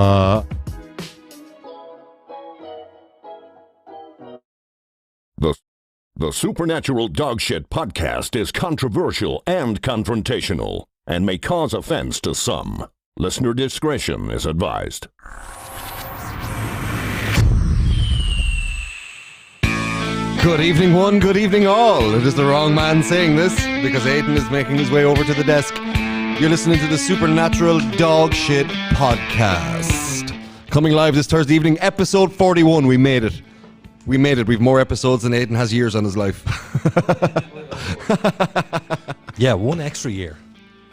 The Supernatural Dogshit podcast is controversial and confrontational and may cause offense to some. Listener discretion is advised. Good evening, one. Good evening, all. It is the wrong man saying this because Aiden is making his way over to the desk. You're listening to the Supernatural Dogshit podcast. Coming live this Thursday evening, episode 41. We made it. We've more episodes than Aiden has years on his life. Yeah, one extra year.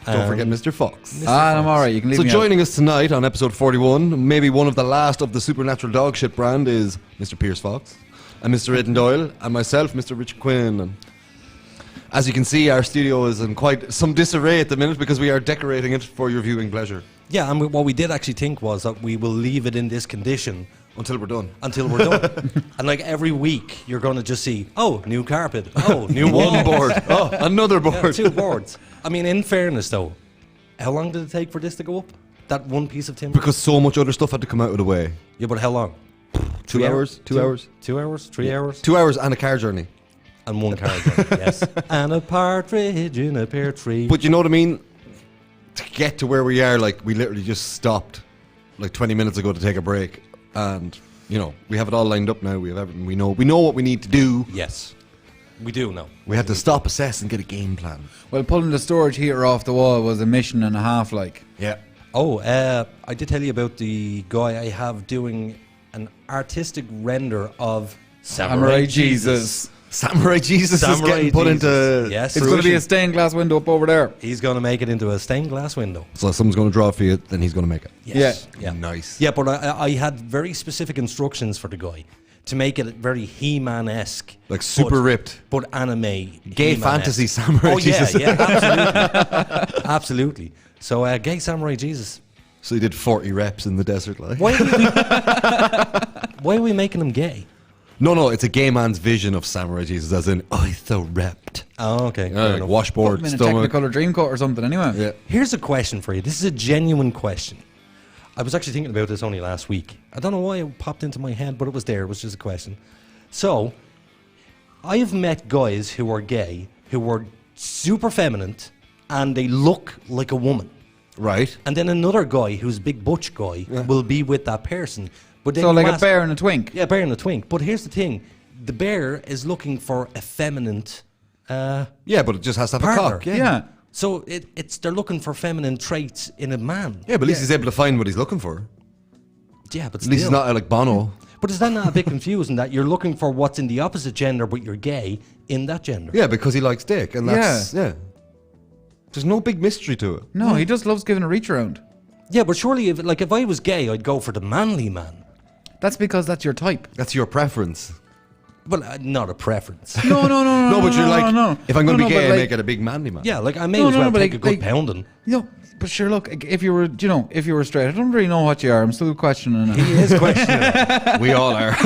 Don't forget Mr. Fox. I'm alright, you can leave me joining us tonight on episode 41, maybe one of the last of the Supernatural Dogshit brand, is Mr. Pierce Fox and Mr. Aiden Doyle and myself, Mr. Richie Quinn. And as you can see, our studio is in quite some disarray at the minute because we are decorating it for your viewing pleasure. Yeah, and what we did actually think was that we will leave it in this condition Until we're done. And like every week, you're going to just see, oh, new carpet. Oh, new One board. Oh, another board. Yeah, 2 boards. I mean, in fairness, though, how long did it take for this to go up? That one piece of timber? Because so much other stuff had to come out of the way. Yeah, but how long? 2 hours? 2 hours? 2 hours? 3 hours? 2 hours and a car journey. And one car journey, yes. And a partridge in a pear tree. But you know what I mean? To get to where we are, like, we literally just stopped like 20 minutes ago to take a break. And, you know, we have it all lined up now. We have everything. We know what we need to do. Yes, we do know. We had to stop, assess, and get a game plan. Well, pulling the storage heater off the wall was a mission and a half, like. Yeah. Oh, I did tell you about the guy I have doing an artistic render of Samurai Jesus. Samurai Jesus is getting put into... Yes. It's going to be a stained glass window up over there. He's going to make it into a stained glass window. So if someone's going to draw it for you, then he's going to make it. Yes. Yeah. Nice. Yeah, but I had very specific instructions for the guy to make it very He-Man-esque. Like super ripped. But anime. Gay He-Man-esque. fantasy Samurai Jesus. Yeah, absolutely. Absolutely. So, gay Samurai Jesus. So he did 40 reps in the desert, like. Why are we making him gay? No, it's a gay man's vision of Samurai Jesus, as in, oh, he's so ripped. Oh, okay. Like washboard, Put him in a stomach. Technicolor Dreamcoat or something, anyway. Yeah. Here's a question for you. This is a genuine question. I was actually thinking about this only last week. I don't know why it popped into my head, but it was there. It was just a question. So, I have met guys who are gay, who are super feminine, and they look like a woman. Right. And then another guy, who's a big butch guy, will be with that person. But then So like you a bear and a twink. Yeah, bear and a twink. But here's the thing. The bear is looking for a feminine Yeah, but it just has to have partner. a cock. Yeah. So they're looking for feminine traits in a man. Yeah, but at least he's able to find what he's looking for. Yeah, but At least he's not like Bono. But is that not a bit confusing that you're looking for what's in the opposite gender, but you're gay in that gender? Yeah, because he likes dick, and that's yeah. There's no big mystery to it. No, he just loves giving a reach around. Yeah, but surely, if I was gay, I'd go for the manly man. That's because that's your type. That's your preference. Well, not a preference. No. No, but you're like, if I'm going to be gay, I like, make it a big manly man. Yeah, like I may as well take a good pounding. But sure, look, if you were straight, I don't really know what you are. I'm still questioning it. He is questioning it. We all are.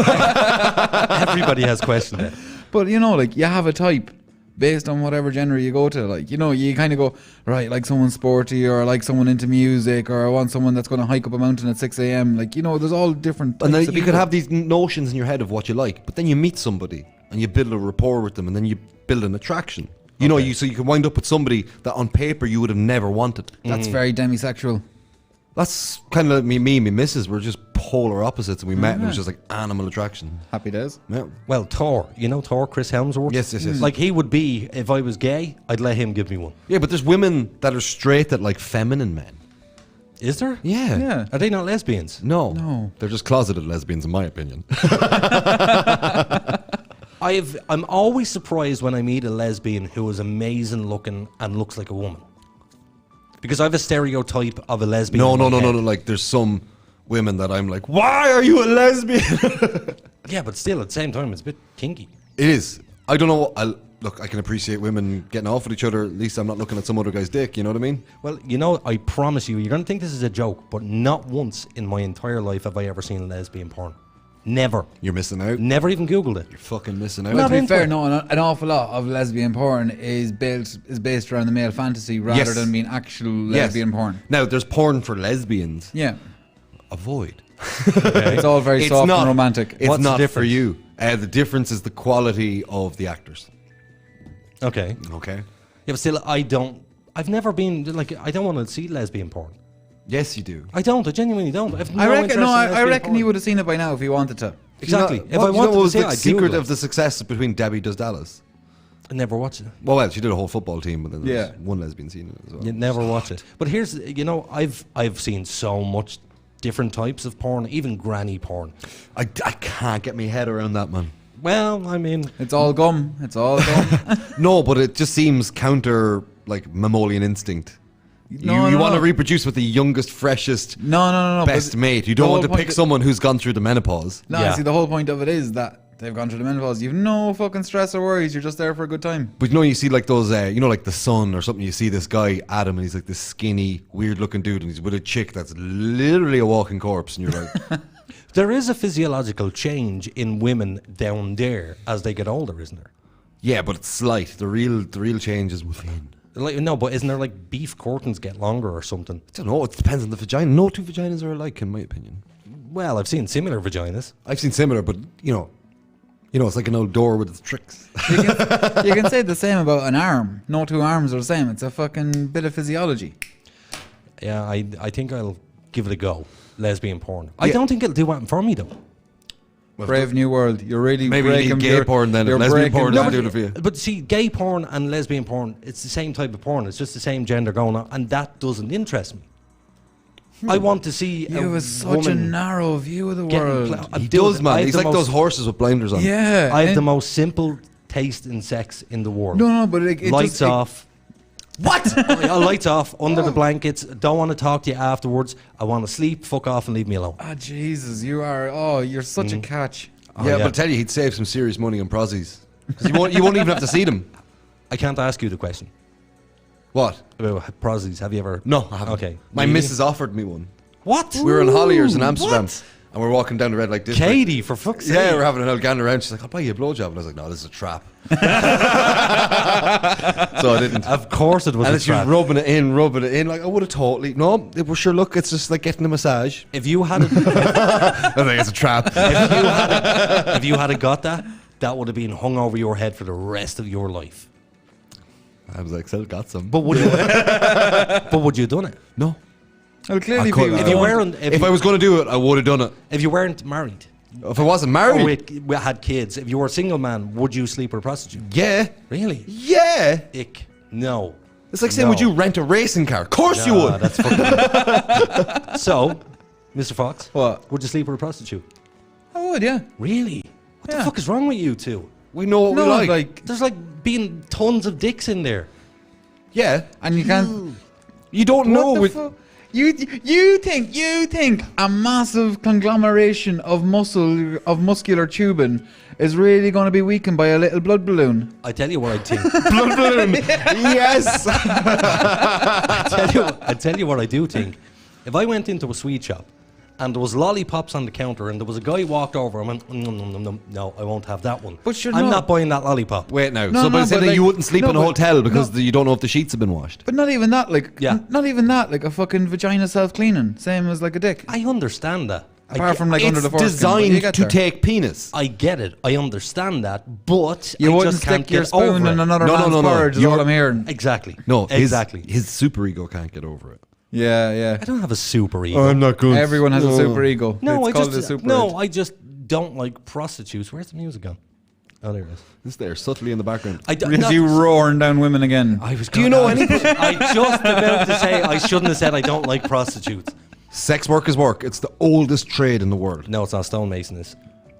Everybody has questioned it. But like you have a type based on whatever gender you go to. Like, you kind of go, right, like someone sporty, or like someone into music, or I want someone that's going to hike up a mountain at 6 a.m. Like, there's all different types And then of you could people. have these notions in your head of what you like, but then you meet somebody and you build a rapport with them, and then you build an attraction. So you can wind up with somebody that on paper you would have never wanted. That's very demisexual. That's kind of like me and my missus. We're just polar opposites, and we met and it was just like animal attraction. Happy days. Yeah. Well, Thor, Thor, Chris Hemsworth? Yes. Like he would be, if I was gay, I'd let him give me one. Yeah, but there's women that are straight that like feminine men. Is there? Yeah. Are they not lesbians? No. They're just closeted lesbians, in my opinion. I'm always surprised when I meet a lesbian who is amazing looking and looks like a woman. Because I have a stereotype of a lesbian. No. Like, there's some women that I'm like, why are you a lesbian? Yeah, but still, at the same time, it's a bit kinky. It is. I don't know. I can appreciate women getting off with each other. At least I'm not looking at some other guy's dick. You know what I mean? Well, I promise you're going to think this is a joke, but not once in my entire life have I ever seen lesbian porn. Never. You're missing out. Never even Googled it. You're fucking missing out. Well, to be fair, it. no, an awful lot of lesbian porn is based around the male fantasy rather Yes. than being actual Yes. lesbian porn. Now, there's porn for lesbians. Yeah. avoid. It's all very soft and romantic. It's What's the not for difference? you. The difference is the quality of the actors. Okay. Okay. Yeah, but still, I've never been, like, I don't want to see lesbian porn. Yes, you do. I genuinely don't. I reckon he would have seen it by now if he wanted to. Exactly. You know, If I what wanted to was see it, the I'd secret Google of the success between Debbie Does Dallas? I never watch it. Well, she did a whole football team, but then there was Yeah. one lesbian scene in it as well. You never watch it. But here's, I've seen so much different types of porn, even granny porn. I can't get my head around that, man. Well, I mean, It's all gum. It's all gum. No, but it just seems counter, like, mammalian instinct. No, you no, want to no. reproduce with the youngest, freshest, No. best but mate. You the don't whole want to point pick of- someone who's gone through the menopause. No, Yeah. see, the whole point of it is that they've gone through the menopause. You've no fucking stress or worries. You're just there for a good time. But you see like those, like The Sun or something, you see this guy, Adam, and he's like this skinny, weird-looking dude, and he's with a chick that's literally a walking corpse, and you're like... there is a physiological change in women down there as they get older, isn't there? Yeah, but it's slight. The real change is within. Like, no, but isn't there like beef curtains get longer or something? I don't know. It depends on the vagina. No two vaginas are alike, in my opinion. Well, I've seen similar vaginas. I've seen similar, but it's like an old door with its tricks. You can say the same about an arm. No two arms are the same. It's a fucking bit of physiology. Yeah, I think I'll give it a go. Lesbian porn. I Yeah. don't think it'll do anything for me though. Brave new world. You're really Maybe you breaking need gay porn then. You're Lesbian breaking porn down- doesn't do it for you. But see, gay porn and lesbian porn, it's the same type of porn. It's just the same gender going on, and that doesn't interest me. I want to see You have such a woman narrow view of the getting world. I'm He doing does, it. man. I have He's the like those horses with blinders on. Yeah. I have and- the most simple taste in sex in the world. No, but it Lights just, it- off. What? Lights off, under the blankets. Don't want to talk to you afterwards. I want to sleep. Fuck off and leave me alone. Ah, Jesus, you're such a catch. Oh, Yeah, but I tell you, he'd save some serious money on prozzies. Because you won't even have to see them. I can't ask you the question What? about prozzies. Have you ever? No, I haven't. Okay. My Really? missus offered me one. What? We were in Holliers in Amsterdam. What? And we're walking down the red light district. Katie, for fuck's sake. Yeah, we're having an old gander around. She's like, I'll buy you a blowjob. And I was like, no, this is a trap. So I didn't. Of course it was And a then she was trap. rubbing it in. Like, I would have totally. No, it was sure, look, it's just like getting a massage. If you had I think it's a trap. if you had got that would have been hung over your head for the rest of your life. I was like, so got some. But would you? But would you have done it? No. Well, clearly, I couldn't. If you weren't, If I was going to do it, I would have done it. if you weren't married If I wasn't or married. we had kids, if you were a single man, would you sleep with a prostitute? Yeah. Really? Yeah. Ick. No. It's like saying, No. would you rent a racing car? Of course you Nah, would. That's fucking. So, Mr. Fox, What? would you sleep with a prostitute? I would, yeah. Really? What the Yeah. fuck is wrong with you two? We know what No, we like. like, There's like being tons of dicks in there. Yeah. and you can't. You don't know. What the With, fu- You think a massive conglomeration of muscular tubing is really going to be weakened by a little blood balloon? I tell you what I think. blood balloon. Yes. I tell you what I do think. If I went into a sweet shop and there was lollipops on the counter and there was a guy walked over and went, no, I won't have that one. But you're I'm not- not buying that lollipop. Wait now. No, so, but no, it's saying but that you like- wouldn't sleep no, in a but- hotel because no. you don't know if the sheets have been washed. But not even that, like, Yeah. not even that, like a fucking vagina self-cleaning, same as like a dick. I understand that. Apart from like It's under the foreskin. but you designed get to there. take penis. I get it. I understand that. But You I wouldn't just can't stick your get over spoon in it. another No, no, man's no, no. porridge, is all I'm hearing. Exactly. No, exactly. His super ego can't get over it. Yeah. I don't have a super ego. I'm not good. Everyone has a super ego. no, it's I called a just super no, ego. I just don't like prostitutes. Where's the music gone? Oh, there it is. It's there, subtly in the background. I don't. Is you roaring down women again? I was. Do you know any? I just about to say I shouldn't have said I don't like prostitutes. Sex work is work. It's the oldest trade in the world. No, it's not. Stonemason is.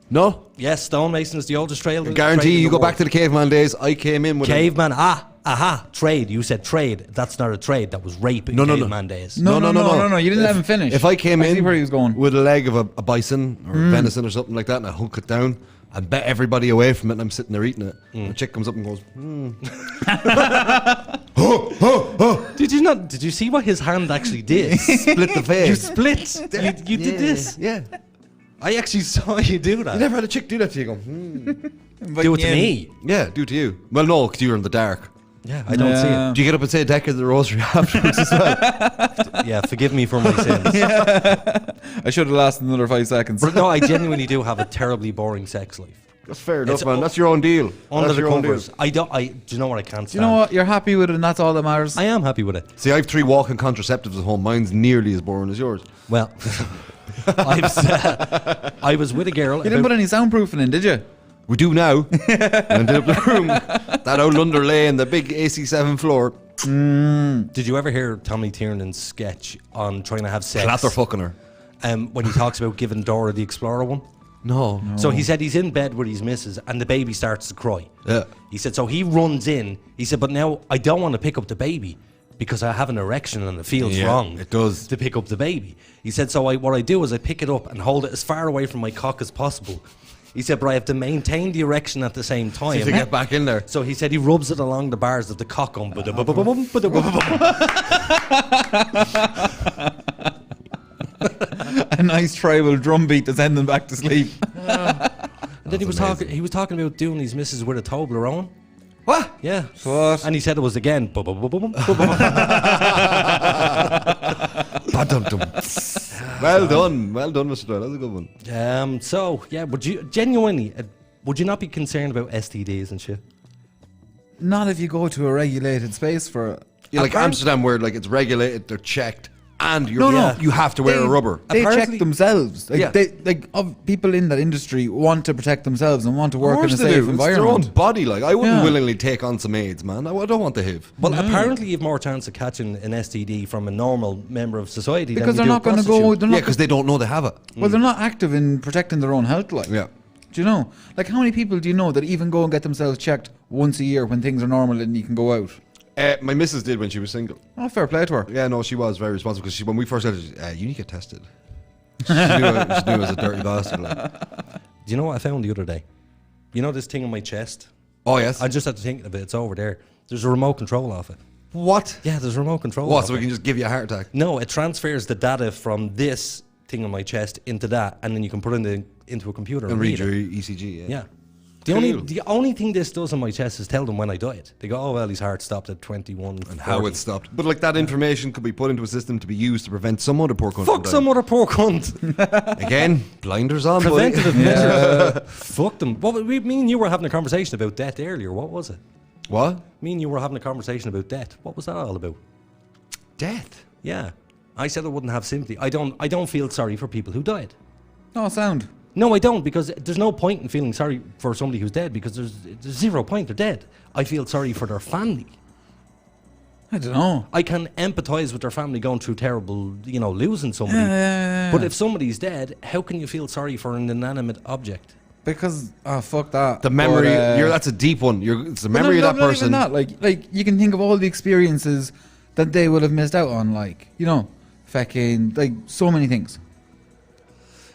No? Yes, stonemason is the oldest trade. I guarantee you go back to the caveman days. I came in with caveman. Trade. You said trade. That's not a trade. That was rape in No. caveman days. No. You didn't let him finish. If I came I see in where he was going. with a leg of a bison or venison or something like that and I hook it down and bet everybody away from it and I'm sitting there eating it. And a chick comes up and goes, Did you not? Did you see what his hand actually did? split the You face. split. You did this. Yeah. I actually saw you do that. You never had a chick do that to you. Go, Do it to me. Yeah, do to you. Well, no, because you're in the dark. Yeah, I don't see it. Do you get up and say a decade of the rosary afterwards as well? Yeah, forgive me for my sins. I should have lasted another 5 seconds. But no, I genuinely do have a terribly boring sex life. That's fair enough, It's man. That's your own deal. Under That's the your own deal. covers. Do you know what I can't stand? Do you know what? You're happy with it, and that's all that matters. I am happy with it. See, I have 3 walking contraceptives at home. Mine's nearly as boring as yours. Well, I was with a girl. You didn't put any soundproofing in, did you? We do now. And did up the room. That old London Lane, the big AC7 floor. Did you ever hear Tommy Tiernan's sketch on trying to have sex? Clatter fucking her. When he talks about giving Dora the Explorer one. No. So he said he's in bed with his missus and the baby starts to cry. Yeah. He said, so he runs in. He said, but now I don't want to pick up the baby because I have an erection and it feels Yeah, wrong. it does. To pick up the baby. He said, so what I do is I pick it up and hold it as far away from my cock as possible. He said, but I have to maintain the erection at the same time. To get back in there. So he said he rubs it along the bars of the cock. A nice tribal drum beat to send them back to sleep. And then he was talking about doing his missus with a Toblerone. What? Yeah. What? And he said it was again. Ba-dum-dum. Well done, Mr. Doyle. That's a good one. So yeah, would you genuinely would you not be concerned about STDs and shit? Not if you go to a regulated space for. Yeah, like Amsterdam, where like it's regulated, they're checked, and you're, No. you have to wear a rubber. They Apparently- check themselves. Like, Yeah. people in that industry want to protect themselves and want to Of work in course a they safe do. It's their own environment. body. Like I wouldn't Yeah. willingly take on some AIDS, man. I don't want the HIV. Well, apparently you've more chance of catching an STD from a normal member of society Because than they're you not do a going to go. prostitute. They're Yeah, not. because they don't know they have it. Well, they're not active in protecting their own health. Like, Yeah. do you know? Like, how many people do you know that even go and get themselves checked once a year when things are normal and you can go out? My missus did when she was single. Oh, fair play to her. Yeah, no, she was very responsible because when we first said, you need to get tested. She knew I was a dirty bastard. Like. Do you know what I found the other day? You know this thing on my chest? Oh yes. I just had to think of it. It's over there. There's a remote control of it. What? Yeah, there's a remote control. What? of So it. we can just give you a heart attack? No, it transfers the data from this thing on my chest into that, and then you can put it into a computer And read it. your ECG. Yeah. Yeah. Cool. The only thing this does on my chest is tell them when I died. They go, oh well, his heart stopped at 21. And how it stopped. But like that information could be put into a system to be used to prevent some other poor cunt. Fuck some other poor cunt. Again, blinders on. buddy. Preventative measures. Fuck them. Me and you were having a conversation about death earlier. What was it? What? Me and you were having a conversation about death. What was that all about? Death. Yeah. I said I wouldn't have sympathy. I don't feel sorry for people who died. No sound. No, I don't, because there's no point in feeling sorry for somebody who's dead, because there's 0 point. They're dead. I feel sorry for their family. I don't know. I can empathise with their family going through terrible, losing somebody. Yeah. But if somebody's dead, how can you feel sorry for an inanimate object? Because fuck that. The memory. But, That's a deep one. It's the but memory of that not person. Even that. Like you can think of all the experiences that they would have missed out on. Like fucking like so many things.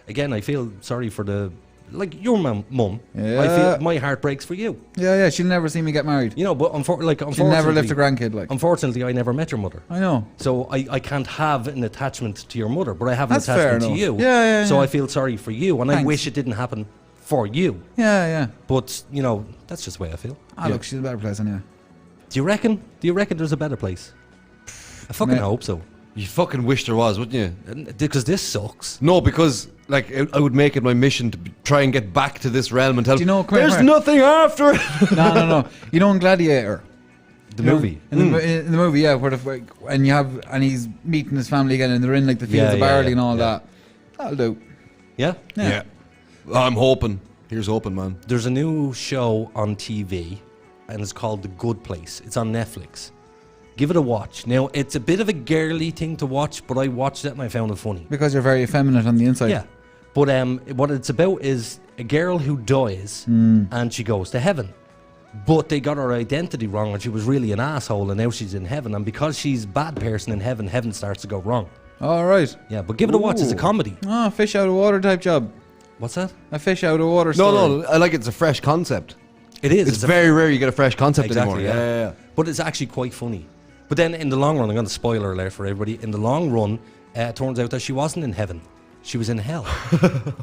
Again, I feel sorry for your mum. Yeah. I feel my heart breaks for you. Yeah. She'll never see me get married. But unfortunately, She'll never lift a grandkid. Like Unfortunately, I never met your mother. I know. So I can't have an attachment to your mother, but I have an That's fair attachment to you. enough. Yeah. So I feel sorry for you, and I Thanks. wish it didn't happen for you. Yeah. But, that's just the way I feel. Look, she's a better place anyway. Do you reckon there's a better place? I fucking Mate. hope so. You fucking wish there was, wouldn't you? Because this sucks. No, because like I would make it my mission to try and get back to this realm and tell Do you know, come there's here. nothing after it. No. You know in Gladiator? The movie. In the movie, yeah, and he's meeting his family again and they're in like the fields of barley and all that. That'll do. Yeah? Yeah. I'm hoping. Here's hoping, man. There's a new show on TV, and it's called The Good Place. It's on Netflix. Give it a watch. Now, it's a bit of a girly thing to watch, but I watched it and I found it funny. Because you're very effeminate on the inside. Yeah. But what it's about is a girl who dies and she goes to heaven. But they got her identity wrong and she was really an asshole and now she's in heaven. And because she's a bad person in heaven, heaven starts to go wrong. All right. Yeah, but give it a watch. It's a Ooh. comedy. Oh, fish out of water type job. What's that? A fish out of water story. No, I like it's a fresh concept. It is. It's very rare you get a fresh concept Exactly, anymore. yeah. But it's actually quite funny. But then in the long run, I'm going to spoiler alert for everybody. In the long run, it turns out that she wasn't in heaven. She was in hell.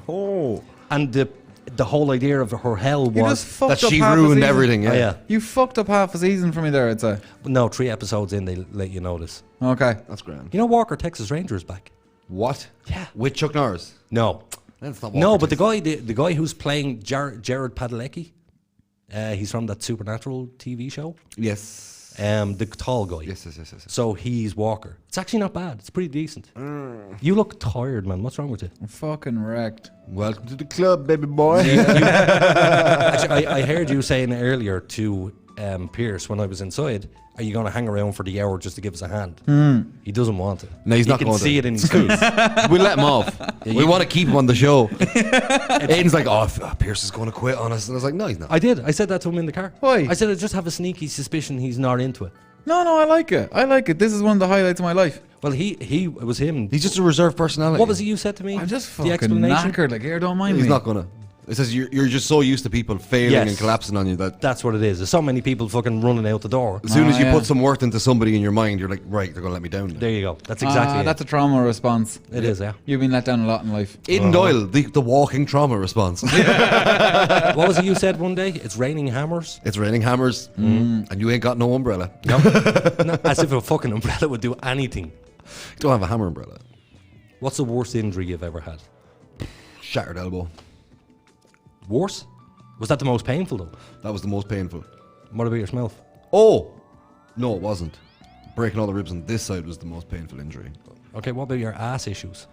Oh. And the whole idea of her hell You was... just fucked That up she half a ruined season. everything, yeah. Oh, yeah. You fucked up half a season for me there, I'd say. No, 3 episodes in, they let you know this. Okay. That's grand. You know Walker, Texas Rangers back? What? Yeah. With Chuck Norris? No. That's not No, Walker but the guy who's playing Jared Padalecki, he's from that Supernatural TV show. Yes. The tall guy. Yes. So he's Walker. It's actually not bad. It's pretty decent. You look tired, man. What's wrong with you? I'm fucking wrecked. Welcome to the club, baby boy. Actually, I heard you saying earlier to Pierce when I was inside, are you going to hang around for the hour just to give us a hand? He doesn't want it. No, he's not You going can see to. it in his face. We'll let him off. We want to keep him on the show. Aiden's like, Pierce is going to quit on us. And I was like, no, he's not. I did. I said that to him in the car. Why? I said I just have a sneaky suspicion he's not into it. No, I like it. This is one of the highlights of my life. Well, it was him. He's just a reserved personality. What was it you said to me? I'm just The fucking explanation? knackered. Like, here, don't mind He's me. not going to. It says you're just so used to people failing Yes. and collapsing on you that That's what it is. There's so many people fucking running out the door. as soon as you yeah. put some worth into somebody in your mind, you're like, right, they're going to let me down. There you go. That's exactly it. That's a trauma response. It is, yeah. You've been let down a lot in life. Aiden Doyle, the walking trauma response. What was it you said one day? It's raining hammers? It's raining hammers, and you ain't got no umbrella. No. No, as if a fucking umbrella would do anything. You don't have a hammer umbrella. What's the worst injury you've ever had? Shattered elbow. Worse? Was that the most painful though? That was the most painful. What about yourself? Oh! No, it wasn't. Breaking all the ribs on this side was the most painful injury. Okay, what about your ass issues?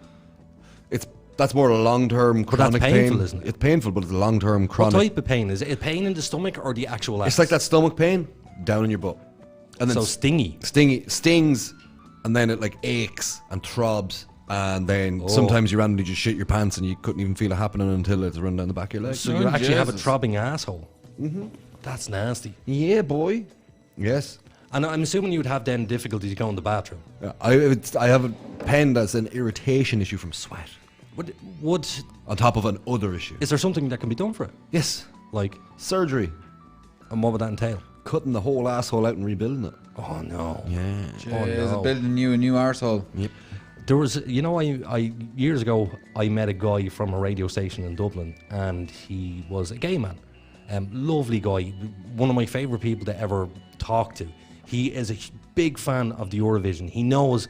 That's more a long-term that's chronic painful, pain. isn't it? It's painful, but it's a long-term What chronic. type of pain? Is it pain in the stomach or the actual ass? It's like that stomach pain down in your butt. And then So stingy. stings, and then it like aches and throbs, and then Oh. sometimes you randomly just shit your pants and you couldn't even feel it happening until it's run down the back of your leg. So you actually have a Jesus. throbbing asshole. Mm-hmm. That's nasty. Yeah, boy. Yes. And I'm assuming you'd have then difficulty to go in the bathroom. Yeah, I have a pen that's an irritation issue from sweat, Would on top of an other issue. is there something that can be done for it? Yes. Like, Surgery. and what would that entail? Cutting the whole asshole out and rebuilding it. Oh no. Yeah. Jeez, no. building you a new arsehole. Yep. There was, I years ago, I met a guy from a radio station in Dublin, and he was a gay man. Lovely guy, one of my favourite people to ever talk to. He is a big fan of the Eurovision. He knows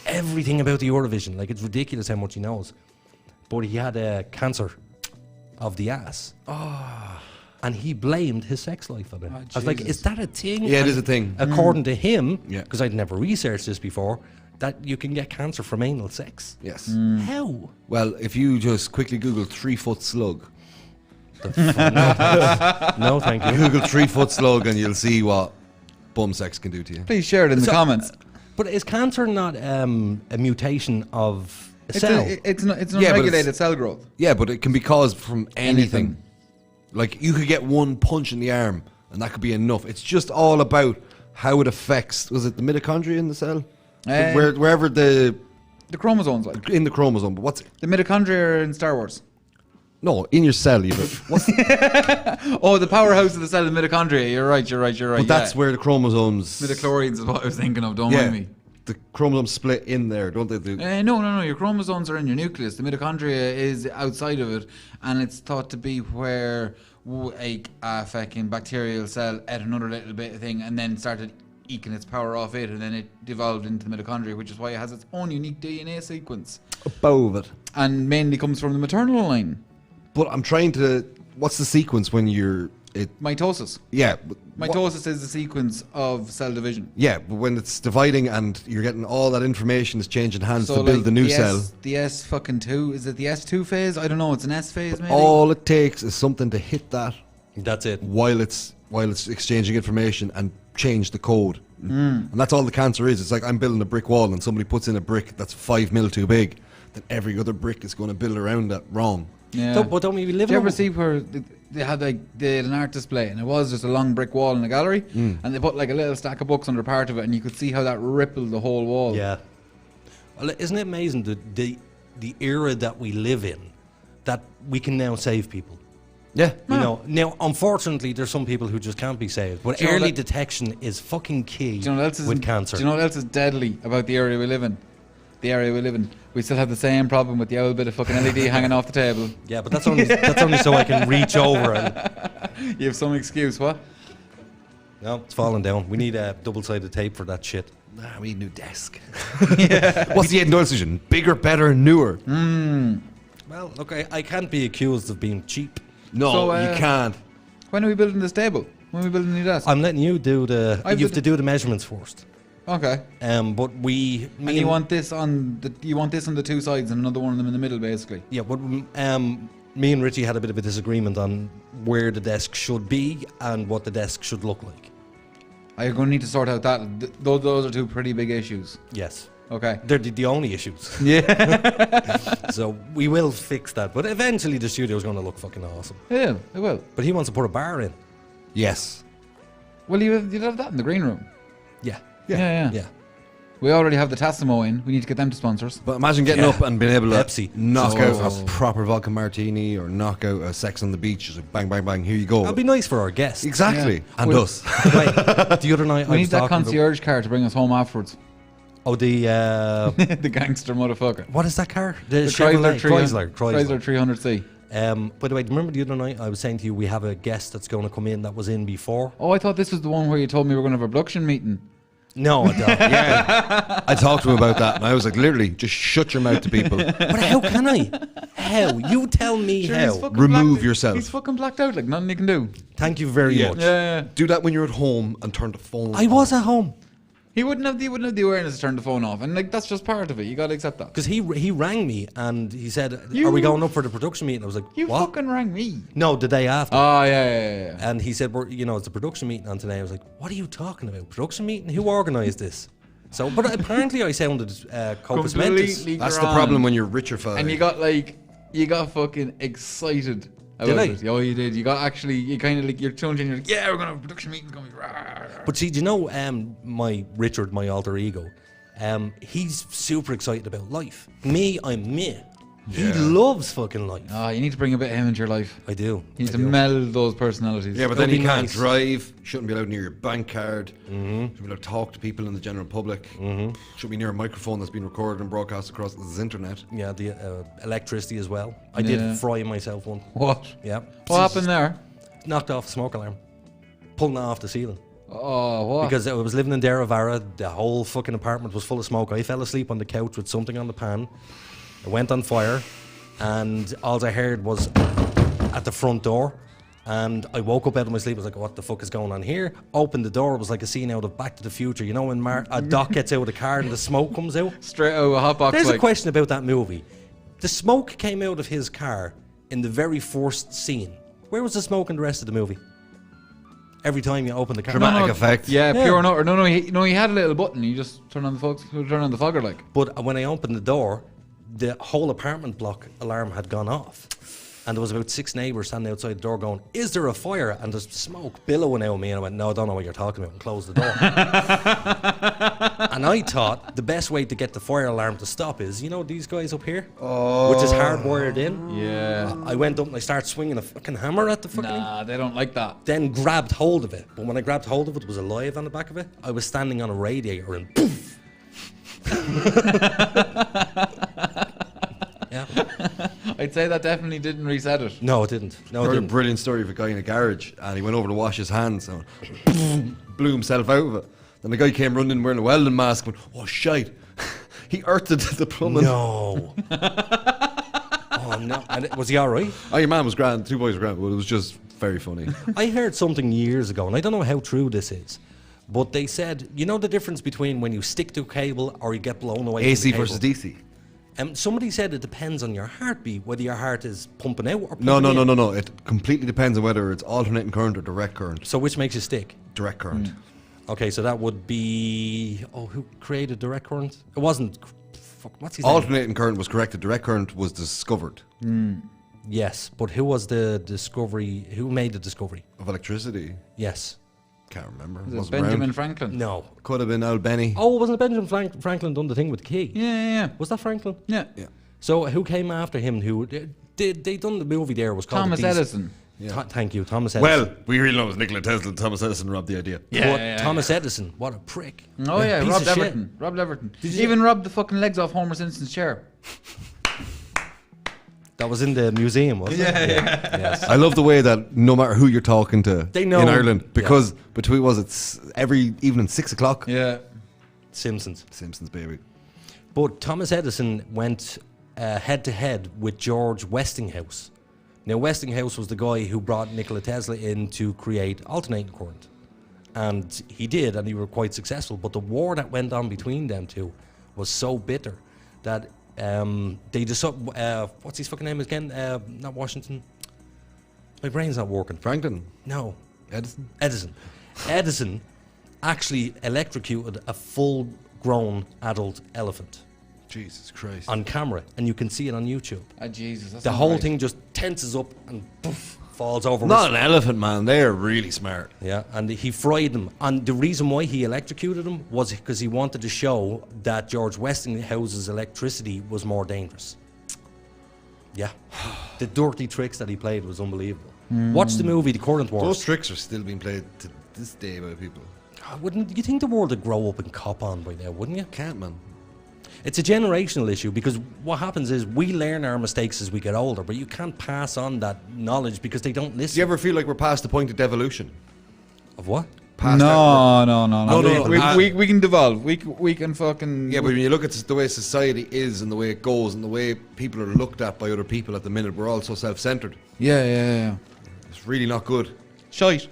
everything about the Eurovision. Like, it's ridiculous how much he knows. But he had cancer of the ass. And he blamed his sex life on it. I was like, Jesus. is that a thing? Yeah, it And is a thing. According to him, Yeah. because I'd never researched this before, that you can get cancer from anal sex. Yes. How? Well, if you just quickly Google 3-foot slug, No, thank you. Google 3-foot slug, and you'll see what bum sex can do to you. Please share it in the So- comments. But is cancer not a mutation of a It's, cell? it's an Yeah, but unregulated it's- cell growth. Yeah, but it can be caused from anything. Anything. Like, you could get one punch in the arm, and that could be enough. It's just all about how it affects, was it the mitochondria in the cell? Wherever The chromosomes, like in the chromosome, but what's, the mitochondria are in Star Wars. no, in your cell, what's, Oh, the powerhouse of the cell is mitochondria. You're right. but that's where the chromosomes, midichlorians is what I was thinking of. Don't yeah, mind me. the chromosomes split in there, don't they? No. Your chromosomes are in your nucleus. The mitochondria is outside of it, and it's thought to be where a fucking bacterial cell ate another little bit of thing, and then started eking its power off it, and then it devolved into the mitochondria, which is why it has its own unique DNA sequence, Above it. and mainly comes from the maternal line. But I'm trying to, what's the sequence when you're, Mitosis. yeah. but what- Mitosis is the sequence of cell division. Yeah, but when it's dividing and you're getting all that information is changing hands to like build the new cell. The S fucking 2, is it the S2 phase? I don't know, it's an S phase maybe? All it takes is something to hit that That's it. while it's exchanging information and change the code. And that's all the cancer is. It's like I'm building a brick wall and somebody puts in a brick that's 5 mil too big, then every other brick is going to build around that wrong. Yeah. But don't we live Did in you a- ever see where they had an art display, and it was just a long brick wall in a gallery, and they put like a little stack of books under part of it, and you could see how that rippled the whole wall. Yeah. Well, isn't it amazing the era that we live in, that we can now save people? Yeah. You know, now unfortunately there's some people who just can't be saved, but Do you know early that- detection is fucking key Do you know what else is with cancer. Do you know what else is deadly about the area we live in? The area we live in, we still have the same problem with the old bit of fucking LED hanging off the table. Yeah, but that's only so I can reach over and You have some excuse, what? no, it's falling down. We need a double-sided tape for that shit. Nah, we need a new desk. What's the Aiden Doyle solution? Bigger, better, newer. Well, look, I can't be accused of being cheap. No, So, you can't. When are we building this table? When are we building the desk? I'm letting you do the. I've You have been- to do the measurements first. Okay. But we. And you want this on the two sides and another one of them in the middle, basically. Yeah, but me and Richie had a bit of a disagreement on where the desk should be and what the desk should look like. I'm going to need to sort out that. Those are two pretty big issues. Yes. Okay. They're the only issues. Yeah. So we will fix that. But eventually the studio's going to look fucking awesome. Yeah, it will. But he wants to put a bar in. Yes. Well, you'd have that in the green room. Yeah. Yeah. Yeah. We already have the Tassimo in. We need to get them to sponsor us. But imagine getting Yeah. up and being able to Pepsi. knock So- out a proper vodka martini or knock out a Sex on the Beach. Just like bang, bang, bang, here you go. That'd be nice for our guests. Exactly. Yeah. And Well- us. Right. The other night I We was need that talking about- concierge car to bring us home afterwards. Oh, the The gangster motherfucker. what is that car? The The Chevrolet Chrysler Chrysler. 300C. By the way, remember the other night I was saying to you we have a guest that's going to come in that was in before? Oh, I thought this was the one where you told me we were going to have a production meeting. No, I don't. Yeah. I talked to him about that and I was like, literally, just shut your mouth to people. But how can I? How? You tell me Sure, how. he's fucking Remove blacked- yourself. He's fucking blacked out, like nothing you can do. Thank you very Yeah. much. Yeah. Do that when you're at home and turn the phone I was at home He wouldn't have the awareness to turn the phone off, and like that's just part of it. You got to accept that. because he rang me and he said, You- "Are we going up for the production meeting?" I was like, You "What?" fucking rang me. No, the day after. Oh yeah. And he said, it's a production meeting on today. I was like, "What are you talking about? Production meeting? Who organised this?" So, but apparently I sounded compos mentis. Completely That's the grand. problem when you're richer fella. And you got fucking excited about I? it. Oh, you did. You kind of like you're changing. You're like, yeah, we're gonna have a production meeting. It's gonna be rah. But see, do you know my Richard, my alter ego? He's super excited about life. Me, I'm me. He loves fucking life. Ah, you need to bring a bit of him into your life. I do. You need I to do. meld those personalities. Yeah, but It'll then you be can't nice. drive. Shouldn't be allowed near your bank card. Shouldn't be allowed to talk to people in the general public. Shouldn't be near a microphone that's being recorded and broadcast across the internet. Yeah, the electricity as well. I Yeah. did fry myself one. What? Yeah. What happened there? Knocked off the smoke alarm. Pulling it off the ceiling. Oh, what? Because I was living in Deravara, the whole fucking apartment was full of smoke. I fell asleep on the couch with something on the pan. It went on fire, and all I heard was at the front door. And I woke up out of my sleep. I was like, "What the fuck is going on here?" Opened the door. It was like a scene out of Back to the Future. You know when a Doc gets out of the car and the smoke comes out. Straight out of a hot box. There's like, a question about that movie. The smoke came out of his car in the very first scene. Where was the smoke in the rest of the movie? Every time you open the car. Dramatic effect. Yeah, Yeah. pure and utter. No, he had a little button. You just turn on the fogger, like. But when I opened the door, the whole apartment block alarm had gone off. And there was about 6 neighbours standing outside the door going, "Is there a fire?" And there's smoke billowing out of me. And I went, "No, I don't know what you're talking about," and closed the door. And I thought the best way to get the fire alarm to stop is, these guys up here? Which is hardwired in. Yeah. I went up and I started swinging a fucking hammer at the fucking thing. Nah, they don't like that. Then grabbed hold of it. But when I grabbed hold of it, it was alive on the back of it. I was standing on a radiator and poof. Yeah. I'd say that definitely didn't reset it. No, it didn't. No, I it heard a didn't. brilliant story of a guy in a garage and he went over to wash his hands and blew himself out of it. Then the guy came running in wearing a welding mask and went, "Oh, shite." He earthed the plumbing. No. Oh, no. And was he all right? Oh, your man was grand, 2 boys were grand, but it was just very funny. I heard something years ago, and I don't know how true this is, but they said, you know the difference between when you stick to a cable or you get blown away AC from the versus cable? DC. Somebody said it depends on your heartbeat, whether your heart is pumping out or pumping No. in. It completely depends on whether it's alternating current or direct current. So which makes you stick? Direct current. Okay, so that would be... Oh, who created direct current? It wasn't... Fuck, what's his name? Alternating current was corrected. Direct current was discovered Yes, but who was the discovery... Who made the discovery? of electricity. Yes. Can't remember. Was it Wasn't Benjamin around. Franklin? No. Could have been Al Benny. Oh, wasn't it Benjamin Franklin done the thing with the key? Yeah. Was that Franklin? Yeah. Yeah. So who came after him? Who they done the movie? There was called Thomas The Beast. Edison. Thank you, Thomas Edison. Well, we really know it was Nikola Tesla and Thomas Edison robbed the idea. But Thomas Edison, what a prick! Oh yeah, Piece robbed of shit. Everton. Robbed Everton. Even robbed the fucking legs off Homer Simpson's chair. That was in the museum, wasn't it? Yeah. Yes. I love the way that no matter who you're talking to They know. in Ireland, because between every evening 6 o'clock, Yeah. Simpsons. Simpsons, baby. But Thomas Edison went head-to-head with George Westinghouse. Now, Westinghouse was the guy who brought Nikola Tesla in to create alternating current. And he did, and he were quite successful. But the war that went on between them two was so bitter that they decided... what's his fucking name again? Not Washington. My brain's not working. Franklin? No. Edison? Edison actually electrocuted a full-grown adult elephant Jesus Christ. on camera, and you can see it on YouTube. Jesus. That's The not whole right. thing just tenses up and poof, falls over. Not an elephant, man. They're really smart. Yeah, and he fried them. And the reason why he electrocuted them was because he wanted to show that George Westinghouse's electricity was more dangerous. Yeah. The dirty tricks that he played was unbelievable. Watch the movie The Current Wars. Those tricks are still being played to this day by people. Wouldn't you think the world would grow up and cop on by now, wouldn't you? Can't, man. It's a generational issue because what happens is we learn our mistakes as we get older, but you can't pass on that knowledge because they don't listen. Do you ever feel like we're past the point of devolution? Of what? Past No. No. We can devolve. We can fucking. Yeah, but when you look at the way society is and the way it goes and the way people are looked at by other people at the minute, we're all so self-centered. Yeah. It's really not good. Shite.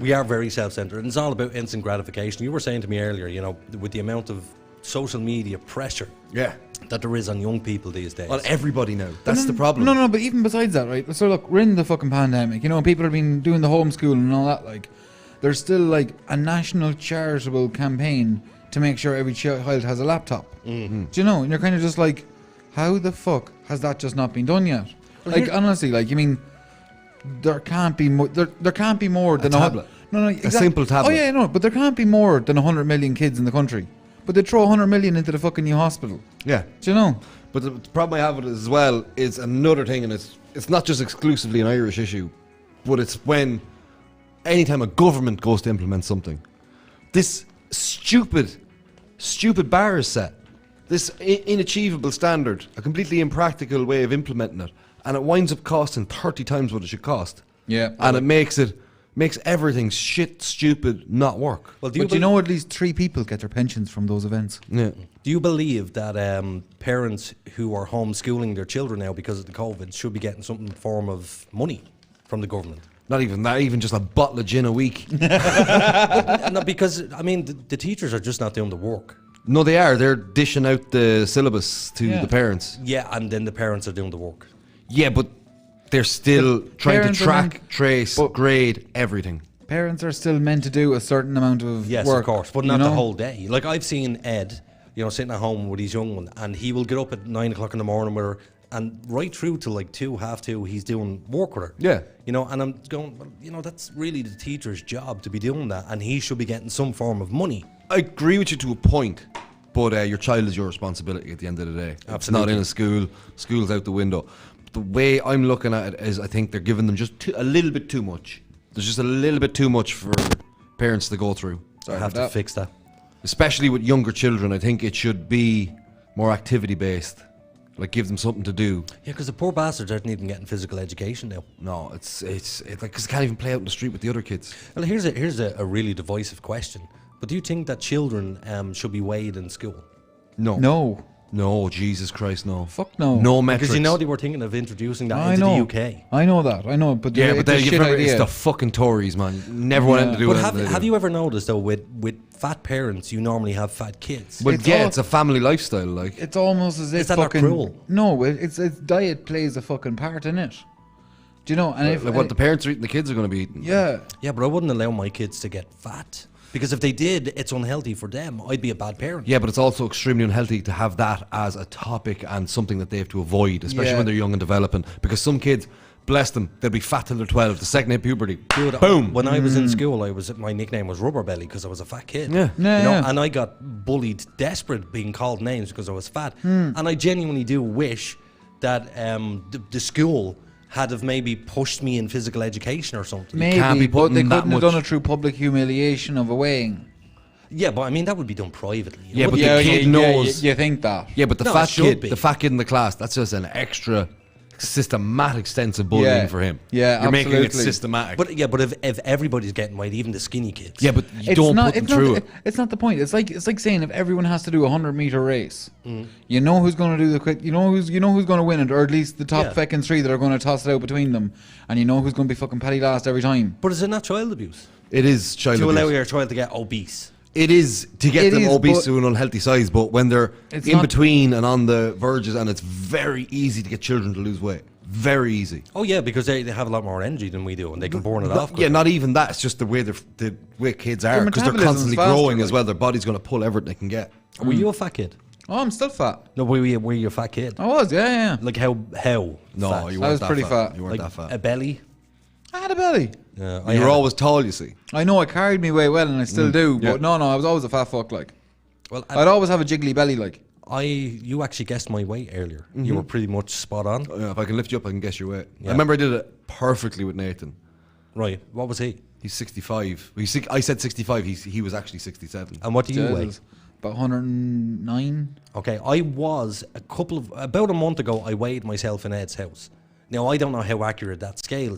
We are very self-centered, and it's all about instant gratification. You were saying to me earlier, you know, with the amount of social media pressure Yeah. that there is on young people these days. On everybody now. That's the problem. No, but even besides that, right? So look, we're in the fucking pandemic. You know, people have been doing the homeschool and all that. Like, there's still like a national charitable campaign to make sure every child has a laptop. Mm-hmm. Do you know? And you're kind of just like, how the fuck has that just not been done yet? Well, Like, honestly, like, you mean, there can't be more. There can't be more than tablet. No, A simple tablet. Oh yeah, no, but there can't be more than 100 million kids in the country. But they throw 100 million into the fucking new hospital. Yeah. Do you know? But the problem I have with it as well is another thing, and it's not just exclusively an Irish issue, but it's when anytime a government goes to implement something, this stupid bar is set, this inachievable standard, a completely impractical way of implementing it, and it winds up costing 30 times what it should cost. Yeah. And it makes everything stupid, not work. Well, But you know, at least 3 people get their pensions from those events. Yeah. Do you believe that parents who are homeschooling their children now because of the COVID should be getting some form of money from the government? Not even that, even just a bottle of gin a week. No, because, I mean, the teachers are just not doing the work. No, they are. They're dishing out the syllabus to Yeah. the parents. Yeah, and then the parents are doing the work. Yeah, but they're still trying to parents are track, meant- trace, but- grade everything. Parents are still meant to do a certain amount of Yes, work. of course, but you not know? the whole day. Like, I've seen Ed, you know, sitting at home with his young one, and he will get up at 9 o'clock in the morning with her, and right through to like 2, half 2, he's doing work with her. Yeah. You know, and I'm going, well, you know, that's really the teacher's job to be doing that, and he should be getting some form of money. I agree with you to a point, but your child is your responsibility at the end of the day. It's Absolutely. not in a school. School's out the window. The way I'm looking at it is I think they're giving them just a little bit too much. There's just a little bit too much for parents to go through. I have to fix that. Especially with younger children, I think it should be more activity-based. Like, give them something to do. Yeah, because the poor bastards aren't even getting physical education now. No, it's like, because they can't even play out in the street with the other kids. Well, here's a really divisive question. But do you think that children should be weighed in school? No. No. No, Jesus Christ, no. Fuck no. No metrics. Because you know they were thinking of introducing that I into know. the UK. I know that. I know. But Yeah, but it's then a you shit remember it's idea. the fucking Tories, man. Never want anything to do But with it. have you ever noticed though, with fat parents, you normally have fat kids? Well, It's yeah, all- it's a family lifestyle, like. It's almost as if Is that not fucking cruel? No, it's diet plays a fucking part in it. Do you know? And if Like what the parents are eating, the kids are going to be eating. yeah, Yeah, but I wouldn't allow my kids to get fat. Because if they did, it's unhealthy for them. I'd be a bad parent. Yeah, but it's also extremely unhealthy to have that as a topic and something that they have to avoid, especially Yeah. when they're young and developing. Because some kids, bless them, they'll be fat till they're 12. The second they hit puberty, Dude, boom. When I was in school, my nickname was Rubber Belly because I was a fat kid. Yeah. Yeah, You know, yeah. and I got bullied, desperate, being called names because I was fat. And I genuinely do wish that the school had have maybe pushed me in physical education or something. maybe, can't be but they putting that couldn't have done much- it through public humiliation of a weighing. Yeah, but I mean that would be done privately. It Yeah, but wouldn't the be- kid knows. You think that? Yeah, but the No, it fat should kid, be. the fat kid in the class, that's just an extra systematic sense of bullying Yeah. for him. Yeah, You're making it absolutely. systematic. But if everybody's getting weight, even the skinny kids. yeah, but you don't put them through it. It's not the point. It's like saying if everyone has to do a 100-meter race, you know who's going to do the quick. You know who's going to win it, or at least the top Yeah. fucking three that are going to toss it out between them, and you know who's going to be fucking petty last every time. But is it not child abuse It is child to abuse. allow your child to get obese? It is to get It them is, obese but- to an unhealthy size, but when they're It's in not- between and on the verges, and it's very easy to get children to lose weight. Very easy. Oh yeah, because they have a lot more energy than we do, and they can burn it off. Yeah, not even that. It's just the way kids are, because they're metabolism's constantly faster, growing as like. well. Their body's going to pull everything they can get. Were you a fat kid? Oh, I'm still fat. No, were you a fat kid? I was, yeah. Like how? No, fat? you I weren't was that pretty fat. You weren't Like that a fat. belly. I had a belly. Yeah, You were always tall, you see. I know I carried me way well, and I still do. yeah. But no, I was always a fat fuck. Like Well, I'd always have a jiggly belly. Like you actually guessed my weight earlier. You were pretty much spot on. Yeah, if I can lift you up, I can guess your weight. Yeah. I remember I did it perfectly with Nathan. Right. What was he? He's 65. I said 65. He was actually 67. And what do you weigh? Jesus, about 109. Okay, I was about a month ago. I weighed myself in Ed's house. Now I don't know how accurate that scale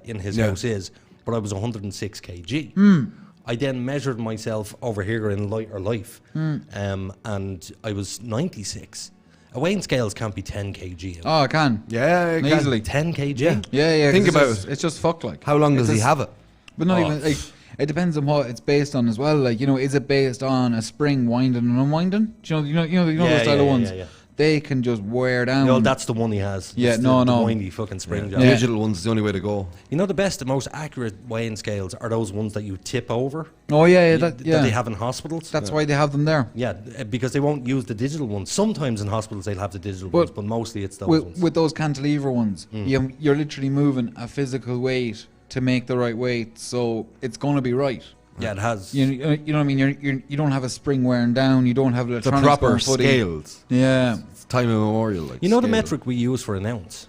in his Yeah. house is, but I was 106 kg. I then measured myself over here in Lighter Life, and I was 96. A weighing scales can't be 10 kg. Oh, I can. Yeah, I can. Easily. 10 kg. Yeah. Think 'cause about it's just, it's just fucked. Like How long It's does he just- have it? But not Oh. even like. It depends on what it's based on as well. Like, you know, is it based on a spring winding and unwinding? Do you know Yeah, those style of ones. yeah. They can just wear down. No, that's the one he has. Yeah, It's no. the windy fucking spring job. Yeah. Digital one's the only way to go. You know the best, the most accurate weighing scales are those ones that you tip over. Oh yeah, that they have in hospitals. That's why they have them there. Yeah, because they won't use the digital ones. Sometimes in hospitals they'll have the digital But ones, but mostly it's those With, ones. with those cantilever ones, you're literally moving a physical weight to make the right weight, so it's going to be right. Yeah, it has. You know what I mean? You don't have a spring wearing down. You don't have The electronics proper going footy. scales. Yeah, It's time immemorial. Like, You know the scale. metric we use for an ounce?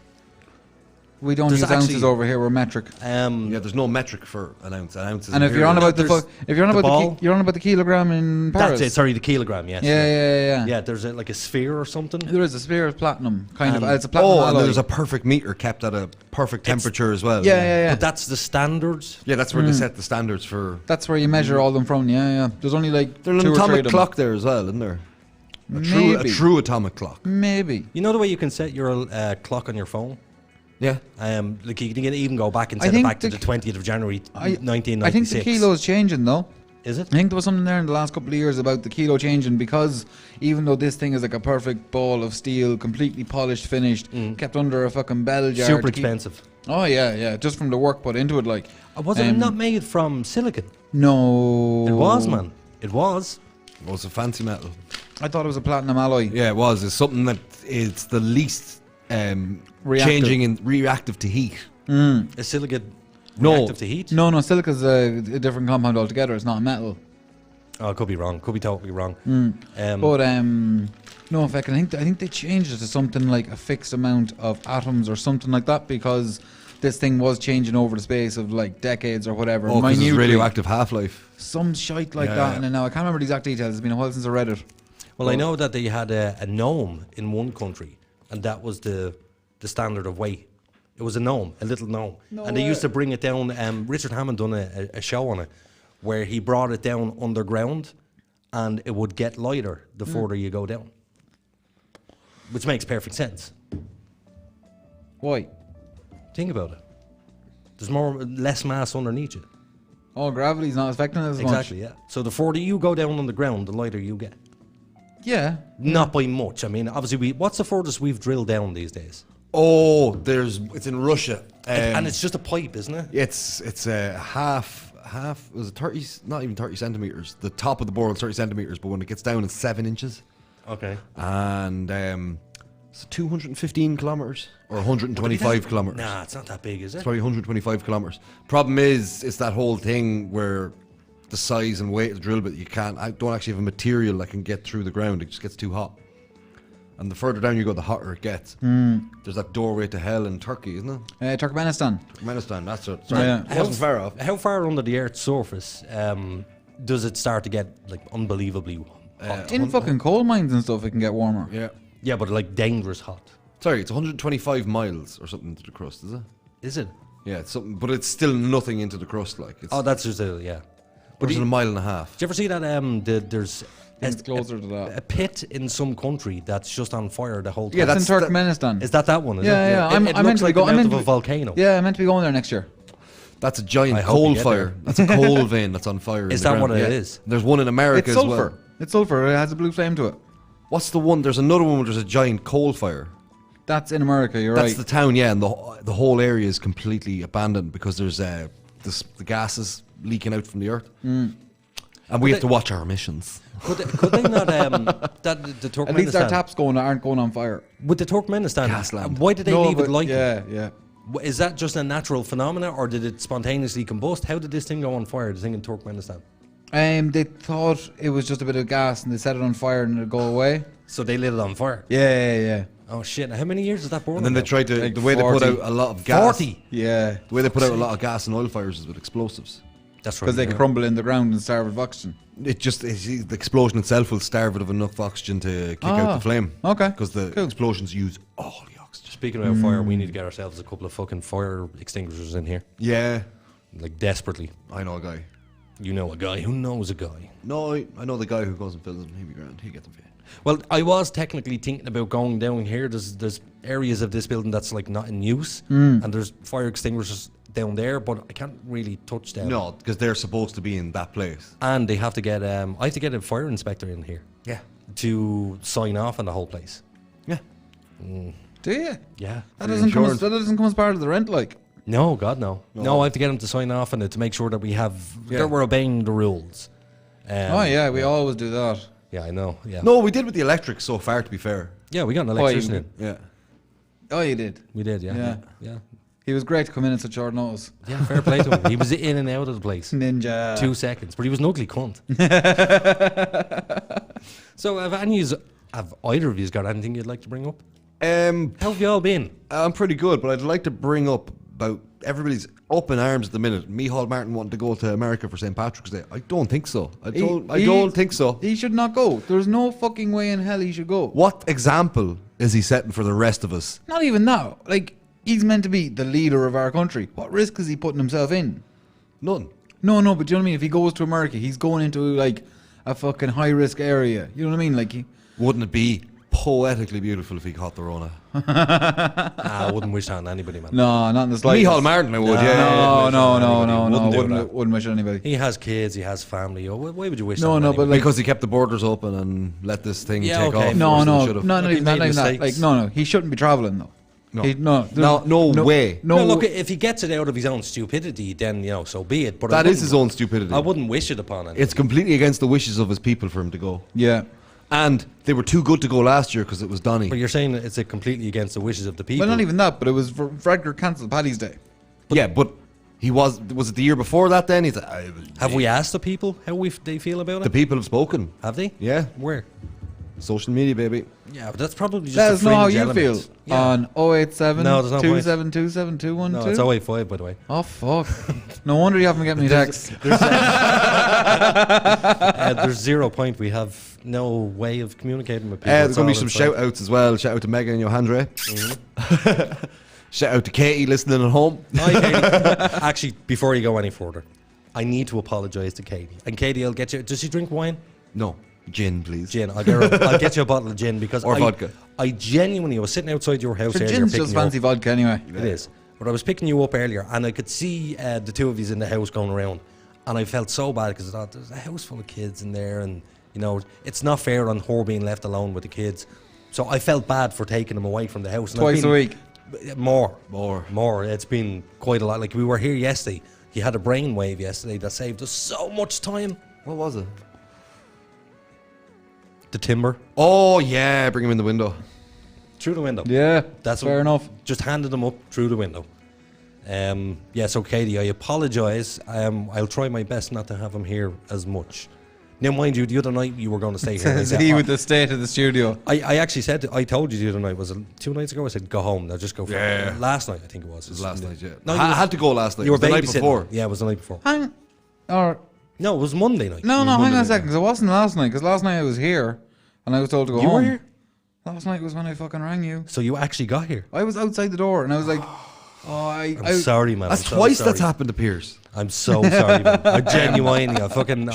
we don't There's use ounces actually- over here. We're metric. Yeah, there's no metric for an ounce. An ounce is And if you're on imperial. about the There's if you're on the about ball. you're on about the kilogram in Paris. That's it. Sorry, the kilogram. Yes. Yeah. Yeah, there's like a sphere or something. There is a sphere of platinum, kind of. And- It's a platinum Oh, and alloy. there's a perfect meter kept at a perfect temperature as well. yeah. But that's the standards. Yeah, that's where they set the standards for. That's where you measure all them from. Yeah. There's only like There's two an or three atomic of them. clock there as well, isn't there? A Maybe. true atomic clock. Maybe. You know the way you can set your clock on your phone? Yeah. Like you can even go back and I set it think back to the 20th of January, 1996. I think the kilo's changing though. Is it? I think there was something there in the last couple of years about the kilo changing, because even though this thing is like a perfect ball of steel, completely polished, finished, kept under a fucking bell jar. Super to keep- expensive. Oh yeah, just from the work put into it, like. Was it not made from silicon? No. It was, man. It was. It was a fancy metal. I thought it was a platinum alloy. Yeah, it was. It's something that it's the least Reactive. changing and reactive to heat. A silicon No. reactive to heat? No, silica's a different compound altogether. It's not a metal. Oh, could be wrong. Could be totally wrong. But no, in fact, I think they changed it to something like a fixed amount of atoms or something like that, because this thing was changing over the space of like decades or whatever. Oh, because it's minutely. radioactive half-life. Some shite like Yeah, that. yeah. And then now I can't remember the exact details. It's been a while since I read it. Well, I know that they had a gnome in one country, and that was the standard of weight. It was a gnome, a little gnome. And they used to bring it down. Richard Hammond done a show on it where he brought it down underground, and it would get lighter the further you go down. Which makes perfect sense. Why? Think about it. There's less mass underneath you. Oh, gravity's not affecting it as Exactly, yeah. So the further you go down on the ground, the lighter you get. much. Yeah. Not by much. I mean, obviously, what's the furthest we've drilled down these days? Oh, it's in Russia. And it's just a pipe, isn't it? It's a half, was it 30, not even 30 centimetres. The top of the bore is 30 centimetres, but when it gets down, it's 7 inches. Okay. And it's 215 kilometres or 125 kilometres. Nah, it's not that big, is it? It's probably 125 kilometres. Problem is, it's that whole thing where the size and weight of the drill bit, I don't actually have a material that can get through the ground. It just gets too hot. And the further down you go, the hotter it gets. There's that doorway to hell in Turkey, isn't it? Turkmenistan. Turkmenistan, that's it. Sorry, Yeah. it wasn't far off. How far under the Earth's surface does it start to get like unbelievably hot? In fucking coal mines and stuff, it can get warmer. Yeah. Yeah, but like dangerous hot. Sorry, it's 125 miles or something into the crust, is it? Is it? Yeah, it's something, but it's still nothing into the crust. Like, it's, That's just yeah. but it's a mile and a half. Did you ever see that? There's It's closer to that. a pit in some country that's just on fire the whole time. Yeah, That's in Turkmenistan. Is that one? Is Yeah. it? I'm It meant looks to be like the going. mouth of a volcano. Yeah, I'm meant to be going there next year. That's a giant I hope you coal get fire. there. That's a coal vein that's on fire. Is in the that ground. what it Yeah. is? There's one in America It's as sulfur. well. It's sulfur. It has a blue flame to it. What's the one? There's another one where there's a giant coal fire. That's in America. You're That's right. the town, yeah, and the whole area is completely abandoned because there's the gases leaking out from the earth, and we have to watch our emissions. Could they not? The Turkmenistan. At least our taps aren't going on fire. With the Turkmenistan, Gasland. why did they leave it like that? Yeah. Is that just a natural phenomena, or did it spontaneously combust? How did this thing go on fire? The thing in Turkmenistan. They thought it was just a bit of gas, and they set it on fire, and it'd go away. So they lit it on fire. Yeah. Oh shit! How many years is that burning? And then they tried to Like the way they 40. put out a lot of gas. 40. Yeah, The way they put out a lot of gas and oil fires is with explosives. That's right. because they crumble in the ground and starve of oxygen. The explosion itself will starve it of enough oxygen to kick out the flame. Okay, Because the cool. explosions use all the oxygen. Speaking about fire, we need to get ourselves a couple of fucking fire extinguishers in here, Yeah, like desperately. I know a guy. You know a guy who knows a guy. No, I know the guy who goes and fills them. He'll be grand. He'll get them for you. Well, I was technically thinking about going down here. There's areas of this building that's like not in use, and there's fire extinguishers down there, but I can't really touch them. No, because they're supposed to be in that place. And they have to get I have to get a fire inspector in here Yeah. to sign off on the whole place. Yeah. Do you? Yeah. That doesn't come. insurance. That doesn't come as part of the rent, like. No, God, no. No, I have to get him to sign off on it to make sure that that we're obeying the rules. Oh yeah, we always do that. Yeah, I know. Yeah. No, we did with the electric so far, to be fair. Yeah, we got an electrician in. Yeah. Oh, you did. We did, yeah. Yeah. Yeah. He was great to come in at such short notice. Yeah, fair play to him. He was in and out of the place. Ninja. 2 seconds, but he was an ugly cunt. So, have either of you got anything you'd like to bring up? How have you all been? I'm pretty good, but I'd like to bring up about everybody's up in arms at the minute. Micheál Martin wanting to go to America for St. Patrick's Day. I don't think so. I don't think so. He should not go. There's no fucking way in hell he should go. What example is he setting for the rest of us? Not even that. Like, he's meant to be the leader of our country. What risk is he putting himself in? None. No, but do you know what I mean? If he goes to America, he's going into like a fucking high risk area. You know what I mean? Like, Wouldn't it be poetically beautiful if he caught the Rona? I wouldn't wish that on anybody, man. no, not in the slightest. Micheál Martin, I would, No. yeah. No. Wouldn't wish it on anybody. He has kids, he has family. Oh, why would you wish that No, on no, anybody? but like, Because he kept the borders open and let this thing Yeah, take okay. off. no, worse than no, it should've. not Look, even he that. made Like, mistakes. no, he shouldn't be traveling though. No. No way. No, look, if he gets it out of his own stupidity, then, so be it. But I That is wouldn't- his own stupidity. I wouldn't wish it upon him. It's completely against the wishes of his people for him to go. Yeah. And they were too good to go last year because it was Donny. But you're saying that it's completely against the wishes of the people. Well, not even that, but it was for Edgar cancelled Paddy's Day. But he was it the year before that then? He's like, Have we asked the people how they feel about The it? people have spoken. Have they? Yeah. Where? Social media, baby. Yeah, but that's probably just Let a us know how fringe you element. feel Yeah. on 087 No, there's no point. 2727 No, it's 085, by the way. Oh, fuck. No wonder you haven't get me texts. There's 0 point. We have no way of communicating with people. There's It's going to be all some inside. shout outs as well. Shout out to Megan and Johandre. Shout out to Katie listening at home. Hi, Katie. Actually, before you go any further, I need to apologise to Katie. And Katie, I'll get you. Does she drink wine? No, gin, please. Gin. I'll get you a bottle of gin because Or vodka. I genuinely was sitting outside your house For earlier. gin's picking just you up. fancy vodka anyway. It is. But I was picking you up earlier and I could see the two of you in the house going around. And I felt so bad because I thought there's a house full of kids in there and, it's not fair on her being left alone with the kids. So I felt bad for taking them away from the house. And Twice a week. More. More. It's been quite a lot. Like we were here yesterday. He had a brainwave yesterday that saved us so much time. What was it? The timber. Oh, yeah. Bring him in the window. Through the window. Yeah, That's fair enough. Just handed them up through the window. So Katie, I apologise. I'll try my best not to have him here as much. Now, mind you, the other night you were going to stay here. and I Says said, he with the state of the studio. I actually said, I told you the other night, was it 2 nights ago? I said, go home. Now just go for Yeah. Last night, I think it was. It was last night, yeah. No, I had to go last night. You were It was the night babysitting. before. Yeah, it was the night before. No, No, it was Monday night. hang on Monday a night. second, because it wasn't last night, because last night I was here, and I was told to go You home. were here? Last night was when I fucking rang you. So you actually got here. I was outside the door and I was like, I'm sorry, man. That's I'm so twice sorry. that's happened to Pierce. I'm so sorry, man. I genuinely,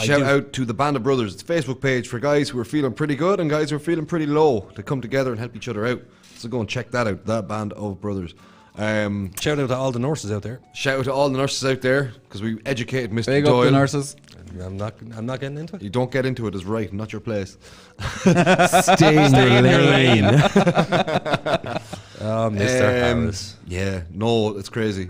Shout out to the Band of Brothers. It's a Facebook page for guys who are feeling pretty good and guys who are feeling pretty low to come together and help each other out. So go and check that out, that Band of Brothers. Shout out to all the nurses out there. Shout out to all the nurses out there because we educated Mr. big Doyle. up the nurses. I'm not getting into it. You don't get into it is right, not your place. Stay in your lane. Oh, Mr. Harris. Yeah, no, it's crazy.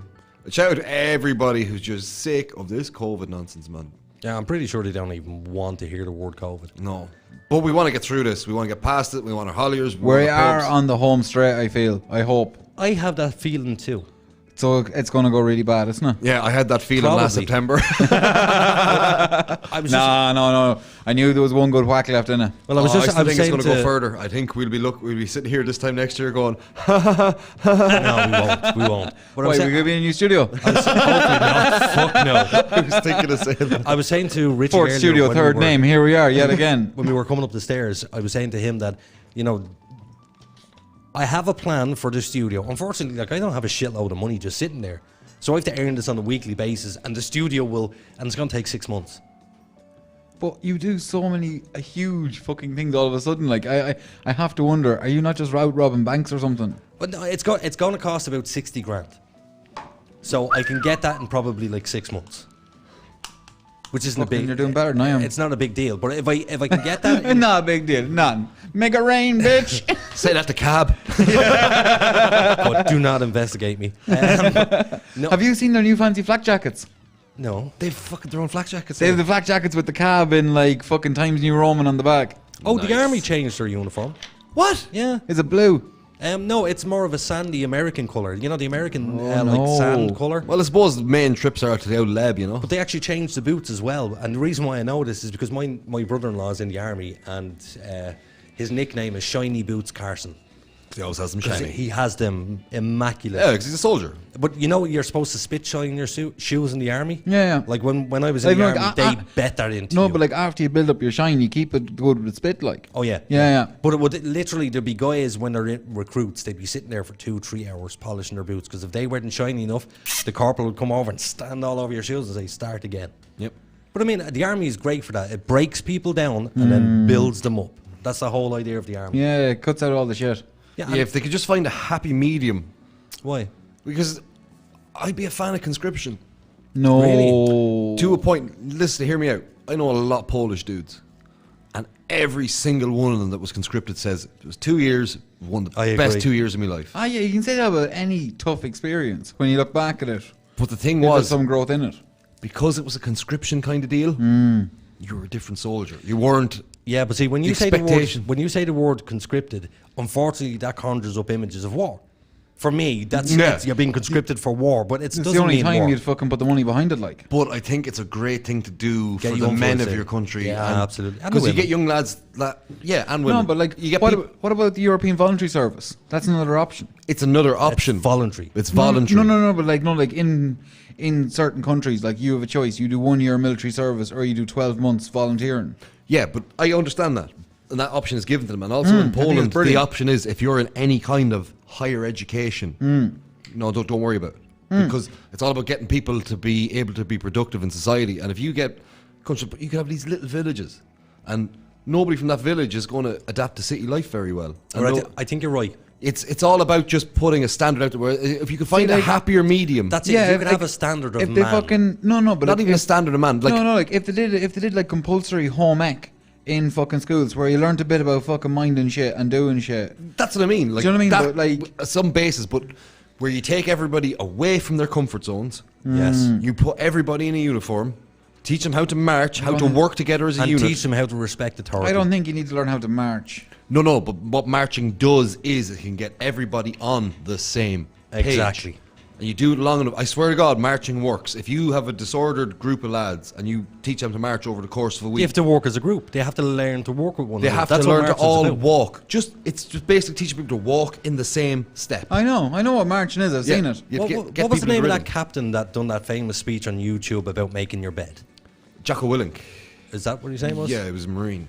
Shout out to everybody who's just sick of this COVID nonsense, man. Yeah, I'm pretty sure they don't even want to hear the word COVID. No. But we want to get through this. We want to get past it. We want our Holliers. We are on the home straight, I feel. I hope. I have that feeling too. So it's going to go really bad, isn't it? Yeah, I had that feeling last Probably. September. I was No. I knew there was one good whack left in it. Well, I was I just. still I was think it's saying going to go further. I think we'll be sitting here this time next year going, No, we won't. But Wait, we could be in a new studio. Hopefully not. Fuck no. I was thinking of saying that. I was saying to Richie Fourth earlier studio, when third we were- name. Here we are yet again. When we were coming up the stairs, I was saying to him that, I have a plan for the studio. Unfortunately, I don't have a shitload of money just sitting there. So I have to earn this on a weekly basis, and the studio and it's going to take 6 months. But you do so many huge fucking things all of a sudden. Like I have to wonder, are you not just out robbing banks or something? But no, it's going to cost about 60 grand. So I can get that in probably like 6 months. Which isn't a Fucking big. you're doing better than I am. It's not a big deal, but if I can get that, in, Not a big deal. None. Make it rain, bitch. Say that to Cab. but do not investigate me. No, Have you seen their new fancy flak jackets? no. They've fucking their own flak jackets. They have the flak jackets with the cab in like fucking Times New Roman on the back. Oh, the Nice. army changed their uniform. What? Yeah. Is it blue? No, it's more of a sandy American colour. You know, the American no. like sand colour. Well, I suppose the main trips are out to the old lab, you know. But they actually changed the boots as well. And the reason why I know this is because my brother-in-law's in the army, and his nickname is Shiny Boots Carson. He always has them 'Cause shiny. he has them immaculate. Yeah, because he's a soldier. But you know you're supposed to spit shine your shoes in the army? Yeah. Like when I was in the Like, army, they bet that into No, you. but like after you build up your shine, you keep it good with spit, like. Oh yeah. Yeah. But it would literally, there'd be guys when they're recruits, they'd be sitting there for 2-3 hours polishing their boots, because if they weren't shiny enough, the corporal would come over and stand all over your shoes and say, start again. Yep. But I mean, the army is great for that. It breaks people down and then builds them up. That's the whole idea of the army. Yeah, it cuts out all the shit. Yeah. Yeah, if they could just find a happy medium. Why? Because I'd be a fan of conscription. No. Really? To a point, listen, hear me out. I know a lot of Polish dudes. And every single one of them that was conscripted says it was 2 years, one of I the best agree. 2 years of my life. Ah, yeah, you can say that about any tough experience when you look back at it. But the thing There's was, some growth in it. because it was a conscription kind of deal, you were a different soldier. You weren't. Yeah, but see, when you Expectation. say the word conscripted, unfortunately, that conjures up images of war. For me, that's Yeah. you're being conscripted for war, but it It's doesn't the only mean time war. you'd fucking put the money behind it, like. But I think it's a great thing to do Get for young the men folks of in. your country. Yeah, absolutely. And Because the you get women. young lads, and women. No, but like, you get what, peop- what about the European voluntary service? That's another option. it's another option. voluntary. It's voluntary. No, but like in certain countries, like you have a choice. You do 1 year military service or you do 12 months volunteering. Yeah, but I understand that. And that option is given to them. And also in I think it's Poland, the brilliant. option is if you're in any kind of higher education, no, don't worry about it. Because it's all about getting people to be able to be productive in society. And if you get country, you can have these little villages. And nobody from that village is going to adapt to city life very well. And Or I think you're right. it's all about just putting a standard out there. Where if you could find a like- happier medium, That's it. Yeah, If you if, could like, have a standard of If they man. fucking but not like, even a standard of man. Like, no, like if they did like compulsory home ec in fucking schools where you learnt a bit about fucking minding shit and doing shit. that's what I mean. Like, Do you know what I mean? that- But, like- some basis, but where you take everybody away from their comfort zones. Yes. You put everybody in a uniform, teach them how to march, how to work together as a And unit. teach them how to respect authority. I don't think you need to learn how to march. No, but what marching does is it can get everybody on the same page. Exactly. And you do it long enough. I swear to God, marching works. If you have a disordered group of lads and you teach them to march over the course of a They week, have to work as a group. They have to learn to work with one they another. have That's to what learn to marching's all about. walk. It's just basically teaching people to walk in the same step. I know what marching is. I've Yeah. seen it. You What, get- what get was the people name of in that rhythm. captain that done that famous speech on YouTube about making your bed? Jocko Willink. Is that what you're saying was? Yeah, it was Marine.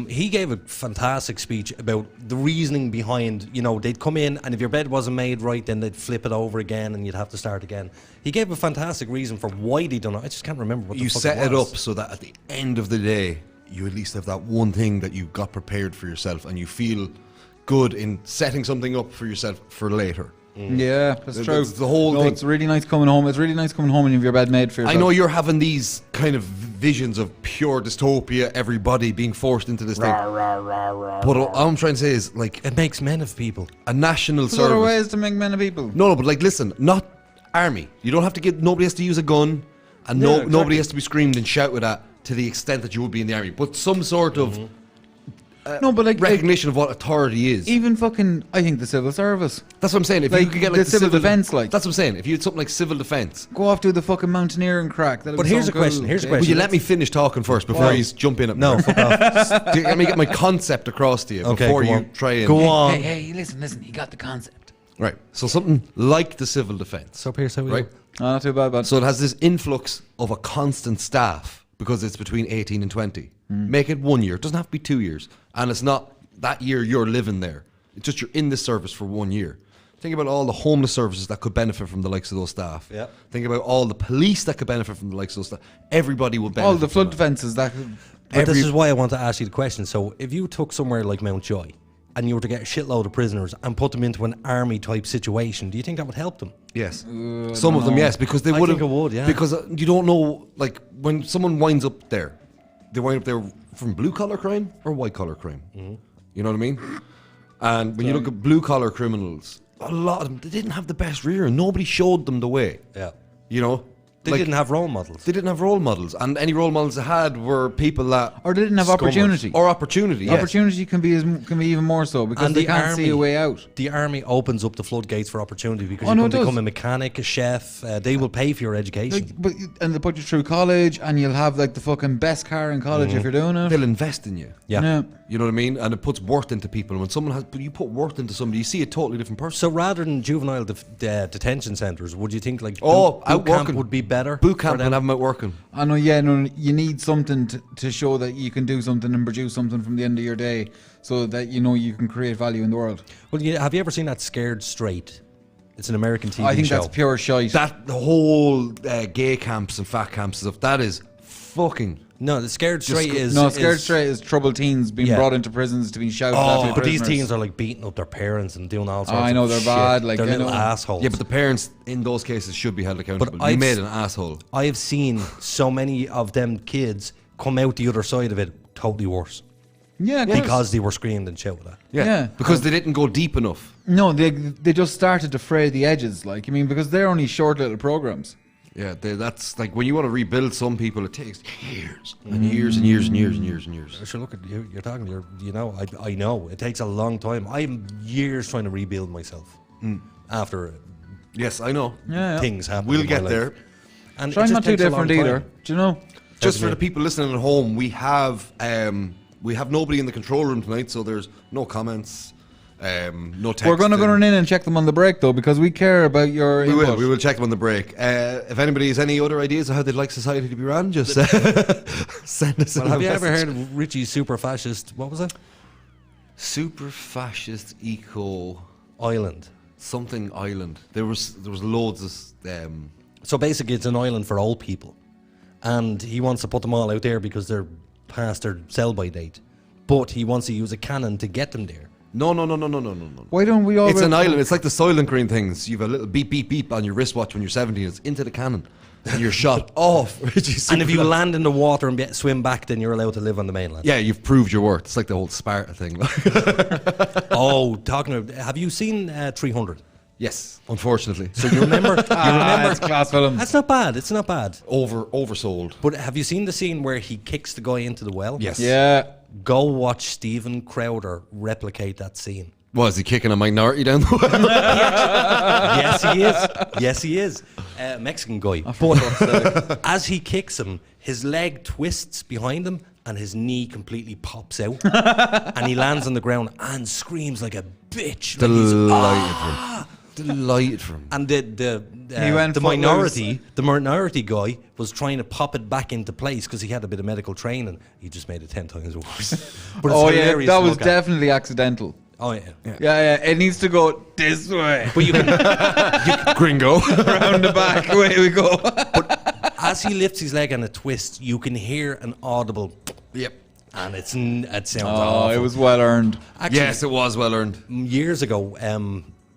He gave a fantastic speech about the reasoning behind, they'd come in and if your bed wasn't made right, then they'd flip it over again and you'd have to start again. He gave a fantastic reason for why they'd done it. I just can't remember what the fuck set it it was. up so that at the end of the day, you at least have that one thing that you got prepared for yourself and you feel good in setting something up for yourself for later. Yeah, that's true. That's the whole thing. It's really nice coming home. It's really nice coming home and you have your bed made for yourself. I know you're having these kind of visions of pure dystopia, everybody being forced into this thing. But all I'm trying to say is, like, It makes men of people. a national There's other service. ways to make men of people. No, but like, listen, not army. You don't have to get. Nobody has to use a gun, and nobody has to be screamed and shouted at to the extent that you would be in the army. But some sort of No, but like recognition of what authority is. even fucking, I think the civil service. That's what I'm saying. If you like could get like the civil defence, like. that's what I'm saying. If you had something like civil defence. Go off do the fucking mountaineering crack. But here's a question, here's a Will question. you let me finish talking first before you jump in? No, fuck off. Let me get my concept across to you Okay, before go you on. try and Go on. Hey, listen, he got the concept. Right. So something like the civil defence. So Pierce, how we Right. do? Oh, not too bad, bud. So it has this influx of a constant staff because it's between 18 and 20. Make it 1 year. It doesn't have to be 2 years. And it's not that year you're living there. It's just you're in this service for 1 year. Think about all the homeless services that could benefit from the likes of those staff. Yeah. Think about all the police that could benefit from the likes of those staff. Everybody will benefit All the from flood that. defences that. But this is why I want to ask you the question. So if you took somewhere like Mountjoy and you were to get a shitload of prisoners and put them into an army type situation, do you think that would help them? Yes. Some of them, yes, because they I would think it would, yeah. Because you don't know, like, when someone winds up there, they wind up there from blue-collar crime or white-collar crime. You know what I mean? And when you look at blue-collar criminals, a lot of them, they didn't have the best rear and nobody showed them the way. Yeah. You know? They Like, didn't have role models. They didn't have role models. And any role models they had were people that... Or they didn't have scummers. opportunity. Or opportunity, yes. Opportunity can be even more so because And they the can't see army- a way out. The army opens up the floodgates for opportunity because Oh, you no, can it does. become a mechanic, a chef. They will pay for your education. And they put you through college, and you'll have like the fucking best car in college if you're doing it. They'll invest in you. Yeah. You know what I mean? And it puts worth into people. And when someone has... But you put worth into somebody, you see a totally different person. So rather than juvenile detention centres, would you think like Oh, boot out camp working. would be better? Boot for camp them? and have them out working. I know, yeah, no, you need something to show that you can do something and produce something from the end of your day so that you know you can create value in the world. Well, have you ever seen that Scared Straight? It's an American TV show. I think that's pure shite. That the whole gay camps and fat camps and stuff, that is fucking... No, the Scared Straight is... Scared is- Straight is troubled teens being Yeah. brought into prisons to be shouted at. Oh, by but these prisoners. teens are like beating up their parents and doing all sorts I know, of they're shit. bad, like, they're I little know. assholes. Yeah, but the parents in those cases should be held accountable. You I've made s- an asshole. I have seen so many of them kids come out the other side of it totally worse Yeah, of course. because they were screamed and shouted at. Yeah. Because they didn't go deep enough. No, they just started to fray the edges. Like, I mean, because they're only short little programs. Yeah, that's like when you want to rebuild some people, it takes years and years and years and years and years and years. Sure, look at you. You're talking. I know it takes a long time. I'm years trying to rebuild myself after Yes, I know. Yeah, things happen. We'll in my get life. there. And Try it just not too takes a long different either. time. Do you know? Just do for you the mean? people listening at home, we have nobody in the control room tonight, so there's no comments, no text. We're going to go in and check them on the break, though, because we care about your We input. will check them on the break. If anybody has any other ideas of how they'd like society to be run, just send us. Well, a have you ever message. heard of Richie's super fascist? What was it? Super fascist eco Island. something island? There was loads of So basically, it's an island for old people, and he wants to put them all out there because they're past their sell-by date. But he wants to use a cannon to get them there. No. Why don't we all... It's an island. It's like the Soylent Green things. You have a little beep, beep, beep on your wristwatch when you're 17. It's into the cannon. And you're shot off. And if you land in the water and swim back, then you're allowed to live on the mainland. Yeah, you've proved your worth. It's like the whole Sparta thing. Oh, talking of... Have you seen 300? Yes, unfortunately. So you remember... it's class film. That's not bad. It's not bad. Oversold. But have you seen the scene where he kicks the guy into the well? Yes. Yeah. Go watch Stephen Crowder replicate that scene. Was he kicking a minority down the well? Yes, he is. Yes, he is. Mexican guy. But as he kicks him, his leg twists behind him and his knee completely pops out. And he lands on the ground and screams like a bitch. Like he's, Delighted. Delighted for him. And the went minority guy was trying to pop it back into place because he had a bit of medical training. He just made it 10 times worse. But it's hilarious that to was look at. definitely accidental. Oh yeah. Yeah, it needs to go this way. But you can, Gringo. Around the back, away we go. as he lifts his leg and it twists, you can hear an audible. Yep. And it sounds Oh, awful. it was well earned. Actually, Yes, it was well earned. years ago,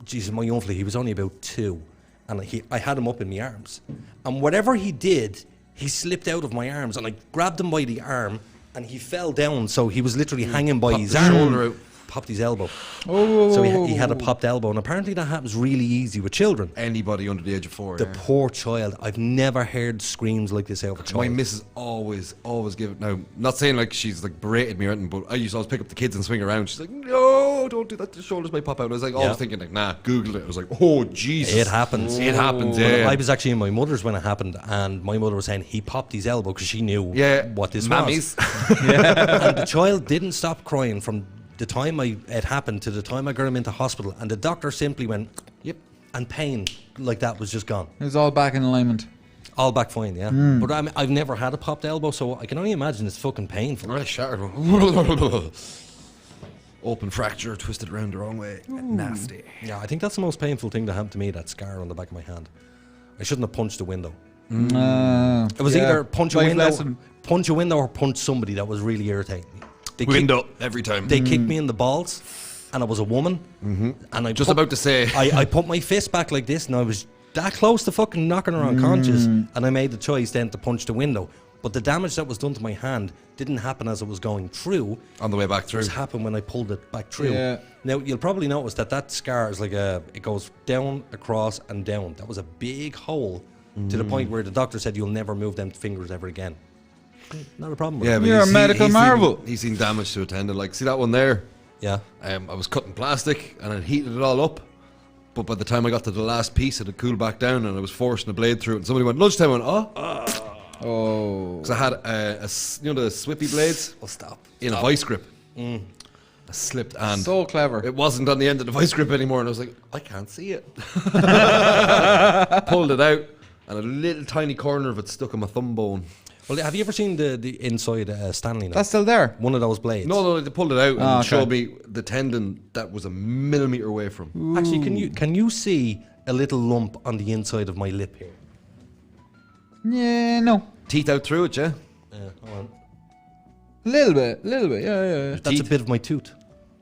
Jesus, my uncle, he was only about 2, and I had him up in my arms, and whatever he did, he slipped out of my arms, and I grabbed him by the arm, and he fell down, so he was literally hanging by his the arm. shoulder out. Popped his elbow. Oh. So he had a popped elbow, and apparently that happens really easy with children. Anybody under the age of 4. The poor child. I've never heard screams like this out of a child. My missus always give it. Now, not saying like she's like berated me or anything, but I used to always pick up the kids and swing around. She's like, no, don't do that. The shoulders might pop out. I was like, always thinking like, nah, Googled it. I was like, oh, Jesus. It happens. It happens, Well, yeah. I was actually in my mother's when it happened, and my mother was saying he popped his elbow because she knew what this mammies. was. And the child didn't stop crying from the time it happened to the time I got him into hospital, and the doctor simply went, Yep. and pain like that was just gone. It was all back in alignment. All back fine, yeah. But I've never had a popped elbow, so I can only imagine it's fucking painful. I shattered one. Open fracture, twisted around the wrong way. Nasty. Yeah, I think that's the most painful thing that happened to me, that scar on the back of my hand. I shouldn't have punched a window. It was either punch a window or punch somebody that was really irritating me. Window every time. They kicked me in the balls, and I was a woman. And I Just about to say. I put my fist back like this, and I was that close to fucking knocking her unconscious, and I made the choice then to punch the window. But the damage that was done to my hand didn't happen as it was going through. On the way back It through. was happened when I pulled it back through. Yeah. Now, you'll probably notice that scar is like it goes down, across, and down. That was a big hole to the point where the doctor said you'll never move them fingers ever again. Not a problem with Yeah, it. but You're a he's medical marvel. He's seen damage to a tendon. Like, see that one there? Yeah. I was cutting plastic and I heated it all up. But by the time I got to the last piece, it had cooled back down and I was forcing the blade through it. And somebody went, lunchtime, I went, Oh. Because I had the swippy blades? Well, stop. In a vice grip. I slipped and So clever. it wasn't on the end of the vice grip anymore. And I was like, I can't see it. Pulled it out and a little tiny corner of it stuck in my thumb bone. Well, have you ever seen the inside Stanley now? That's still there. One of those blades. No, they pulled it out and okay. showed me the tendon that was a millimetre away from. Actually, can you see a little lump on the inside of my lip here? Yeah, no. Teeth out through it, yeah? Hold on. A little bit, yeah. That's a bit of my tooth.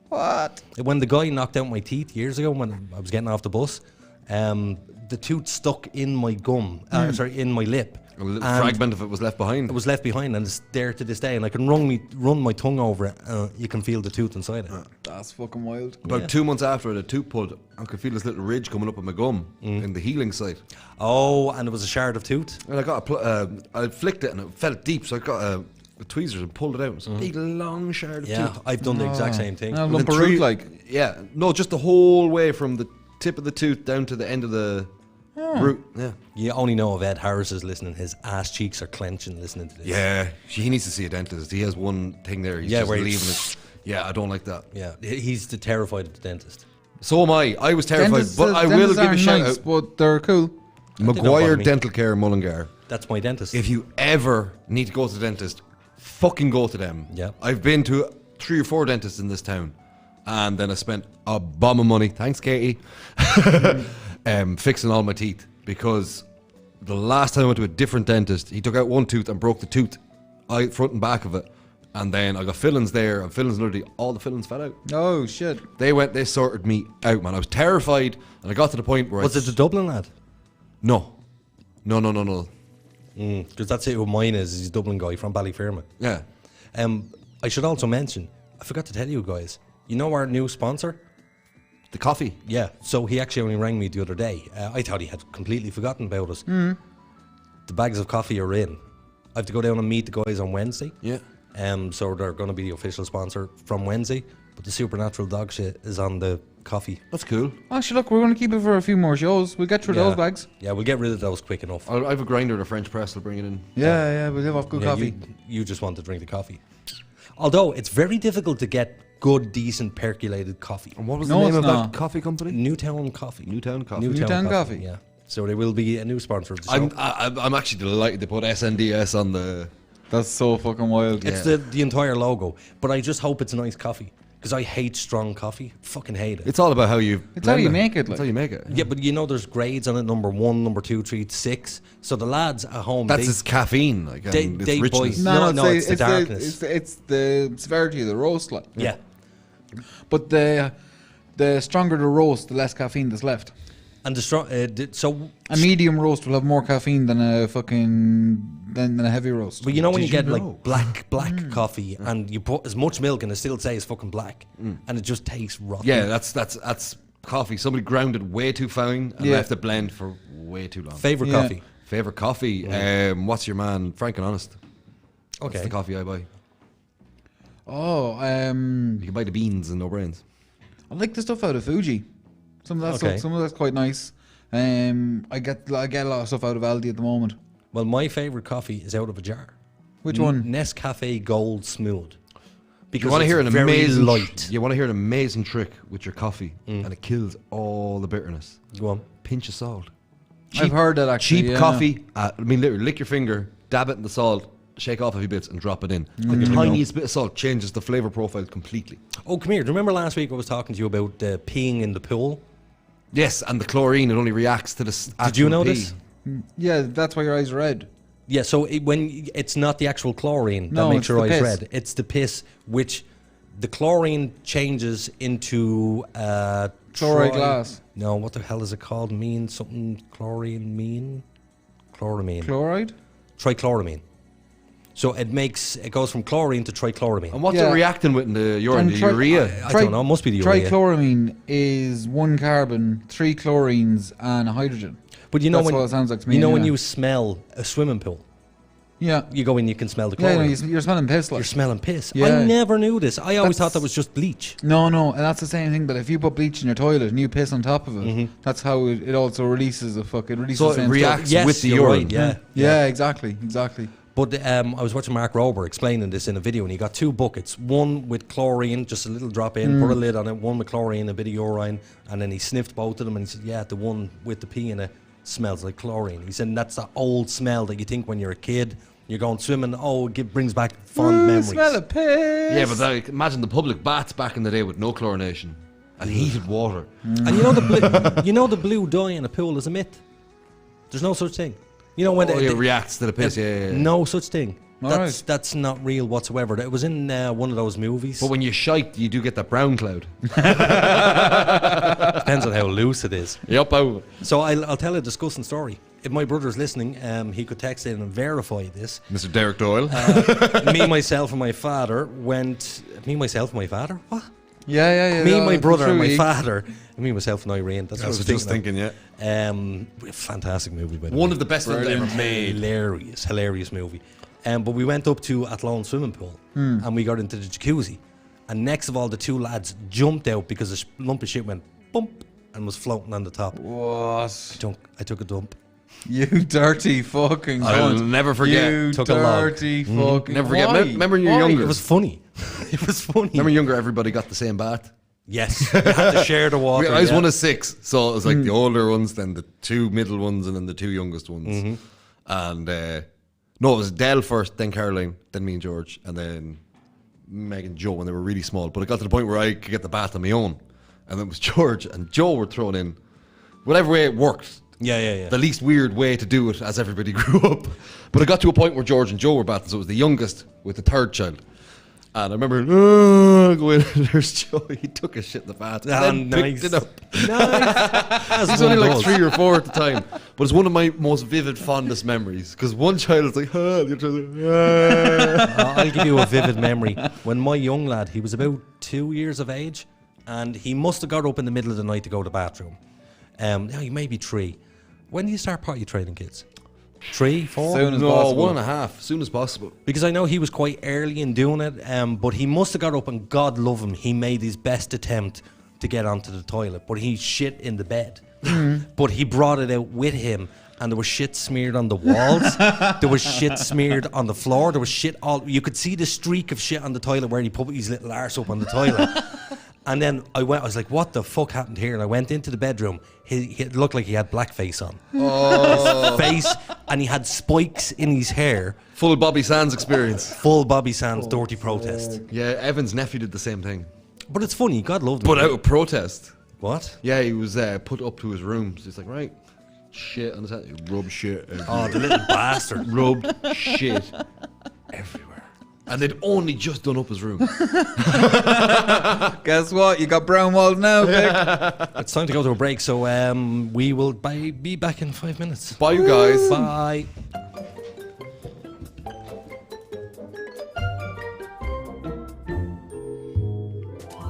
What? When the guy knocked out my teeth years ago when I was getting off the bus, the tooth stuck in my gum, in my lip. A little And fragment of it was left behind. It was left behind, and it's there to this day. And I can run my tongue over it. You can feel the tooth inside it. That's fucking wild. About 2 months after the tooth pulled, I could feel this little ridge coming up on my gum in the healing site. Oh, and it was a shard of tooth. And I got I flicked it and it felt deep, so I got tweezers and pulled it out. It was a big long shard of Yeah, tooth. I've done the exact same thing. A And lump then of root, like. Yeah, no, just the whole way from the tip of the tooth down to the end of the root. Yeah. You only know if Ed Harris is listening. His ass cheeks are clenching listening to this. Yeah, he needs to see a dentist. He has one thing there. He's just where leaving he's- it. Yeah, I don't like that. Yeah, he's terrified of the dentist. So am I. I was terrified, but I will dentists give a aren't shout nice, out. but they're cool. They don't bother Maguire me. Dental Care in Mullingar. That's my dentist. If you ever need to go to the dentist, fucking go to them. Yeah. I've been to 3 or 4 dentists in this town, and then I spent a bomb of money. Thanks, Katie. Fixing all my teeth, because the last time I went to a different dentist, he took out one tooth and broke the tooth, front and back of it, and then I got fillings there and fillings another day. All the fillings fell out. Oh, shit. They sorted me out, man. I was terrified, and I got to the point where Was it the Dublin lad? No. Because that's it. Who mine is. He's a Dublin guy from Ballyfermot. Yeah. I should also mention, I forgot to tell you guys. You know our new sponsor? The coffee. Yeah. So he actually only rang me the other day. I thought he had completely forgotten about us. The bags of coffee are in. I have to go down and meet the guys on Wednesday. Yeah. So they're going to be the official sponsor from Wednesday. But the Supernatural Dogshit is on the coffee. That's cool. Actually, look, we're going to keep it for a few more shows. We'll get through those bags. Yeah, we'll get rid of those quick enough. I have a grinder and a French press. I'll bring it in. Yeah, we'll live off good Yeah, coffee. You just want to drink the coffee. Although it's very difficult to get good, decent, percolated coffee. And what was No, the name it's of not. that coffee company? Newtown Coffee. Newtown Coffee. Newtown Coffee. Yeah. So they will be a new sponsor of the show. I'm actually delighted they put SNDS on the... That's so fucking wild. It's the entire logo. But I just hope it's a nice coffee. Because I hate strong coffee. Fucking hate it. It's all about how you... It's how you make it, It's like. how you make it. Yeah, but you know there's grades on it, number 1, number 2, 3, 6. So the lads at home, That's its caffeine, like, and its they richness. buy- No, it's the darkness. It's the severity of the roast, like. Yeah. But the stronger the roast, the less caffeine that's left. And the strong... so... A medium roast will have more caffeine than a than a heavy roast. But you know when Did you you get know? like black coffee and you put as much milk in it still says fucking black and it just tastes rotten. Yeah, that's coffee. Somebody ground it way too fine and left it blend for way too long. Favorite Yeah. coffee. Favorite coffee? What's your man? Frank and Honest. That's Okay. the coffee I buy. Oh, You can buy the beans and no brains. I like the stuff out of Fuji. Some of that Okay. stuff, some of that's quite nice. I get a lot of stuff out of Aldi at the moment. Well, my favorite coffee is out of a jar. Which one? Nescafe Gold Smooth. Because You want to it's hear an very amazing light. You want to hear an amazing trick with your coffee, and it kills all the bitterness. Go on. Pinch of salt. I've heard that actually. Cheap yeah. coffee. I mean, literally, lick your finger, dab it in the salt, shake off a few bits, and drop it in. The tiniest bit of salt changes the flavor profile completely. Oh, come here. Do you remember last week I was talking to you about peeing in the pool? Yes, and the chlorine, it only reacts to the. Did you know this? Yeah, that's why your eyes are red. Yeah, so when it's not the actual chlorine that No, makes it's your the eyes piss. red. It's the piss, which the chlorine changes into Chloride glass. No, what the hell is it called? Mean something chlorine mean? Chloramine. Chloride? Trichloramine. So it goes from chlorine to trichloramine. And what's Yeah. it reacting with in the urine? And The urea? I don't know, it must be the urea. Trichloramine is 1 carbon, 3 chlorines, and a hydrogen. But you know That's when what it sounds like to me, you know when yeah. you smell a swimming pool, Yeah. you go in, you can smell the Yeah, chlorine. no, you're smelling piss like. You're smelling piss. Yeah. I never knew this. I always thought That's- that was just bleach. No, and that's the same thing. But if you put bleach in your toilet and you piss on top of it, that's how it also releases So the same it reacts Yes, with the you're urine. right, yeah. Yeah, exactly. But I was watching Mark Rober explaining this in a video, and he got 2 buckets. One with chlorine, just a little drop in, put a lid on it. One with chlorine, a bit of urine, and then he sniffed both of them, and he said, "Yeah, the one with the pee in it smells like chlorine." He said, "That's that old smell that you think when you're a kid, you're going swimming. Oh, it brings back fond memories." Smell of piss. Yeah, but like, imagine the public baths back in the day with no chlorination and heated water. And you know the blue dye in a pool is a myth. There's no such thing. You know when Oh, it reacts to the piss. Yeah. no such thing. All right. That's not real whatsoever. It was in one of those movies. But when you shite, you do get that brown cloud. Depends on how loose it is. Yep. So I'll tell a disgusting story. If my brother's listening, he could text in and verify this. Mr. Derek Doyle. Me, myself, and my father went. Me, myself, and my father. What? Yeah. Me, no, my brother, and my truly. father. Me, myself, and Irene. That's what I was just thinking. yeah. Fantastic movie, by the One way. of the best films ever made. Hilarious movie. But we went up to Athlone swimming pool and we got into the jacuzzi. And next of all, the 2 lads jumped out because a lump of shit went bump and was floating on the top. What? I took a dump. You dirty fucking I'll cunt. never forget. You Took a log. dirty fucking. Never forget. Why? Remember when you were Why? younger? It was funny. It was funny. Remember younger, everybody got the same bath. Yes, you had to share the water. I was yeah. one of 6, so it was like the older ones, then the 2 middle ones, and then the 2 youngest ones. And no, it was Dell first, then Caroline, then me and George, and then Meg and Joe when they were really small. But it got to the point where I could get the bath on my own, and it was George and Joe were thrown in, whatever way it worked. Yeah. The least weird way to do it as everybody grew up. But it got to a point where George and Joe were bathing, so it was the youngest with the 3rd child. And I remember going, there's Joe, he took a shit in the bath and then picked it up. Nice. He's only like 3 or 4 at the time. But it's one of my most vivid, fondest memories. Because one child is like, the other child is like, I'll give you a vivid memory. When my young lad, he was about 2 years of age, and he must have got up in the middle of the night to go to the bathroom. Now he may be 3. When do you start potty training kids? 3, 4? Soon as no, possible. 1.5, soon as possible. Because I know he was quite early in doing it, but he must have got up, and God love him, he made his best attempt to get onto the toilet, but he shit in the bed. But he brought it out with him, and there was shit smeared on the walls. There was shit smeared on the floor. There was shit you could see the streak of shit on the toilet where he put his little arse up on the toilet. And then I was like, what the fuck happened here? And I went into the bedroom. It looked like he had blackface on. His face, and he had spikes in his hair. Full Bobby Sands experience. Full Bobby Sands dirty protest. Yeah, Evan's nephew did the same thing. But it's funny, God loved him. But out of protest. What? Yeah, he was put up to his room. So he's like, right, shit on his head. Rub shit everywhere. Oh, the little bastard. Rubbed shit everywhere. And they'd only just done up his room. Guess what? You got brown walls now, Vic. It's time to go to a break, so we will be back in 5 minutes. Bye, you guys. Bye.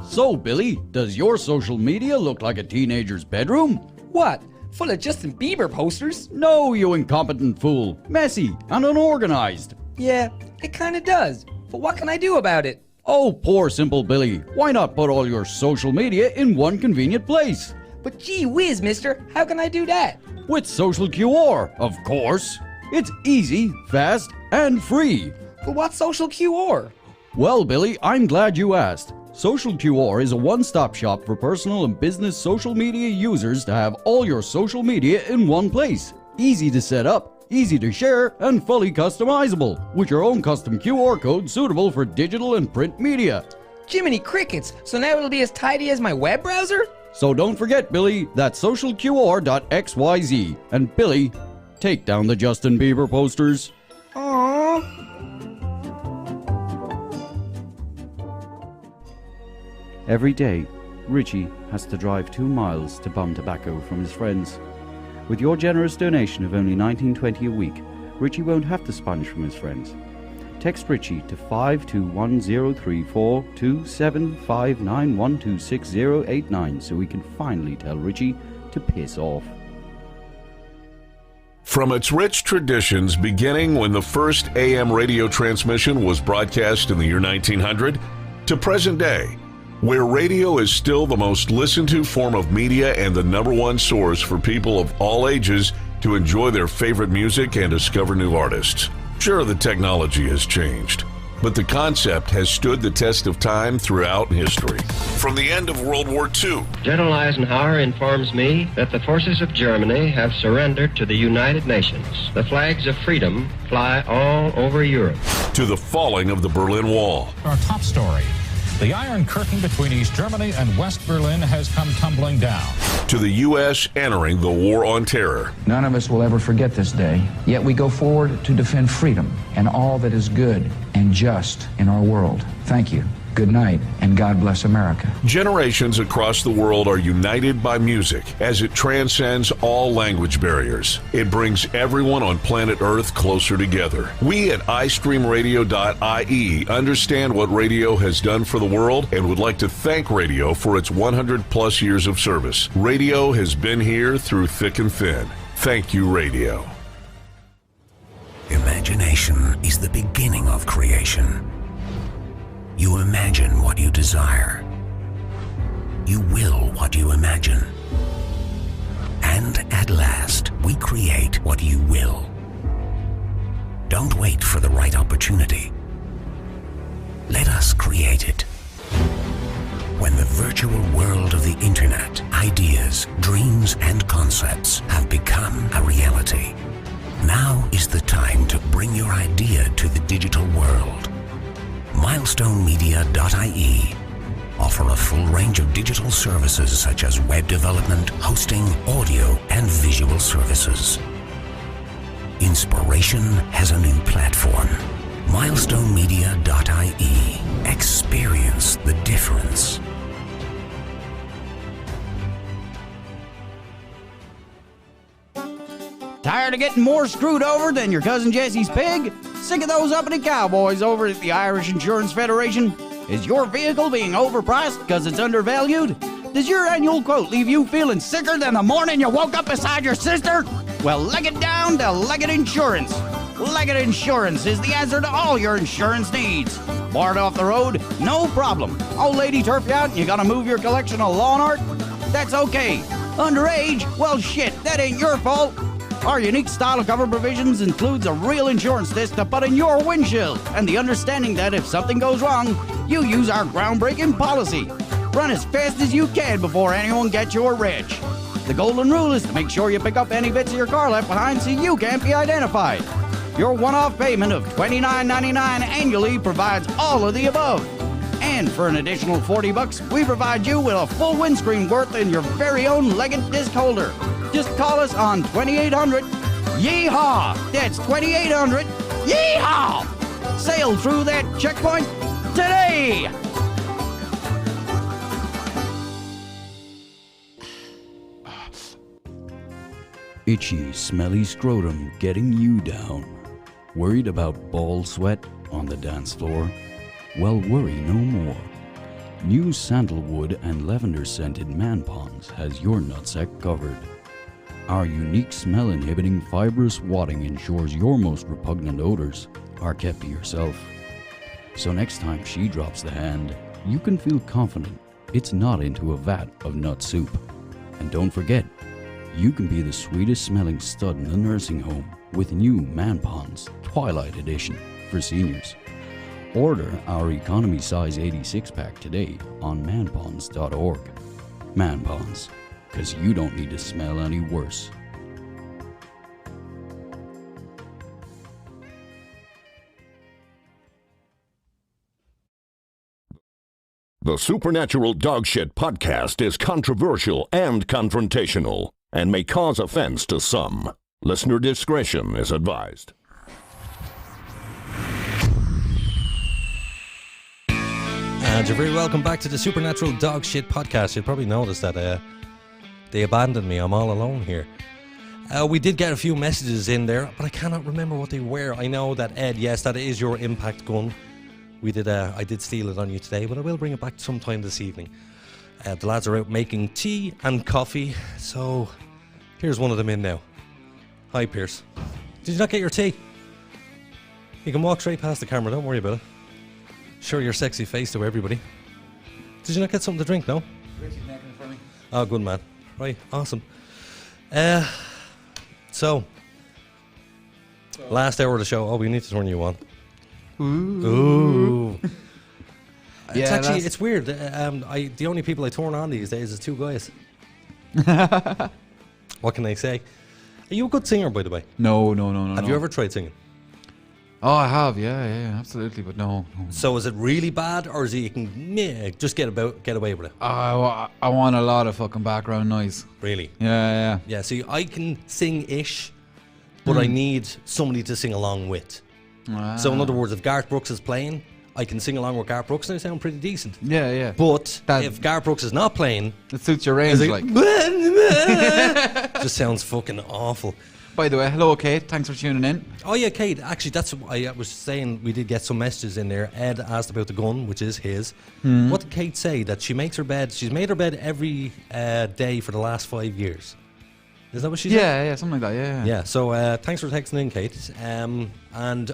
So, Billy, does your social media look like a teenager's bedroom? What? Full of Justin Bieber posters? No, you incompetent fool. Messy and unorganized. Yeah, it kinda does. But what can I do about it? Oh, poor simple Billy. Why not put all your social media in one convenient place? But gee whiz, mister, how can I do that? With Social QR, of course. It's easy, fast, and free. But what's social QR? Well, Billy, I'm glad you asked. Social QR is a one-stop shop for personal and business social media users to have all your social media in one place. Easy to set up, easy to share, and fully customizable, with your own custom QR code suitable for digital and print media. Jiminy crickets, so now it'll be as tidy as my web browser? So don't forget, Billy, that's socialqr.xyz. And Billy, take down the Justin Bieber posters. Aww. Every day, Richie has to drive 2 miles to bum tobacco from his friends. With your generous donation of only $19.20 a week, Richie won't have to sponge from his friends. Text Richie to 5210342 759126089 so we can finally tell Richie to piss off. From its rich traditions beginning when the first AM radio transmission was broadcast in the year 1900 to present day, where radio is still the most listened to form of media and the #1 source for people of all ages to enjoy their favorite music and discover new artists. Sure, the technology has changed, but the concept has stood the test of time throughout history. From the end of World War II, General Eisenhower informs me that the forces of Germany have surrendered to the United Nations. The flags of freedom fly all over Europe. to the falling of the Berlin Wall. Our top story. The Iron Curtain between East Germany and West Berlin has come tumbling down. To the U.S. entering the War on Terror. None of us will ever forget this day, yet we go forward to defend freedom and all that is good and just in our world. Thank you. Good night, and God bless America. Generations across the world are united by music as it transcends all language barriers. It brings everyone on planet Earth closer together. We at iStreamRadio.ie understand what radio has done for the world and would like to thank radio for its 100+ years of service. Radio has been here through thick and thin. Thank you, radio. Imagination is the beginning of creation. You imagine what you desire. You will what you imagine. And at last, we create what you will. Don't wait for the right opportunity. Let us create it. When the virtual world of the internet, ideas, dreams, and concepts have become a reality, now is the time to bring your idea to the digital world. MilestoneMedia.ie offer a full range of digital services such as web development, hosting, audio, and visual services. Inspiration has a new platform. MilestoneMedia.ie. Experience the difference. Tired of getting more screwed over than your cousin Jesse's pig? Sick of those uppity cowboys over at the Irish Insurance Federation? Is your vehicle being overpriced because it's undervalued? Does your annual quote leave you feeling sicker than the morning you woke up beside your sister? Well, leg it down to Leggett Insurance. Leggett Insurance is the answer to all your insurance needs. Bored off the road? No problem. Old lady turf you out and you gotta move your collection of lawn art? That's okay. Underage? Well, shit, that ain't your fault. Our unique style of cover provisions includes a real insurance disc to put in your windshield and the understanding that if something goes wrong, you use our groundbreaking policy. Run as fast as you can before anyone gets your wrench. The golden rule is to make sure you pick up any bits of your car left behind so you can't be identified. Your one-off payment of $29.99 annually provides all of the above. And for an additional $40, we provide you with a full windscreen worth in your very own Leggett disc holder. Just call us on 2800 Yeehaw! That's 2800 Yeehaw! Sail through that checkpoint today! Itchy, smelly scrotum getting you down. Worried about ball sweat on the dance floor? Well, worry no more. New sandalwood and lavender scented Man Ponds has your nutsack covered. Our unique smell inhibiting fibrous wadding ensures your most repugnant odors are kept to yourself. So next time she drops the hand, you can feel confident it's not into a vat of nut soup. And don't forget, you can be the sweetest smelling stud in the nursing home with new Man Ponds Twilight Edition for seniors. Order our economy size 86 pack today on manponds.org. Man Ponds, because you don't need to smell any worse. The Supernatural Dogshit podcast is controversial and confrontational and may cause offense to some. Listener discretion is advised. And you're very welcome back to the Supernatural Dogshit podcast. You'll probably notice that they abandoned me. I'm all alone here. We did get a few messages in there, but I cannot remember what they were. I know that, Ed, yes, that is your impact gun. I did steal it on you today, but I will bring it back sometime this evening. The lads are out making tea and coffee, so here's one of them in now. Hi, Pierce. Did you not get your tea? You can walk straight past the camera, don't worry about it. Show your sexy face to everybody. Did you not get something to drink, no? Richie's making it for me. Oh, good man. Right, awesome. So, last hour of the show. Oh, we need to turn you on. Ooh. It's weird. The only people I turn on these days is two guys. What can I say? Are you a good singer, by the way? No. Have you ever tried singing? Oh, I have, yeah, absolutely, but no. So is it really bad, or is it you can just get away with it? I want a lot of fucking background noise. Really? Yeah. Yeah, see, I can sing-ish, but I need somebody to sing along with. So in other words, if Garth Brooks is playing, I can sing along with Garth Brooks and I sound pretty decent. Yeah. But if Garth Brooks is not playing... It suits your range, like. Just sounds fucking awful. By the way, hello, Kate. Thanks for tuning in. Oh, yeah, Kate. Actually, that's what I was saying. We did get some messages in there. Ed asked about the gun, which is his. What did Kate say? That she makes her bed. She's made her bed every day for the last 5 years. Is that what she said? Yeah, something like that, yeah. Yeah, so thanks for texting in, Kate. And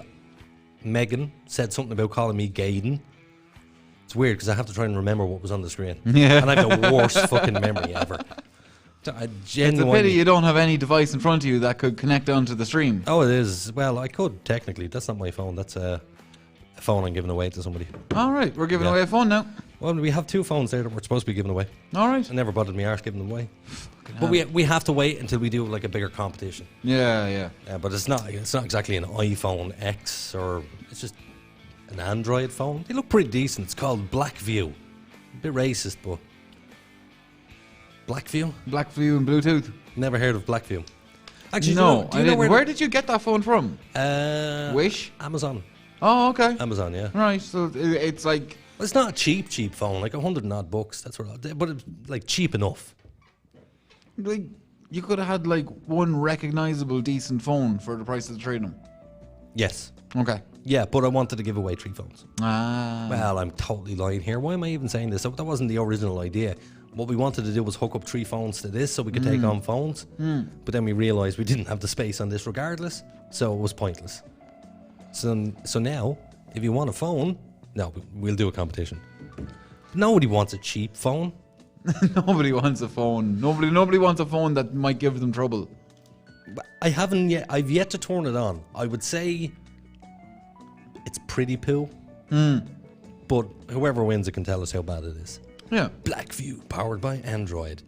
Megan said something about calling me Gaiden. It's weird because I have to try and remember what was on the screen. Yeah. And I have the worst fucking memory ever. It's a pity you don't have any device in front of you that could connect onto the stream. Oh, it is. Well, I could technically. That's not my phone. That's a phone I'm giving away to somebody. All right, we're giving away a phone now. Well, we have two phones there that we're supposed to be giving away. All right. It never bothered me arse giving them away. But we have to wait until we do like a bigger competition. Yeah. But it's not exactly an iPhone X or it's just an Android phone. They look pretty decent. It's called Blackview. A bit racist, but Blackview and Bluetooth. Never heard of Blackview. Actually, no, I didn't. Where did you get that phone from? Wish? Amazon. Oh, okay. Amazon, yeah. Right, so it's like... Well, it's not a cheap phone, like $100 and odd bucks. That's what. But it's like cheap enough. Like you could have had like one recognizable decent phone for the price of the trade-in. Yes. Okay. Yeah, but I wanted to give away 3 phones. Ah. Well, I'm totally lying here. Why am I even saying this? That wasn't the original idea. What we wanted to do was hook up 3 phones to this so we could take on phones. But then we realised we didn't have the space on this regardless, so it was pointless. So now, if you want a phone, no, we'll do a competition. Nobody wants a cheap phone. Nobody wants a phone. Nobody wants a phone that might give them trouble. I've yet to turn it on. I would say it's pretty poo. But whoever wins it can tell us how bad it is. Yeah. Blackview, powered by Android.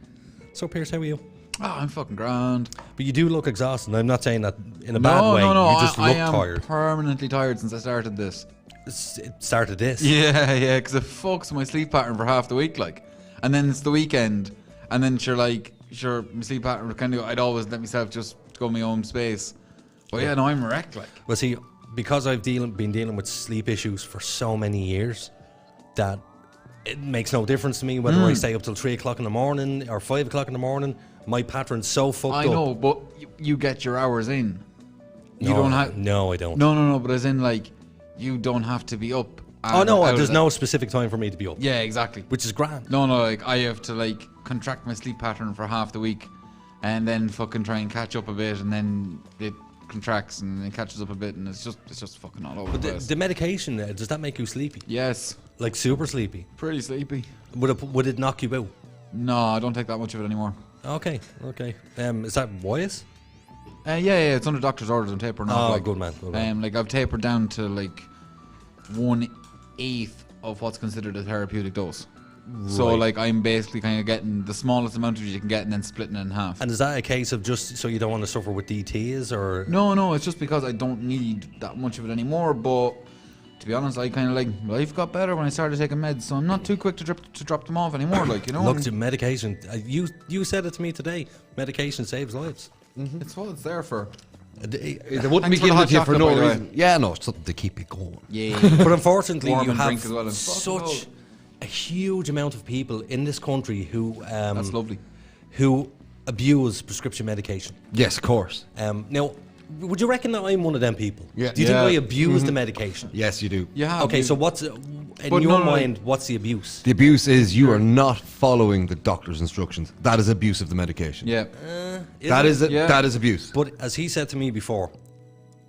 So, Pierce, how are you? I'm fucking grand. But you do look exhausted. I'm not saying that in a bad way. No. You just look I am tired. permanently tired since I started this. It started this? Yeah, because it fucks my sleep pattern for half the week, like. And then it's the weekend. And then my sleep pattern would kind of, I'd always let myself just go my own space. But yeah, no, I'm wrecked, like. Well, see, because I've been dealing with sleep issues for so many years, that it makes no difference to me whether I stay up till 3 o'clock in the morning or 5 o'clock in the morning. My pattern's so fucked up. I know, but you get your hours in. You don't have. No, I don't. No. But as in, like, you don't have to be up. Oh no, there's no specific time for me to be up. Yeah, exactly. Which is grand. No, like I have to like contract my sleep pattern for half the week, and then fucking try and catch up a bit, and then it contracts and it catches up a bit, and it's just fucking all over. But the place. the medication, does that make you sleepy? Yes. Like super sleepy? Pretty sleepy. Would it knock you out? No, I don't take that much of it anymore. Okay. Is that wise? Yeah, it's under doctor's orders. I'm tapering off. Oh, good man. Like I've tapered down to like 1/8 of what's considered a therapeutic dose. Right. So like I'm basically kind of getting the smallest amount of it you can get and then splitting it in half. And is that a case of just so you don't want to suffer with DTs or? No, it's just because I don't need that much of it anymore. But to be honest, I kind of like life got better when I started taking meds, so I'm not too quick to drop them off anymore. Like, you know. Look, medication. You said it to me today. Medication saves lives. Mm-hmm. It's what it's there for. They wouldn't be giving it to you for no reason. Yeah, no, it's something to keep you going. Yeah. But unfortunately, you have well such a huge amount of people in this country who that's lovely, who abuse prescription medication. Yes, of course. Now, would you reckon that I'm one of them people? Yeah. Do you think I abuse the medication? Yes, you do. Yeah. Okay, so what's in your mind? What's the abuse? The abuse is you are not following the doctor's instructions. That is abuse of the medication. Yeah. That is abuse. But as he said to me before,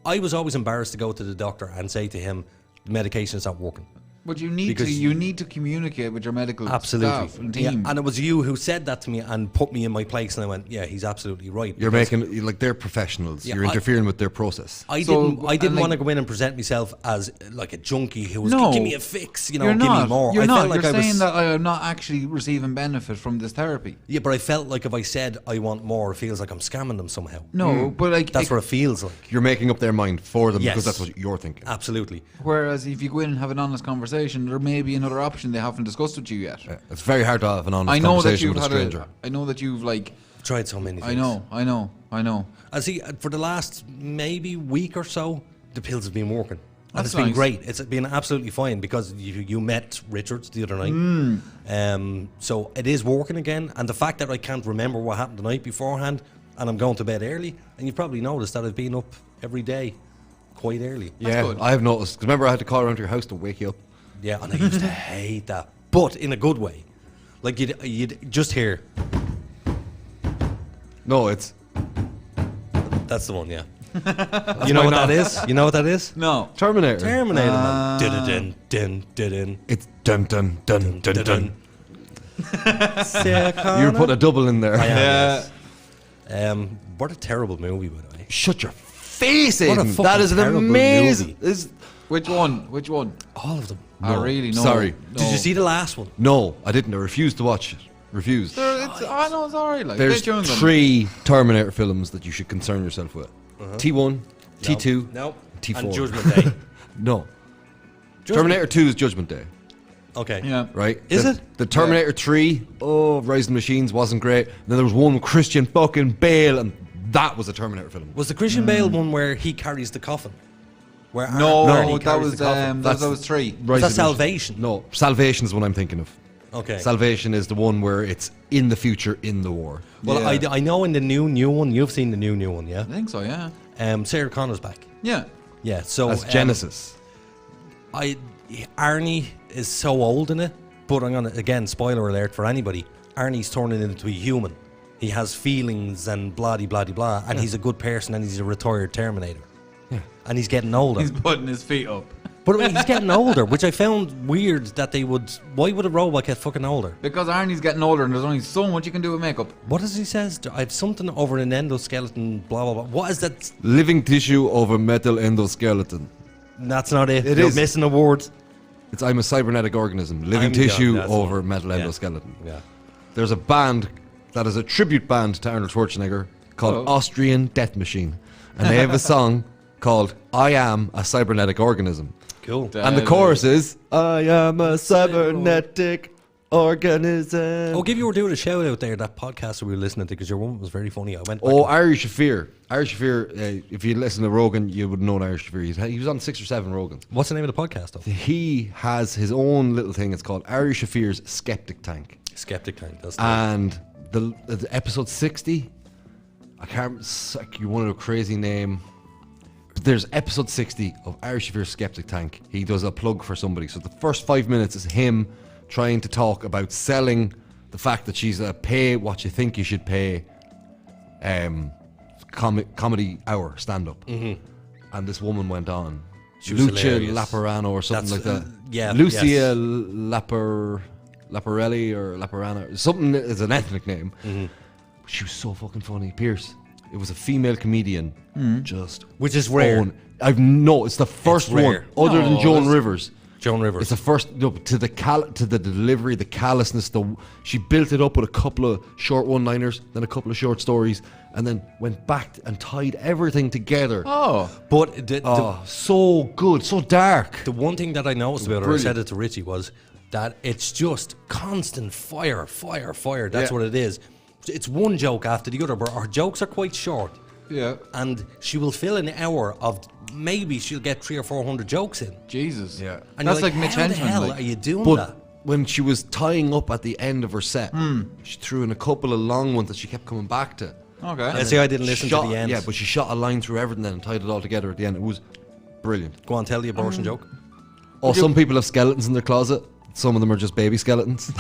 I was always embarrassed to go to the doctor and say to him, the medication is not working. But you need to communicate with your medical staff and team. Yeah, and it was you who said that to me and put me in my place, and I went, yeah, he's absolutely right. You're making, like, they're professionals. Yeah, you're interfering with their process. I didn't want to go in and present myself as like a junkie who was, give me a fix, give me more. You're not. You're saying that I am not actually receiving benefit from this therapy. Yeah, but I felt like if I said I want more, it feels like I'm scamming them somehow. No, but like that's what it feels like. You're making up their mind for them because that's what you're thinking. Absolutely. Whereas if you go in and have an honest conversation, there may be another option they haven't discussed with you yet. Yeah, it's very hard to have an honest conversation with a stranger. I know that you've like tried so many things. I know. I see. For the last maybe week or so, the pills have been working. And That's it's been nice. great. It's been absolutely fine because you met Richards the other night. So it is working again. And the fact that I can't remember what happened the night beforehand and I'm going to bed early, and you've probably noticed that I've been up every day quite early. Yeah, good. I have noticed. 'Cause remember I had to call around to your house to wake you up. Yeah, and I used to hate that. But in a good way. Like you'd just hear. No, it's... That's the one, yeah. You know what that is? You know what that is? No. Terminator, man. Dun dun dun. It's dun dun dun dun dun. You were putting a double in there. I am, yes. What a terrible movie, by the way. Shut your face, What a Aiden. fucking That is an terrible amazing... movie. Which one? All of them. No. Really? No. Sorry. No. Did you see the last one? No, I didn't. I refused to watch it. Refused. I know it's alright. Like, There's 3 Terminator films that you should concern yourself with. T1, T2, T4. And Judgment Day. No. Terminator 2 is Judgment Day. Okay. Yeah. Right? Is it? The Terminator 3, Rise of the Machines wasn't great. And then there was one with Christian fucking Bale, and that was a Terminator film. Was the Christian Bale one where he carries the coffin? Where No, that was 3. Is that Salvation? No, Salvation is the one I'm thinking of. Okay. Salvation is the one where it's in the future in the war. Well, Yeah. I know in the new one, you've seen the new one, yeah? I think so, yeah. Sarah Connor's back. Yeah. Yeah, so... That's Genesis. Arnie is so old in it, but I'm gonna, again, spoiler alert for anybody, Arnie's turning into a human. He has feelings and blah-de-blah-de-blah, and he's a good person and he's a retired Terminator. Yeah. And he's getting older. He's putting his feet up. But he's getting older, which I found weird that they would. Why would a robot get fucking older? Because Arnie's getting older and there's only so much you can do with makeup. What does he says? I have something over an endoskeleton, blah, blah, blah. What is that? Living tissue over metal endoskeleton. That's not it. It You're is. missing a word. I'm a cybernetic organism. Living I'm tissue done, that's over it. metal Yeah. endoskeleton. Yeah. There's a band that is a tribute band to Arnold Schwarzenegger called Austrian Death Machine. And they have a song called I Am a Cybernetic Organism. Cool. And the chorus is I am a cybernetic organism. I'll give you doing a shout out there, that podcast that we were listening to, because your one was very funny. I went back Oh, and- Irish Affair. Irish Affair, if you listen to Rogan, you would know Irish Affair. He was on 6 or 7 Rogans. What's the name of the podcast, though? He has his own little thing. It's called Irish Affair's Skeptic Tank. Skeptic Tank, that's And the episode 60, I can't, you want a crazy name. But there's episode 60 of Irish Affair's Skeptic Tank. He does a plug for somebody. So the first 5 minutes is him trying to talk about selling the fact that she's a pay what you think you should pay comedy hour stand-up. Mm-hmm. And this woman went on. She was Lucia hilarious. Laparano or something That's, like that. yeah, Lucia yes. Laparelli or Laparana. Something is an ethnic name. Mm-hmm. She was so fucking funny. Pierce. It was a female comedian. Just Which is rare. It's the first one rare. other than Joan Rivers. Joan Rivers. It's the first to the delivery, the callousness. She built it up with a couple of short one-liners, then a couple of short stories, and then went back and tied everything together. But so good, so dark. the one thing that I noticed about her, I Brilliant. said it to Richie, was that it's just constant fire. That's Yeah. what it is. It's one joke after the other, but her jokes are quite short. Yeah. And she will fill an hour of, maybe she'll get 300 or 400 jokes in. Jesus. Yeah. And That's you're like Mitch how the Henchman, hell like- are you doing But that? when she was tying up at the end of her set, she threw in a couple of long ones that she kept coming back to. Okay. Yeah, see, I didn't listen Shot- to the end. Yeah, but she shot a line through everything then and tied it all together at the end. It was brilliant. Go on, tell the abortion joke. Oh, some people have skeletons in their closet. Some of them are just baby skeletons.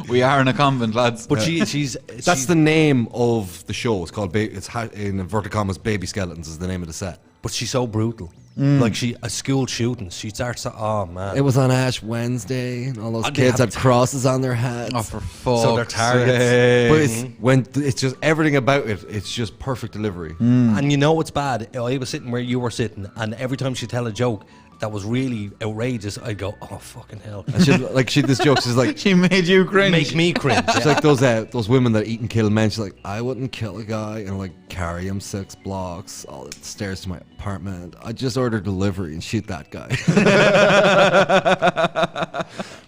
We are in a convent, lads. But she's That's the name of the show. It's called in inverted commas, Baby Skeletons is the name of the set. But she's so brutal. Like a school shooting. She starts to, oh man. It was on Ash Wednesday, and all those And kids they had crosses on their heads. Oh, for fuck's So they're targets. sake. But it's just everything about it. It's just perfect delivery. And you know what's bad? I was sitting where you were sitting, and every time she tell a joke that was really outrageous, I'd go, oh fucking hell. And she this joke. She's like, She made you cringe. Make me cringe. she's like those women that eat and kill men. She's like, I wouldn't kill a guy and like carry him 6 blocks all the stairs to my apartment. I just order delivery and shoot that guy.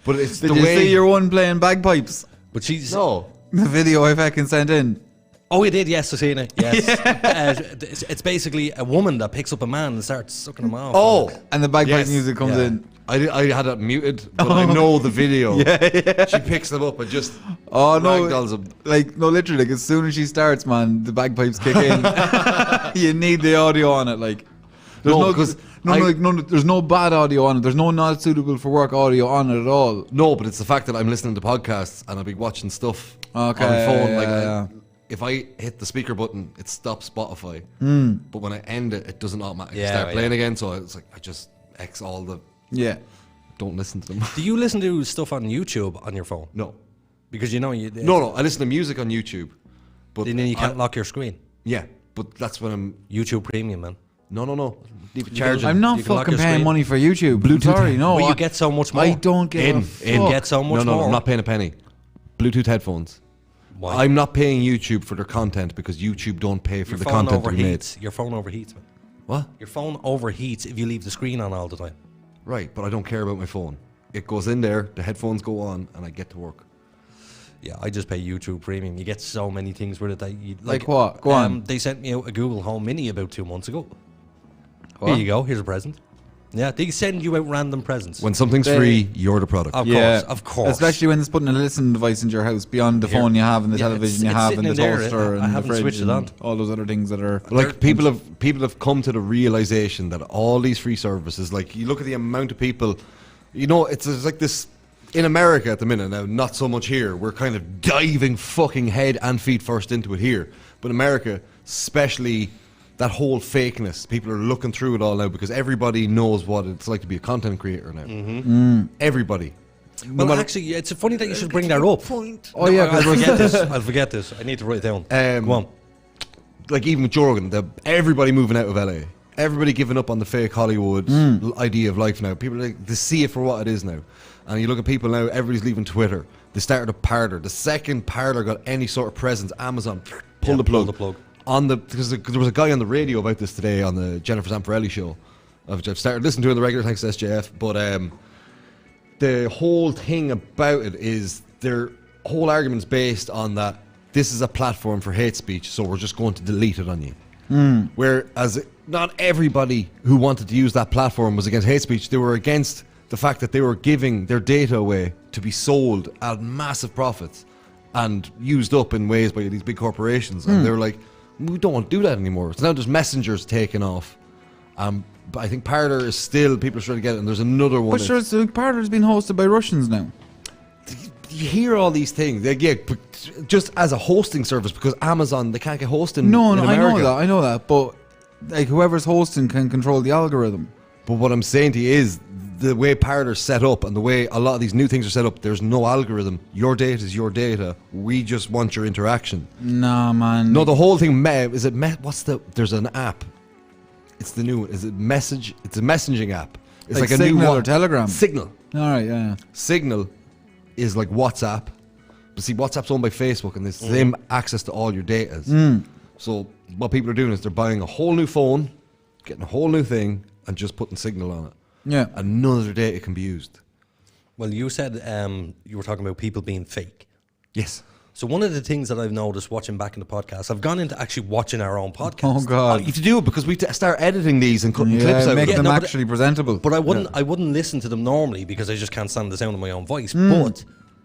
But it's Did the you way see your one playing bagpipes? But she's... no. The video I fucking sent in. Oh, he did, yes, I've seen it. Yes. It's basically a woman that picks up a man and starts sucking him off. Oh, And the bagpipe Yes. music comes Yeah. in. I had it muted, but I know the video. She picks them up and just Oh no! ragdolls them. Like no, literally, like as soon as she starts, man, the bagpipes kick in. You need the audio on it, like. There's No, no, because there's no bad audio on it. There's no not suitable for work audio on it at all. No, but it's the fact that I'm listening to podcasts and I'll be watching stuff Okay, on my phone. yeah, like yeah. if I hit the speaker button, it stops Spotify. But when I end it, it doesn't automatically Yeah, start yeah. playing again. So it's like I just X all the. Yeah. Don't listen to them. Do you listen to stuff on YouTube on your phone? No, Because you know you... no. I listen to music on YouTube, but Then you can't lock your screen. Yeah, but that's when I'm. YouTube Premium, man. No. Leave it charging. I'm not You can lock fucking your paying screen. money for YouTube. Bluetooth. Sorry, no. Well, I- you get so much more. I don't get a fuck. You get so much No, more. I'm not paying a penny. Bluetooth headphones. Why? I'm not paying YouTube for their content because YouTube don't pay for Your the phone content they made. overheats. Your phone overheats, man. What? Your phone overheats if you leave the screen on all the time. Right, but I don't care about my phone. It goes in there, the headphones go on, and I get to work. Yeah, I just pay YouTube Premium. You get so many things with it that you Like what? Go on. They sent me out a Google Home Mini about 2 months ago. What? Here you go. Here's a present. Yeah, they send you out random presents. When something's They- free, you're the product. Of course. Especially when it's putting a listening device into your house beyond the Here. phone you have and the Yeah, television it's you have sitting and the in there. toaster I and the haven't fridge switched it on. and all those other things that are. Like people have come to the realization that all these free services, like you look at the amount of people, you know, it's like this in America at the minute now, not so much here. We're kind of diving fucking head and feet first into it here, but America, especially that whole fakeness. People are looking through it all now because everybody knows what it's like to be a content creator now. Everybody. Well, actually, it's funny that you should bring that up. I'll forget this. I need to write it down. Go on. Like even with Jorgen, everybody moving out of LA. Everybody giving up on the fake Hollywood idea of life now. People like to see it for what it is now. And you look at people now, everybody's leaving Twitter. They started a Parler. The second Parler got any sort of presence, Amazon pulled the plug. Because there was a guy on the radio about this today on the Jennifer Zamparelli show, which I've started listening to on the regular, thanks to SJF. But the whole thing about it is their whole argument's based on that this is a platform for hate speech, so we're just going to delete it on you. Whereas not everybody who wanted to use that platform was against hate speech. They were against the fact that they were giving their data away to be sold at massive profits and used up in ways by these big corporations. And they were like, we don't want to do that anymore. So now there's Messenger's taken off. But I think Parler is still, people are trying to get it, and there's another one. But sure, Parler's been hosted by Russians now. You hear all these things, but just as a hosting service, because Amazon, they can't get hosting in America. I know that, but like whoever's hosting can control the algorithm. But what I'm saying to you is, the way Parler's set up and the way a lot of these new things are set up, there's no algorithm. Your data is your data. We just want your interaction. Nah, man. No, the whole thing, there's an app. It's the new one. Is it Message? It's a messaging app. It's like a Signal new one. or Telegram? Signal. All right, yeah. Signal is like WhatsApp. But see, WhatsApp's owned by Facebook and there's the same access to all your data. So what people are doing is they're buying a whole new phone, getting a whole new thing, and just putting Signal on it. Yeah. And none of their data can be used. Well, you said you were talking about people being fake. Yes. So one of the things that I've noticed watching back in the podcast, I've gone into actually watching our own podcast. Oh God! You have to do it because we start editing these and cutting clips out, make them actually presentable. But I wouldn't listen to them normally because I just can't stand the sound of my own voice. But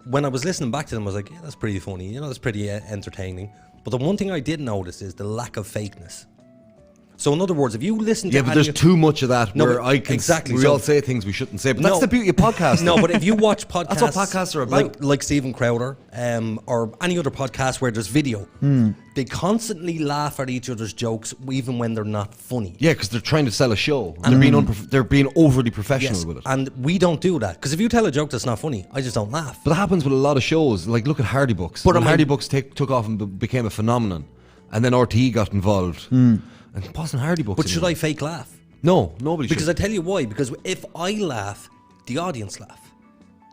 when I was listening back to them, I was like, yeah, that's pretty funny. You know, that's pretty entertaining. But the one thing I did notice is the lack of fakeness. So in other words, if you listen to... Yeah, but there's too much of that where I can... Exactly. We all say things we shouldn't say, but that's the beauty of podcasts. No, but if you watch podcasts... That's what podcasts are about. Like Stephen Crowder, or any other podcast where there's video, they constantly laugh at each other's jokes even when they're not funny. Yeah, because they're trying to sell a show. And they're being overly professional with it. And we don't do that. Because if you tell a joke that's not funny, I just don't laugh. But that happens with a lot of shows. Like, look at Hardy Books. But when Hardy Books took off and became a phenomenon, and then RTE got involved... And it wasn't Hardy Books. But should I fake laugh? No, nobody should. Because I tell you why. Because if I laugh, the audience laugh.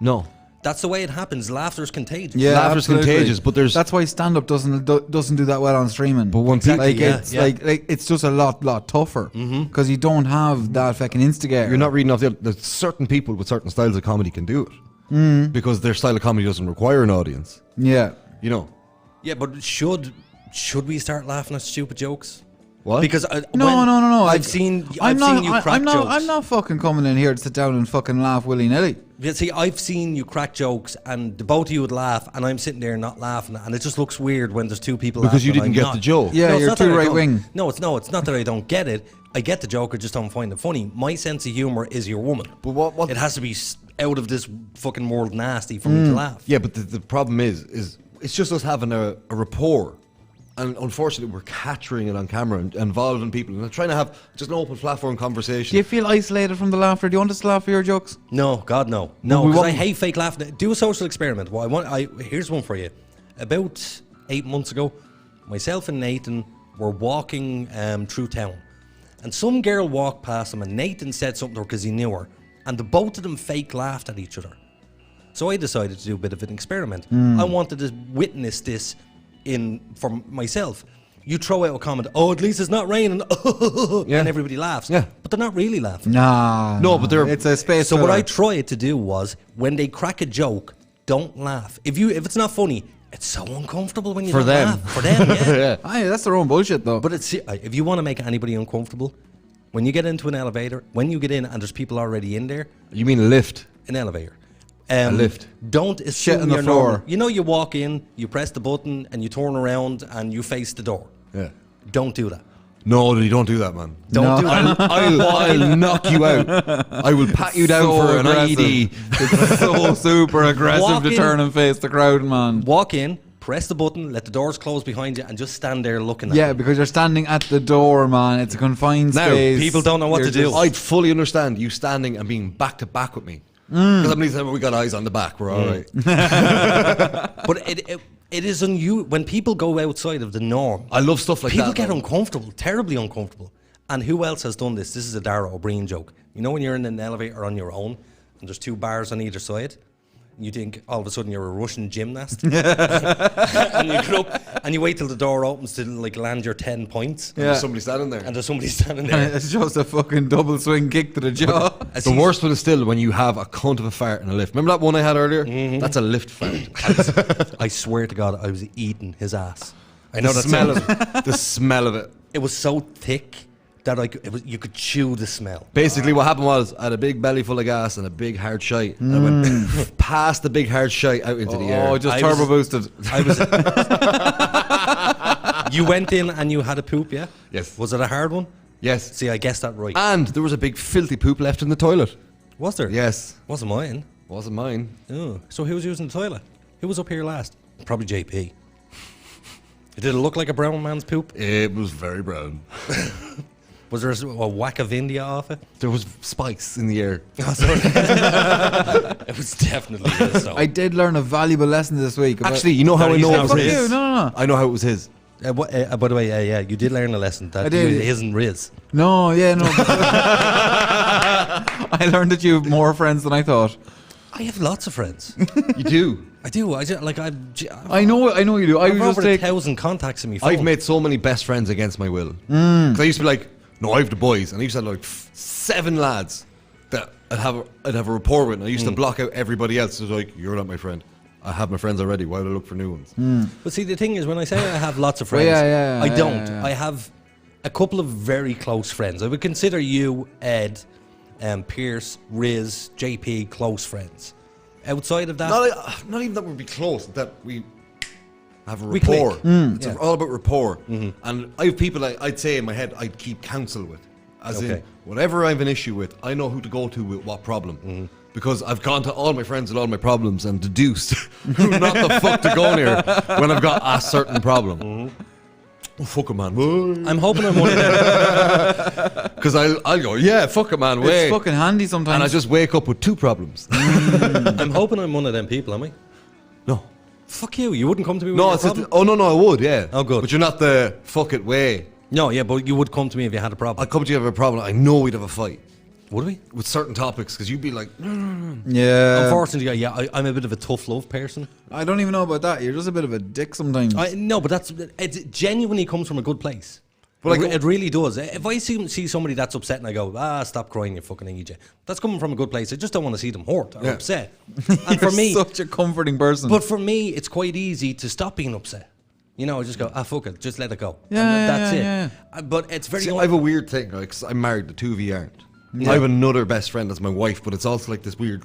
No. That's the way it happens. Laughter's contagious. Yeah, laughter's contagious, but there's... That's why stand-up doesn't do that well on streaming. But when people... it's just a lot tougher. Because you don't have that fucking instigator. You're not reading off the... Certain people with certain styles of comedy can do it. Because their style of comedy doesn't require an audience. Yeah. You know? Yeah, but should we start laughing at stupid jokes? What? Because no. I've seen you crack jokes. I'm not fucking coming in here to sit down and fucking laugh willy-nilly. Yeah, see, I've seen you crack jokes and the both of you would laugh and I'm sitting there not laughing and it just looks weird when there's two people because laughing. You didn't get the joke. Yeah, no, you're too right-wing. No, it's not that I don't get it. I get the joke, I just don't find it funny. My sense of humour is your woman. But what? It has to be out of this fucking world nasty for me to laugh. Yeah, but the problem is it's just us having a rapport. And unfortunately, we're capturing it on camera and involving people and trying to have just an open platform conversation. Do you feel isolated from the laughter? Do you want us to laugh for your jokes? No, God, no. No, because I hate fake laughing. Do a social experiment. Here's one for you. About 8 months ago, myself and Nathan were walking through town. And some girl walked past him and Nathan said something to her because he knew her. And the both of them fake laughed at each other. So I decided to do a bit of an experiment. I wanted to witness this for myself. You throw out a comment, oh, at least it's not raining, and everybody laughs. Yeah. But they're not really laughing. No, but it's a space. So what I tried to do was, when they crack a joke, don't laugh. If it's not funny, it's so uncomfortable when you don't laugh. For them, yeah. Aye, that's their own bullshit, though. But if you want to make anybody uncomfortable, when you get into an elevator, when you get in and there's people already in there. You mean a lift? An elevator. A lift. Don't assume shit on the you're floor. normal. You know, you walk in, you press the button, and you turn around and you face the door. Yeah. Don't do that. No, you don't do that, man. Don't do that. I'll knock you out. I will pat you down for an IED. It's so super aggressive to turn and face the crowd, man. Walk in, press the button, let the doors close behind you, and just stand there looking at Yeah, them. because you're standing at the door, man. It's a confined Now, space. people don't know what You're to do. just- I'd fully understand you standing and being back to back with me. Because I'm saying, we got eyes on the back, we're all right. But it is unusual when people go outside of the norm. I love stuff like People that. get though. uncomfortable, terribly uncomfortable. And who else has done this? This is a Dara O'Brien joke. You know when you're in an elevator on your own and there's two bars on either side? You think all of a sudden you're a Russian gymnast. And you get up and you wait till the door opens to like land your 10 points. And there's somebody standing there. And there's somebody standing And there. it's just a fucking double swing kick to the jaw. The worst one is still when you have a cunt of a fart in a lift. Remember that one I had earlier? That's a lift fart. I swear to God, I was eating his ass. I know The that smell sounds- of it. The smell of it. It was so thick that you could chew the smell. Basically, what happened was I had a big belly full of gas and a big hard shite. And I went past the big hard shite out into the air. Oh, just I turbo was- boosted. You went in and you had a poop, yeah? Yes. Was it a hard one? Yes. See, I guessed that right. And there was a big filthy poop left in the toilet. Was there? Yes. Wasn't mine. Wasn't mine. Oh, so who was using the toilet? Who was up here last? Probably JP. Did it look like a brown man's poop? It was very brown. Was there a whack of India off it? There was spikes in the air. Oh, sorry. It was definitely his, so. I did learn a valuable lesson this week. Actually, you know how No, I he's know not it was Fuck Riz. his? you, no. I know how it was his. By the way, yeah, you did learn a lesson that I did. it isn't Riz. No, yeah, no. I learned that you have more friends than I thought. I have lots of friends. You do. I do. I I know you do. I I've was just over 1,000 taking. contacts in my phone. I've made so many best friends against my will. Because I used to be like, no, I have the boys. And I used to have like 7 lads that I'd have a rapport with. And I used to block out everybody else. It was like, you're not my friend. I have my friends already. Why would I look for new ones? But see, the thing is, when I say I have lots of friends, yeah, I yeah, don't. yeah. I have a couple of very close friends. I would consider you, Ed, Pierce, Riz, JP close friends. Outside of that, Not even that we'd be close, that we have a We rapport. click. It's Yeah. all about rapport. And I have people I'd say in my head I'd keep counsel with. As in, Okay. whatever I have an issue with, I know who to go to with what problem. Because I've gone to all my friends with all my problems and deduced who not the fuck to go near when I've got a certain problem. Oh, fuck it, man. I'm hoping I'm one of them. Because I'll go, yeah, fuck it, man. Wait. It's fucking handy sometimes. And I just wake up with 2 problems. I'm hoping I'm one of them people, am I? No. Fuck you. You wouldn't come to me with No, your it's problem? oh, no, I would, yeah. Oh, good. But you're not the fuck it way. No, yeah, but you would come to me if you had a problem. I'd come to you with a problem. I know we'd have a fight Would we? with certain topics because you'd be like, Yeah. Unfortunately, yeah, I'm a bit of a tough love person. I don't even know about that. You're just a bit of a dick sometimes. No, but it genuinely comes from a good place. But like- it really does. If I see somebody that's upset and I go, stop crying, you fucking EJ. That's coming from a good place. I just don't want to see them hurt or Yeah. upset. You're And for me, such a comforting person. but for me, it's quite easy to stop being upset. You know, I just go, fuck it, just let it go. Yeah, And yeah, that's yeah, it. But it's very. see, I have a weird thing, right? 'Cause I'm married, the 2 of you aren't. I have another best friend that's my wife, but it's also like this weird,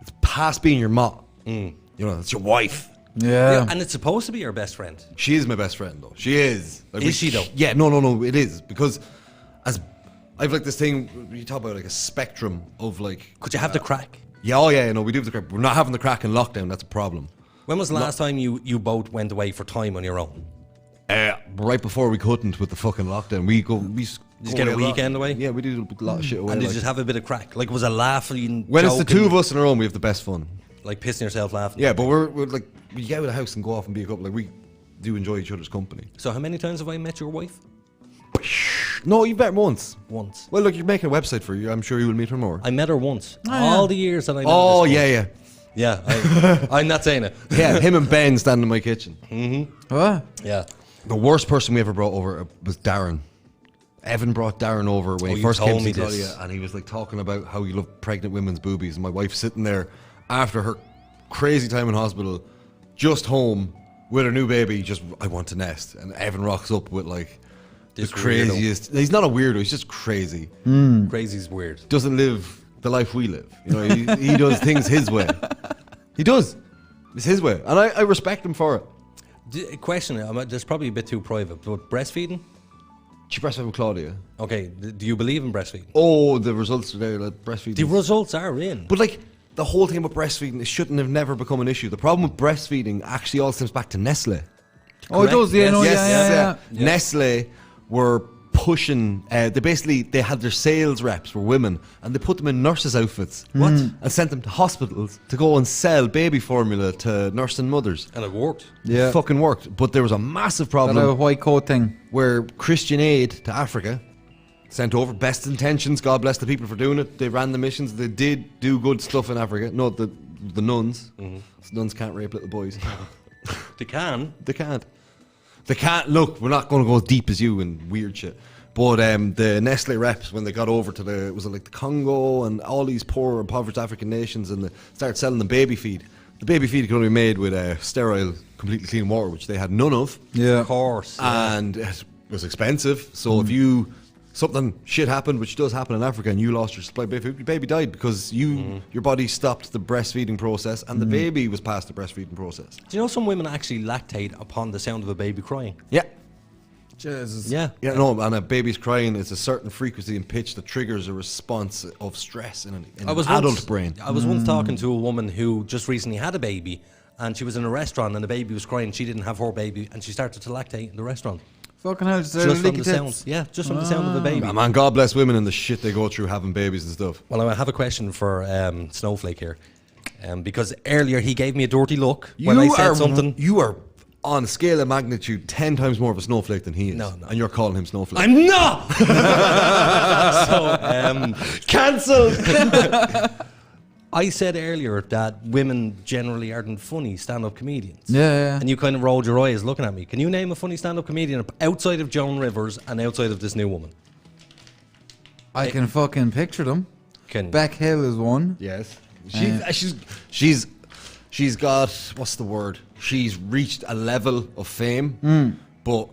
it's past being your ma. You know, it's your wife. yeah. and it's supposed to be your best friend. She is my best friend, though. She is. Like, Is she, though? Yeah, no, it is. Because as I've like this thing, you talk about like a spectrum of like. Could you have the crack? Yeah, we do have the crack. We're not having the crack in lockdown, that's a problem. When was the last time you both went away for time on your own? Right before we couldn't with the fucking lockdown, we Just get a weekend away? Yeah, we do a lot of shit away. And did you like- just have a bit of crack? Like, was it laughing? when it's the joking, 2 of us in a row, we have the best fun. like pissing yourself laughing. Yeah, but we're like, we get out of the house and go off and be a couple. Like, we do enjoy each other's company. So how many times have I met your wife? No, you've met her once. Once. Well, look, you're making a website for you. I'm sure you will meet her more. I met her once. All the years that I met Oh, this yeah. girl. Yeah, I'm not saying it. Yeah, him and Ben standing in my kitchen. What? Yeah. The worst person we ever brought over was Darren. Evan brought Darren over when he you first came told to me Italia, this. and he was like talking about how he loved pregnant women's boobies. And my wife sitting there after her crazy time in hospital, just home with her new baby, just, I want to nest. And Evan rocks up with like This the craziest. He's not a weirdo, he's just crazy. Crazy's weird. Doesn't live the life we live. You know, he does things his way. He does. It's his way. And I respect him for it. Question, this is probably a bit too private, but breastfeeding? She breastfed with Claudia. Okay, do you believe in breastfeeding? Oh, the results are there. Like breastfeeding. The results are in. But like, the whole thing about breastfeeding, it shouldn't have never become an issue. The problem with breastfeeding actually all stems back to Nestle. Oh, it does, yeah, Yes. Nestle were pushing, they had their sales reps were women, and they put them in nurses' outfits. What? And sent them to hospitals to go and sell baby formula to nursing mothers. And it worked. It fucking worked. But there was a massive problem. That white coat thing. Where Christian Aid to Africa sent over, best intentions, God bless the people for doing it. They ran the missions. They did do good stuff in Africa. No, the nuns. The nuns can't rape little boys. They can. They can't. They can't. Look, we're not going to go as deep as you and weird shit. But the Nestle reps, when they got over to the Congo and all these poor, impoverished African nations, and they started selling them baby feed. The baby feed could only be made with sterile, completely clean water, which they had none of. Yeah, of course. And it was expensive. So if something shit happened, which does happen in Africa, and you lost your supply of baby food, your baby died because your body stopped the breastfeeding process, and the baby was past the breastfeeding process. Do you know some women actually lactate upon the sound of a baby crying? Yeah. Jesus. Yeah. Yeah, no, and a baby's crying is a certain frequency and pitch that triggers a response of stress in an adult brain. I was once talking to a woman who just recently had a baby, and she was in a restaurant, and the baby was crying. She didn't have her baby, and she started to lactate in the restaurant. Fucking hell, Just from the sound. Yeah, just from the sound of the baby. Yeah, man, God bless women and the shit they go through having babies and stuff. Well, I have a question for Snowflake here, because earlier he gave me a dirty look when I said something. You are on a scale of magnitude 10 times more of a snowflake than he is. No. And you're calling him Snowflake. I'm not! So, cancelled! I said earlier that women generally aren't funny stand-up comedians. Yeah. And you kind of rolled your eyes looking at me. Can you name a funny stand-up comedian outside of Joan Rivers and outside of this new woman? I can fucking picture them. Beck Hill is one. Yes. She's got, what's the word? She's reached a level of fame, but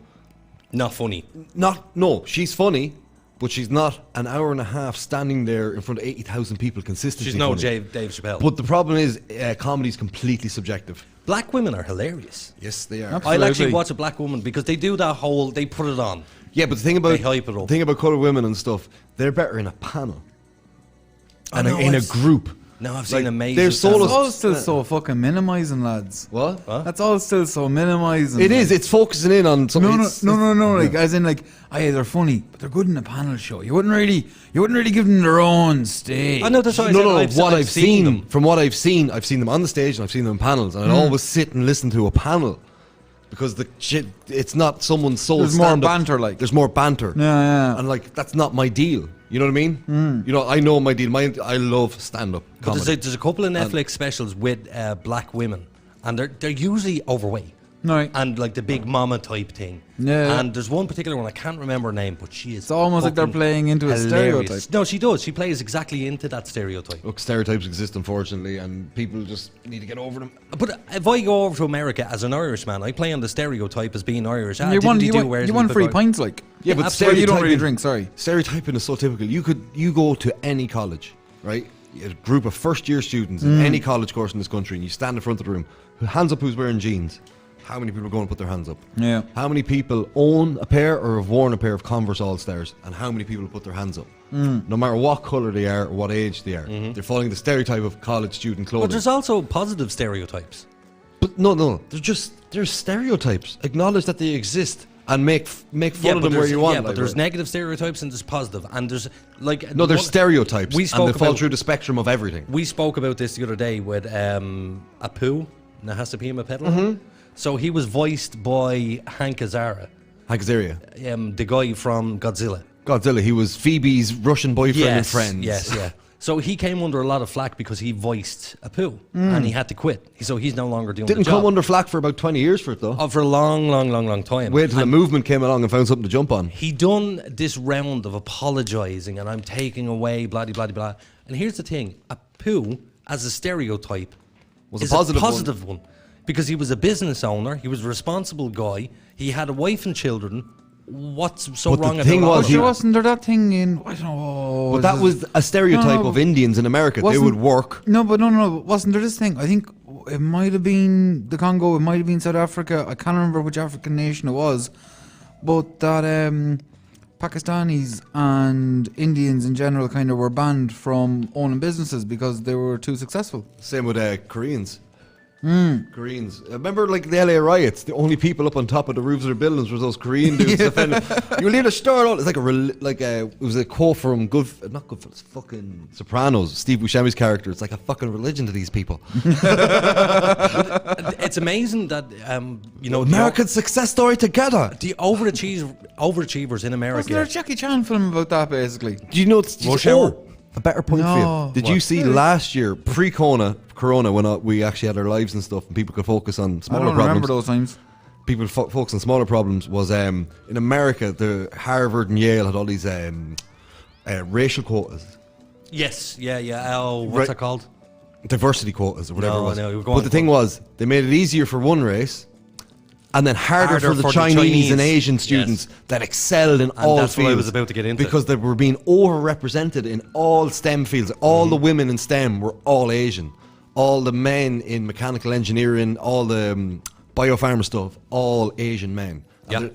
not funny. No, she's funny, but she's not an hour and a half standing there in front of 80,000 people consistently. She's no funny. Dave Chappelle. But the problem is, comedy's completely subjective. Black women are hilarious. Yes, they are. I'll actually watch a black woman because they do that whole, they put it on. Yeah, but the thing about they hype it up. The thing about colored women and stuff, they're better in a panel and in a group. No, I've seen amazing. That's all still so fucking minimising, lads. What? That's all still so minimising. It is. It's focusing in on something. No. Like, as in, like, they're funny, but they're good in a panel show. You wouldn't really give them their own stage. I know that's what I've seen them. From what I've seen them on the stage and I've seen them in panels, and I'd always sit and listen to a panel because the shit. It's not someone's soul. There's more banter, like. There's more banter. Yeah. And like that's not my deal. You know what I mean? You know, I know my deal. I love stand-up comedy. There's a couple of Netflix specials with black women, and they're usually overweight. Right. And like the big mama type thing. Yeah. And there's one particular one, I can't remember her name, but she is It's almost like they're playing into a stereotype. No, she does. She plays exactly into that stereotype. Look, stereotypes exist, unfortunately, and people just need to get over them. But if I go over to America as an Irishman, I play on the stereotype as being Irish. You won free pints, like. Yeah, but you don't really drink, sorry. Stereotyping is so typical. You go to any college, right? A group of first-year students in any college course in this country, and you stand in front of the room. Hands up who's wearing jeans. How many people are going to put their hands up? Yeah. How many people own a pair or have worn a pair of Converse All-Stars? And how many people put their hands up? No matter what colour they are or what age they are. They're following the stereotype of college student clothing. But there's also positive stereotypes. But no. There's stereotypes. Acknowledge that they exist and make fun of them where you want. Yeah, but there's negative stereotypes and there's positive. And there's like... No, there's stereotypes. And they fall through the spectrum of everything. We spoke about this the other day with Apu, Nahasapima Pedal. So he was voiced by Hank Azaria. Hank Azaria. The guy from Godzilla. He was Phoebe's Russian boyfriend and friends. Yes. So he came under a lot of flack because he voiced Apu and he had to quit. So he's no longer doing the job. Didn't come under flack for about 20 years for it, though. For a long time. Wait till the movement came along and found something to jump on. He done this round of apologising and I'm taking away blah, blah, blah. And here's the thing. Apu, as a stereotype, was a positive one. Because he was a business owner, he was a responsible guy, he had a wife and children. What's so wrong about that? Wasn't there that thing in, I don't know. But that was a stereotype of Indians in America. They would work. No. Wasn't there this thing? I think it might have been the Congo, it might have been South Africa. I can't remember which African nation it was. But that Pakistanis and Indians in general kind of were banned from owning businesses because they were too successful. Same with Koreans. Koreans. Remember, like the LA riots, the only people up on top of the roofs of their buildings were those Korean dudes defending. You leave a store out. It's like it was a quote from not Goodfellas, fucking Sopranos. Steve Buscemi's character. It's like a fucking religion to these people. It's amazing that American success story together. The overachievers in America. Wasn't there a Jackie Chan film about that, basically? Do you know? Rush Hour? A better point for you. Did you see last year, pre-Corona, when we actually had our lives and stuff, and people could focus on smaller problems? I don't remember those times. People focus on smaller problems. Was in America, the Harvard and Yale had all these racial quotas. Yes, yeah. Oh, what's that called? Diversity quotas or whatever it was. No, but the thing was, they made it easier for one race, and then harder for the Chinese and Asian students that excelled in all that's fields. What I was about to get into. Because they were being overrepresented in all STEM fields. All the women in STEM were all Asian. All the men in mechanical engineering, all the biopharma stuff, all Asian men. Yeah.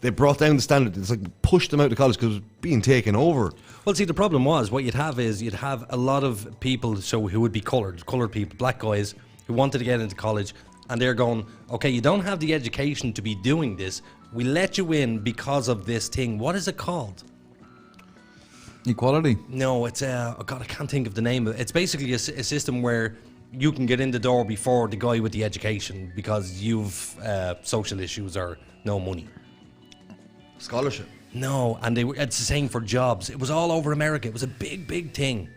They brought down the standard. It's like pushed them out of college because it was being taken over. Well, see, the problem was what you'd have a lot of people who would be coloured people, black guys who wanted to get into college. And they're going, okay, you don't have the education to be doing this. We let you in because of this thing. What is it called? Equality? No, it's I can't think of the name of it. It's basically a system where you can get in the door before the guy with the education because you've social issues or no money. Scholarship? No, and it's the same for jobs. It was all over America. It was a big thing.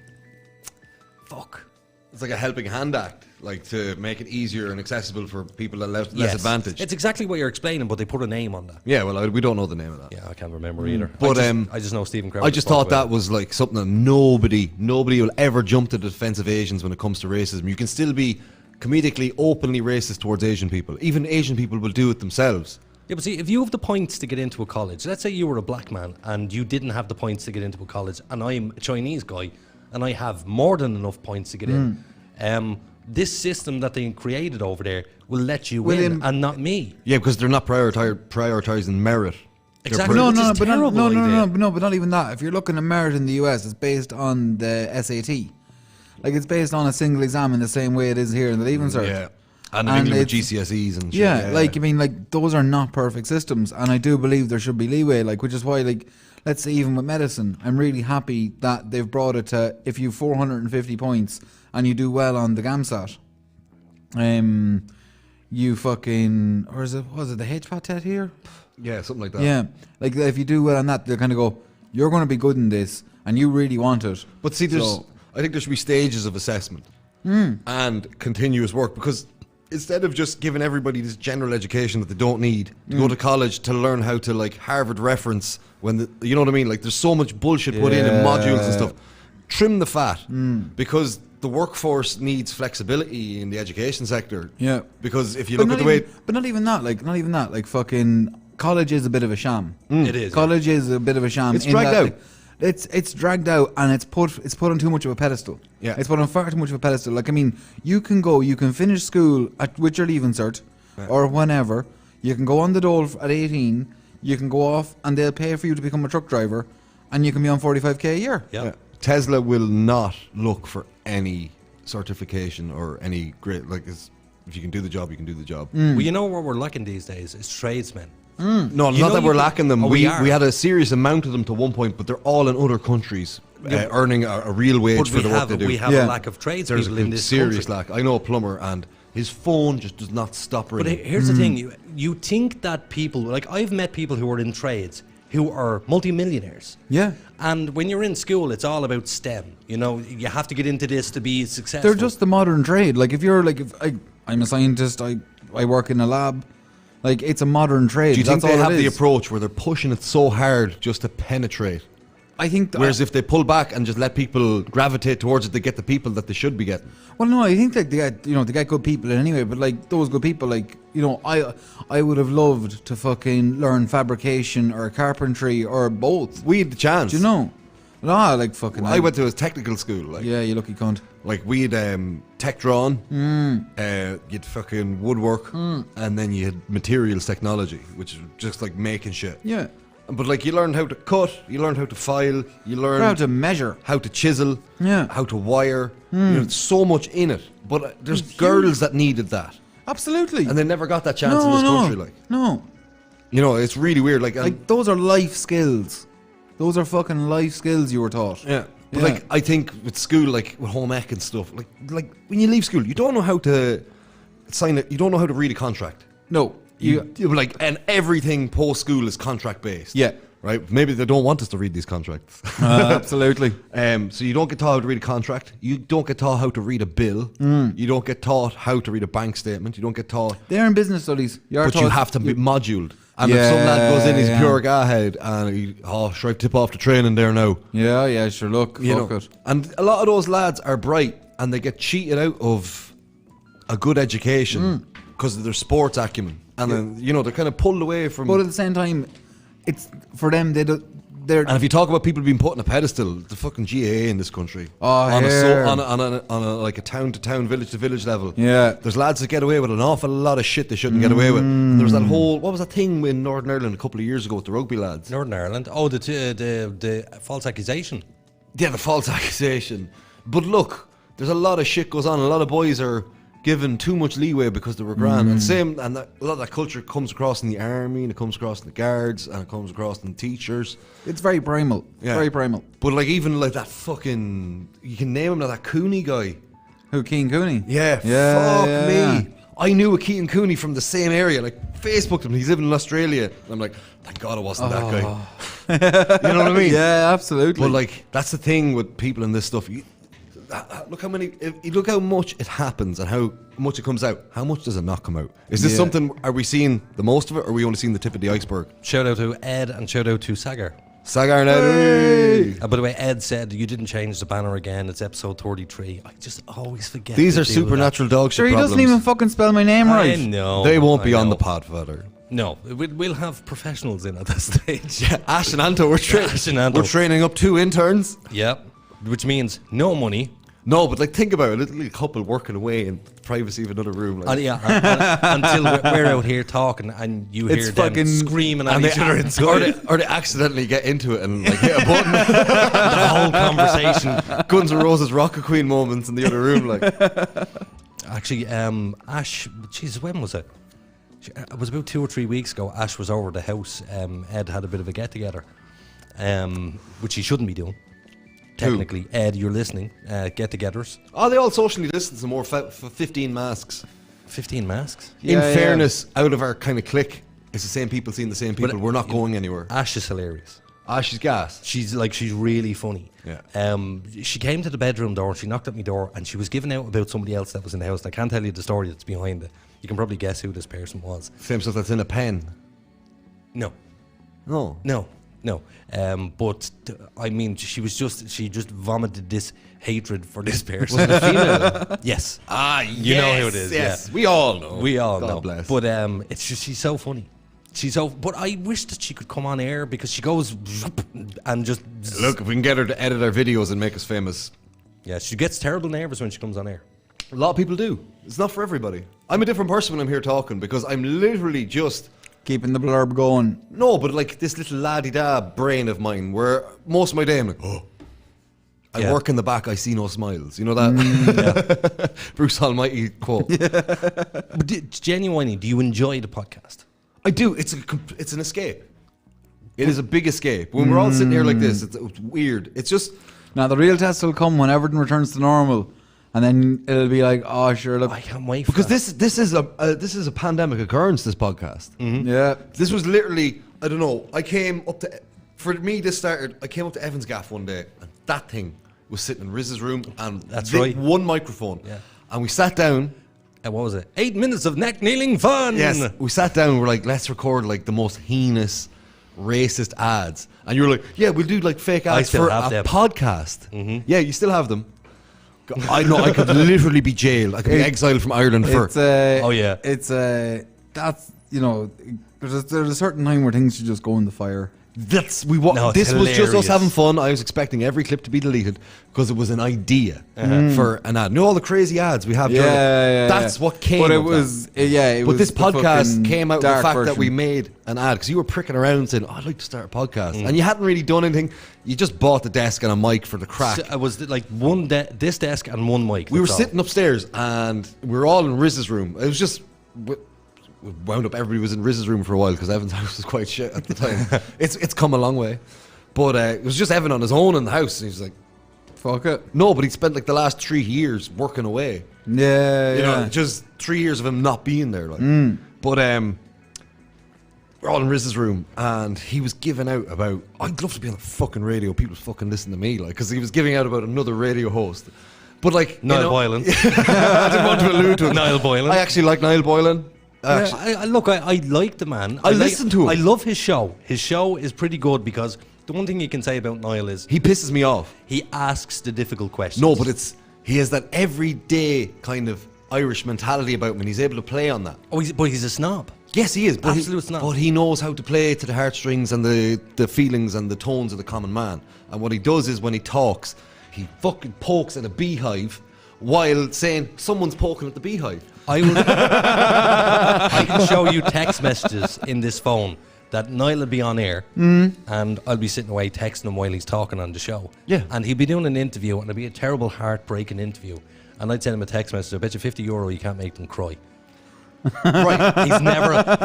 Fuck. It's like a helping hand act, like to make it easier and accessible for people that have less advantage. It's exactly what you're explaining, but they put a name on that. Yeah, well, we don't know the name of that. Yeah, I can't remember either. But I just know Stephen Crowder. I just thought that was like something that nobody will ever jump to the defense of Asians when it comes to racism. You can still be comedically, openly racist towards Asian people. Even Asian people will do it themselves. Yeah, but see, if you have the points to get into a college, let's say you were a black man and you didn't have the points to get into a college, and I'm a Chinese guy and I have more than enough points to get in. This system that they created over there will let you in and not me. Yeah, because they're not prioritizing merit. Exactly. No, but not even that. If you're looking at merit in the US, it's based on the SAT. Like, it's based on a single exam in the same way it is here in the Leaving Cert. Yeah. And in England with GCSEs and shit. Yeah, I mean, like, those are not perfect systems, and I do believe there should be leeway, like, which is why, like, let's say even with medicine, I'm really happy that they've brought it to, if you have 450 points and you do well on the GAMSAT, you fucking, or was it the HPAT test here? Yeah, something like that. Yeah, like, if you do well on that, they'll kind of go, you're going to be good in this, and you really want it. But see, I think there should be stages of assessment and continuous work, because instead of just giving everybody this general education that they don't need to go to college to learn how to, like, Harvard reference you know what I mean? Like, there's so much bullshit put in modules and stuff. Trim the fat because the workforce needs flexibility in the education sector. Yeah. Because if you look at the way... But not even that, like, fucking college is a bit of a sham. It is. College is a bit of a sham. It's dragged out. Like, it's dragged out and it's put on too much of a pedestal. Yeah. It's put on far too much of a pedestal. Like, I mean, you can finish school with your Leaving Cert or whenever. You can go on the dole at 18. You can go off and they'll pay for you to become a truck driver, and you can be on 45k a year. Yeah. Tesla will not look for any certification or any great, like, if you can do the job, you can do the job. Well, you know what we're lacking these days is tradesmen. No, not that we're lacking them. We had a serious amount of them to one point, but they're all in other countries earning a real wage for the work they do. We have a lack of tradespeople in this serious country. lack. I know a plumber and his phone just does not stop ringing. But here's the thing, you think that people, like, I've met people who are in trades who are multimillionaires. Yeah. And when you're in school, it's all about STEM. You know, you have to get into this to be successful. They're just the modern trade. Like, if you're like, I'm a scientist, I work in a lab. Like, it's a modern trade. Do you think That's they all have it the is. approach where they're pushing it so hard just to penetrate? I think. Whereas if they pull back and just let people gravitate towards it, they get the people that they should be getting. Well, no, I think that they get good people in anyway. But, like, those good people, like, you know, I would have loved to fucking learn fabrication or carpentry or both. We had the chance. Do you know? No, like, fucking. Well, I went to a technical school. Like, yeah, you lucky cunt. Like, we had tech drawn, you'd fucking woodwork, and then you had materials technology, which is just like making shit. Yeah. But like you learned how to cut, you learned how to file, you learned How to measure. how to chisel, Yeah. how to wire. You know, there's so much in it. But there's girls that needed that, Absolutely. and they never got that chance in this country. Like, No. you know, it's really weird. Like, Like, those are life skills. Those are fucking life skills you were taught. yeah. But Yeah. like, I think with school, like with home ec and stuff, like when you leave school, you don't know how to sign it. You don't know how to read a contract. No. You like, and everything post school is contract based. Yeah. Right. Maybe they don't want us to read these contracts. Absolutely. So you don't get taught how to read a contract. You don't get taught how to read a bill. You don't get taught how to read a bank statement. You don't get taught. They're in business studies. But you have to be moduled. And if some lad goes in, he's Yeah. pure gahead, and sure, I tip off the training there now. Yeah, sure. Look, You fuck know, it. and a lot of those lads are bright, and they get cheated out of a good education because of their sports acumen, and then they're kind of pulled away from. But at the same time, it's for them. They're. And if you talk about people being put on a pedestal, the fucking GAA in this country, Oh, on here. a like a town to town, village to village level, Yeah. there's lads that get away with an awful lot of shit they shouldn't get away with. And there was that whole, what was that thing in Northern Ireland a couple of years ago with the rugby lads? Northern Ireland. Oh, the false accusation. Yeah, the false accusation. But look, there's a lot of shit goes on. A lot of boys are given too much leeway because they were grand. And a lot of that culture comes across in the army, and it comes across in the guards, and it comes across in teachers. It's very primal. Yeah. Very primal. But like even like that fucking, you can name him that Cooney guy. Who, Keane Cooney? Yeah, fuck me. I knew a Keaton Cooney from the same area. Like Facebooked him. He's living in Australia. I'm like, thank God it wasn't that guy. You know what I mean? Yeah, absolutely. But like that's the thing with people in this stuff. Look how many. Look how much it happens and how much it comes out. How much does it not come out? Is this something? Are we seeing the most of it, or are we only seeing the tip of the iceberg? Shout out to Ed and shout out to Sagar. Sagar now. Hey. By the way, Ed said you didn't change the banner again. It's episode 33. I just always forget. These to are do that. Supernatural Dogshit Sure, he problems. doesn't even fucking spell my name right. I know. They won't be I on know. the pod, Father. No, we'll have professionals in at this stage. Yeah, Ash and Anto, we're Anto. we're training up 2 interns. Yep. Which means no money. No, but like think about it, a little couple working away in the privacy of another room. Like. Until we're out here talking and you hear them fucking screaming at each other or inside. they accidentally get into it and like hit a button. The whole conversation. Guns N' Roses Rocket Queen moments in the other room. Like, Actually, Ash, Jesus, when was it? It was about 2 or 3 weeks ago. Ash was over the house. Ed had a bit of a get together, which he shouldn't be doing. Technically, Ed, you're listening. Get-togethers. oh, they all socially distance and more for 15 masks. 15 masks. In fairness, out of our kind of clique, it's the same people seeing the same people. But, We're not going anywhere. Ash is hilarious. She's gas. She's really funny. Yeah. She came to the bedroom door. She knocked at my door, and she was giving out about somebody else that was in the house. And I can't tell you the story that's behind it. You can probably guess who this person was. Same stuff that's in a pen. No. No. But I mean, she just vomited this hatred for this person. Was it a female? Yes. You know who it is. Yes, Yeah. we all know. We all God know. bless. But it's just she's so funny. But I wish that she could come on air because she goes and just Look, if we can get her to edit our videos and make us famous. Yeah, she gets terrible nervous when she comes on air. A lot of people do. It's not for everybody. I'm a different person when I'm here talking because I'm literally just keeping the blurb going. No, but like this little laddie-da brain of mine where most of my day I'm like, I work in the back, I see no smiles. You know that Bruce Almighty quote. But genuinely, do you enjoy the podcast? I do. It's an escape. It is a big escape. When we're all sitting here like this, it's weird. It's just... Now, the real test will come when everything returns to normal. And then it'll be like, oh, sure, look. I can't wait because this is a pandemic occurrence, this podcast. Mm-hmm. Yeah. This was literally, I don't know, I came up to Evan's gaff one day, and that thing was sitting in Riz's room, and That's right. one microphone. Yeah. And we sat down. And what was it? 8 minutes of neck kneeling fun. Yes. We sat down and we're like, let's record like the most heinous, racist ads. And you were like, yeah, we'll do like fake ads for a podcast. Mm-hmm. Yeah, you still have them. I know, I could literally be jailed. I could be exiled from Ireland for... That's, you know, there's a certain time where things should just go in the fire. This No, it's was just us hilarious. having fun. I was expecting every clip to be deleted because it was an idea for an ad. All the crazy ads we have. That's what came. But it of was, that. it But was this the podcast fucking came out of the dark fact that version. we made an ad because you were pricking around saying, "I'd like to start a podcast," and you hadn't really done anything. You just bought the desk and a mic for the crack. So it was like this desk and one mic. We were that's all. sitting upstairs and we were all in Riz's room. It was just we wound up. Everybody was in Riz's room for a while because Evan's house was quite shit at the time. It's come a long way, but it was just Evan on his own in the house. And he was like, Fuck it. "No," but he spent like the last 3 years working away. Yeah, You yeah. know, just 3 years of him not being there. Like, but we're all in Riz's room and he was giving out about, "I'd love to be on the fucking radio. People fucking listen to me," like, because he was giving out about another radio host. But like Niall Boylan. I didn't want to allude to it. Niall Boylan. I actually like Niall Boylan. I like the man. I listen to him. I love his show. His show is pretty good because the one thing you can say about Niall is He pisses me off. he asks the difficult questions. No, but he has that everyday kind of Irish mentality about him, and he's able to play on that. but he's a snob. Yes, he is. But Absolute snob. But he knows how to play to the heartstrings and the feelings and the tones of the common man. And what he does is when he talks, he fucking pokes at a beehive while saying someone's poking at the beehive. I can show you text messages in this phone that Niall will be on air and I'll be sitting away texting him while he's talking on the show. Yeah. And he'll be doing an interview and it'll be a terrible, heartbreaking interview. And I'd send him a text message, I bet you €50 you can't make them cry. Right.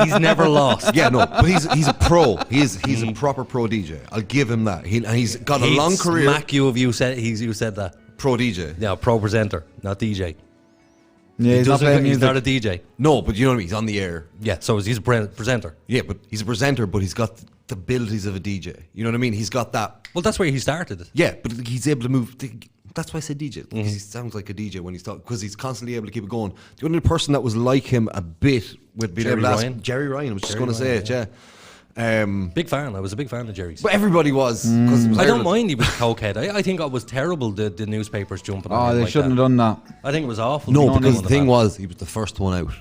He's never lost. Yeah, no, but he's a pro. He's a proper pro DJ. I'll give him that. He's got a He'd long career. smack you if you said that. Pro DJ. No, pro presenter, not DJ. Yeah, he's not playing He's music. not a DJ. No, but you know what I mean. He's on the air. Yeah, so he's a presenter. Yeah, but he's a presenter, but he's got the abilities of a DJ. You know what I mean? He's got that. Well, that's where he started it. Yeah, but he's able to move. That's why I said DJ. Because he sounds like a DJ when he's talking. Because he's constantly able to keep it going. The only person that was like him a bit would be Jerry Ryan. Jerry Ryan. I was just Jerry going to say Ryan, it. Yeah. Big fan. I was a big fan of Jerry's. But everybody was. 'Cause it was I don't Ireland. mind he was a cokehead. I think it was terrible, the newspapers jumping on Oh, him they like shouldn't that. have done that. I think it was awful. No, He because done the thing that. was, he was the first one out.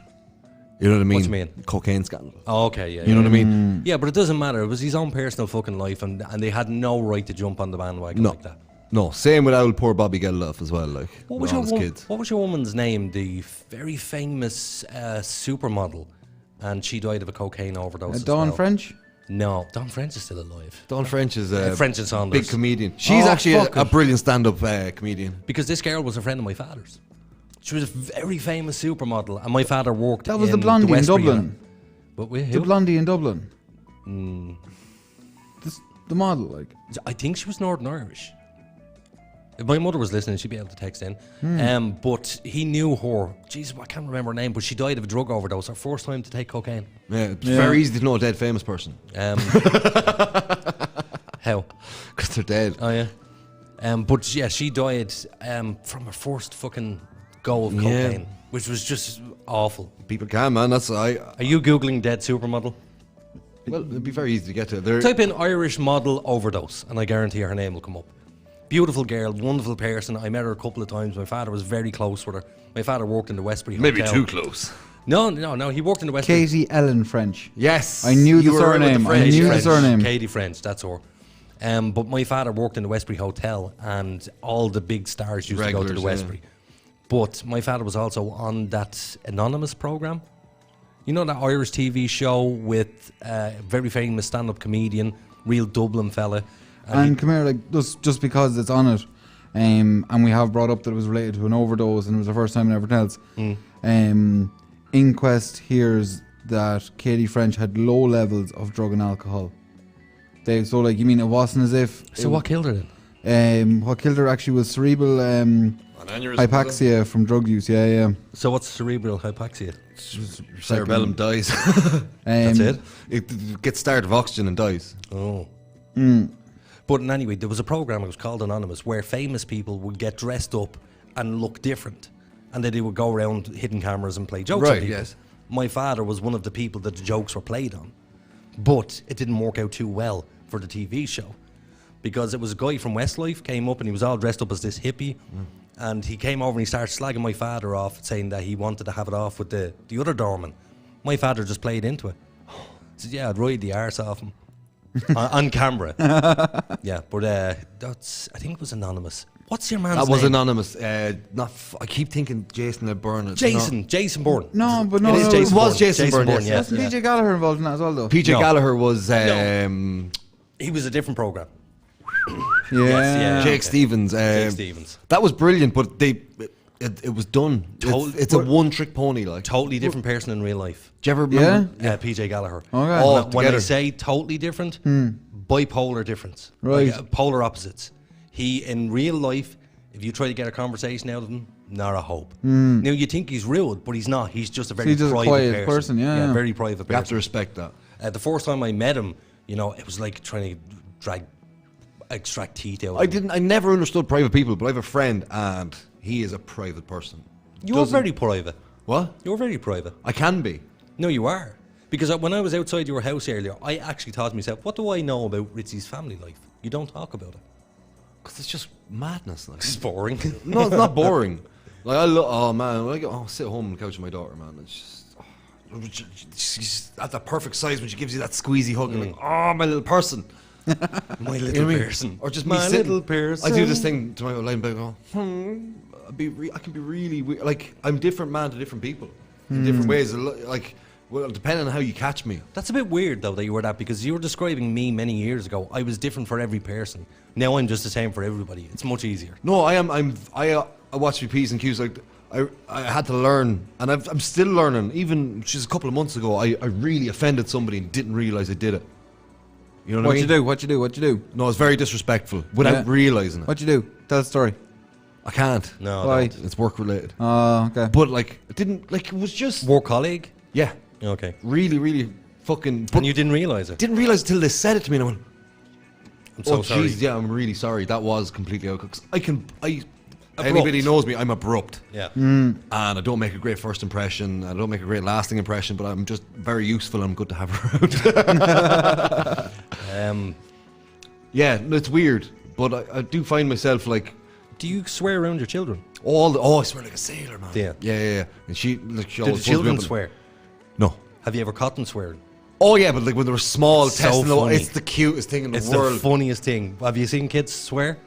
You know what I mean? What do you mean? Cocaine scandal. Oh, okay, yeah. You know what I mean? Yeah, but it doesn't matter. It was his own personal fucking life, and they had no right to jump on the bandwagon No. like that. No, same with old poor Bobby Geldof as well. Like, What with was, all your his kids. what was your woman's name? The very famous supermodel, and she died of a cocaine overdose. as Dawn well. French? No, Dawn French is still alive. Dawn French is a French and Saunders. big comedian. She's actually a brilliant stand-up comedian. Because this girl was a friend of my father's. She was a very famous supermodel, and my father worked. That was in the blondie in Westbury Dublin. But who? The blondie in Dublin. The model, like. I think she was Northern Irish. If my mother was listening, she'd be able to text in. But he knew her. Jesus, I can't remember her name, but she died of a drug overdose. Her first time to take cocaine. Yeah, it's very easy to know a dead famous person. How? Because they're dead. Oh, yeah. But yeah, she died from her first fucking go of cocaine, which was just awful. People can, man. That's Are you Googling dead supermodel? Well, it'd be very easy to get to. They're, Type in Irish model overdose, and I guarantee her name will come up. Beautiful girl, wonderful person. I met her a couple of times. My father was very close with her. My father worked in the Westbury maybe Hotel. too close. No, he worked in the Westbury. Katie Ellen French. Yes, I knew the you were right with surname. the I French. knew the French, surname. Katie French, that's her. But my father worked in the Westbury Hotel, and all the big stars used to go to the Regulars, Westbury. But my father was also on that Anonymous program. You know, that Irish TV show with a very famous stand-up comedian, real Dublin fella. And come here, like, just because it's on it, and we have brought up that it was related to an overdose, and it was the first time in everything else. Inquest hears that Katie French had low levels of drug and alcohol. So, like, you mean it wasn't as if... So what killed her then? What killed her actually was cerebral hypoxia from drug use, yeah. So what's cerebral hypoxia? Cerebellum dies. That's it? It gets starved of oxygen and dies. Oh. But anyway, there was a program, it was called Anonymous, where famous people would get dressed up and look different. And then they would go around hidden cameras and play jokes on Right, people. yes. My father was one of the people that the jokes were played on. But it didn't work out too well for the TV show. Because it was a guy from Westlife came up and he was all dressed up as this hippie. And he came over and he started slagging my father off, saying that he wanted to have it off with the other doorman. My father just played into it. He said, yeah, I'd ride the arse off him. on camera. Yeah, but that's. I think it was anonymous. What's your man's name? That was anonymous. I keep thinking Jason Byrne. Jason Bourne. No, but no, It is no, Jason it was Bourne. Jason Bourne, yes. yeah. Wasn't PJ Gallagher involved in that as well, though? PJ No. Gallagher was He was a different program. Yeah. Jake Stevens. Jake Stevens. That was brilliant, but it was done. It's a one-trick pony, like. Totally different person in real life. Do you ever remember? PJ Gallagher. Okay. Oh, When I together. say totally different, bipolar difference. Right. Like, polar opposites. He, in real life, if you try to get a conversation out of him, not a hope. Now, you think he's rude, but he's not. He's just a very He's just a private quiet person, yeah. very private person. You have to respect that. The first time I met him, it was like trying to extract teeth out of him. I never understood private people, but I have a friend and he is a private person. You're very private. What? You're very private. I can be. No, you are. Because when I was outside your house earlier, I actually thought to myself, what do I know about Richie's family life? You don't talk about it. Because it's just madness. Like. It's boring. No, it's not boring. Like oh man, when I sit home on the couch with my daughter, man, it's just she's at the perfect size when she gives you that squeezy hug. And like, oh, my little person. My little You know what I mean? person. Or just My me sitting. little person. I do this thing to my lying in bed and go, I can be really weird. Like, I'm different man to different people in different ways. Like, well, depending on how you catch me. That's a bit weird, though, that you were that, because you were describing me many years ago. I was different for every person. Now I'm just the same for everybody. It's much easier. No, I am. I watch my P's and Q's. Like, I had to learn, and I'm still learning. Even just a couple of months ago, I really offended somebody and didn't realize I did it. You know what I mean? What you do? No, it's very disrespectful without realizing it. What you do? Tell the story. I can't. No, Why? don't. It's work related. Oh, okay. But like, it didn't. Like, it was just. Work colleague? Yeah. Okay. Really, really fucking. And you didn't realise it? Didn't realize it till they said it to me, and I went, I'm so sorry. Geez, yeah, I'm really sorry. That was completely out. 'Cause anybody knows me, I'm abrupt. Yeah. And I don't make a great first impression. I don't make a great lasting impression, but I'm just very useful and I'm good to have around. Yeah, it's weird, but I do find myself like. Do you swear around your children? I swear like a sailor, man. Yeah. Yeah. And she Do always the pulls me children up and- swear? No. Have you ever caught them swearing? Oh yeah, but like when they were small, It's so testing the funny. it's the cutest thing in the It's world. the funniest thing. Have you seen kids swear?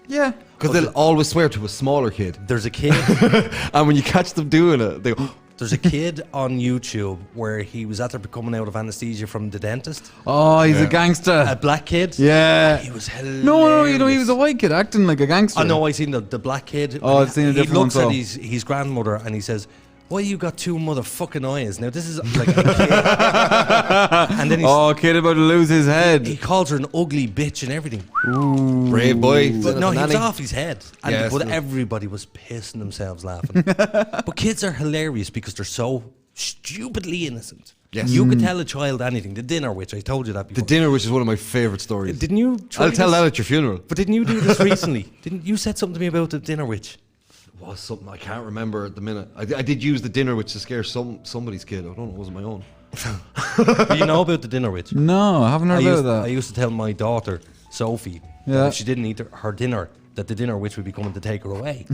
Yeah. Because they'll always swear to a smaller kid. There's a kid. And when you catch them doing it, they go, There's a kid on YouTube where he was after coming out of anesthesia from the dentist. Oh, he's a gangster. A black kid. Yeah. He was hilarious. No, he was a white kid acting like a gangster. I know. I seen the black kid. Oh, I've seen a different He looks one, at so. his grandmother and he says, "Why you got two motherfucking eyes?" Now this is like a kid. And then kid about to lose his head. he calls her an ugly bitch and everything. brave boy. But no, he was Nanny. off his head. And Yeah, but so- everybody was pissing themselves laughing. But kids are hilarious because they're so stupidly innocent. Yes. You could tell a child anything. The dinner witch, I told you that The before. dinner, which is one of my favourite stories. Didn't you try I'll tell this? that at your funeral. But didn't you do this recently? Didn't you said something to me about the dinner witch? It was something I can't remember at the minute. I did use the dinner, which to scare somebody's kid. I don't know, it wasn't my own. Do you know about the dinner witch? No, I haven't heard about I that. used to tell my daughter, Sophie, Yeah. that if she didn't eat her dinner, that the dinner witch would be coming to take her away.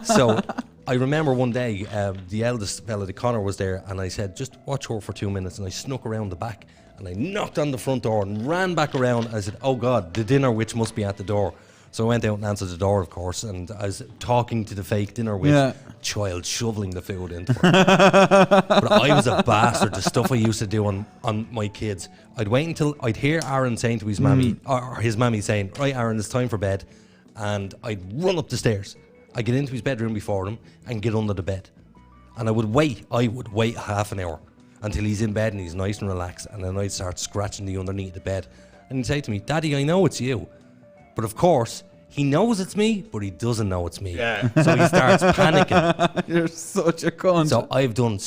So I remember one day, the eldest fella, Connor, was there, and I said, just watch her for 2 minutes, and I snuck around the back, and I knocked on the front door and ran back around, and I said, oh God, the dinner witch must be at the door. So I went out and answered the door, of course, and I was talking to the fake dinner witch, Yeah. child shoveling the food into her. But I was a bastard, the stuff I used to do on my kids. I'd wait until I'd hear Aaron saying to his mammy, or his mammy saying, right Aaron, it's time for bed. And I'd run up the stairs. I'd get into his bedroom before him and get under the bed. And I would wait half an hour until he's in bed and he's nice and relaxed. And then I'd start scratching the underneath the bed. And he'd say to me, Daddy, I know it's you. But of course, he knows it's me, but he doesn't know it's me. Yeah. So he starts panicking. You're such a cunt. So I've done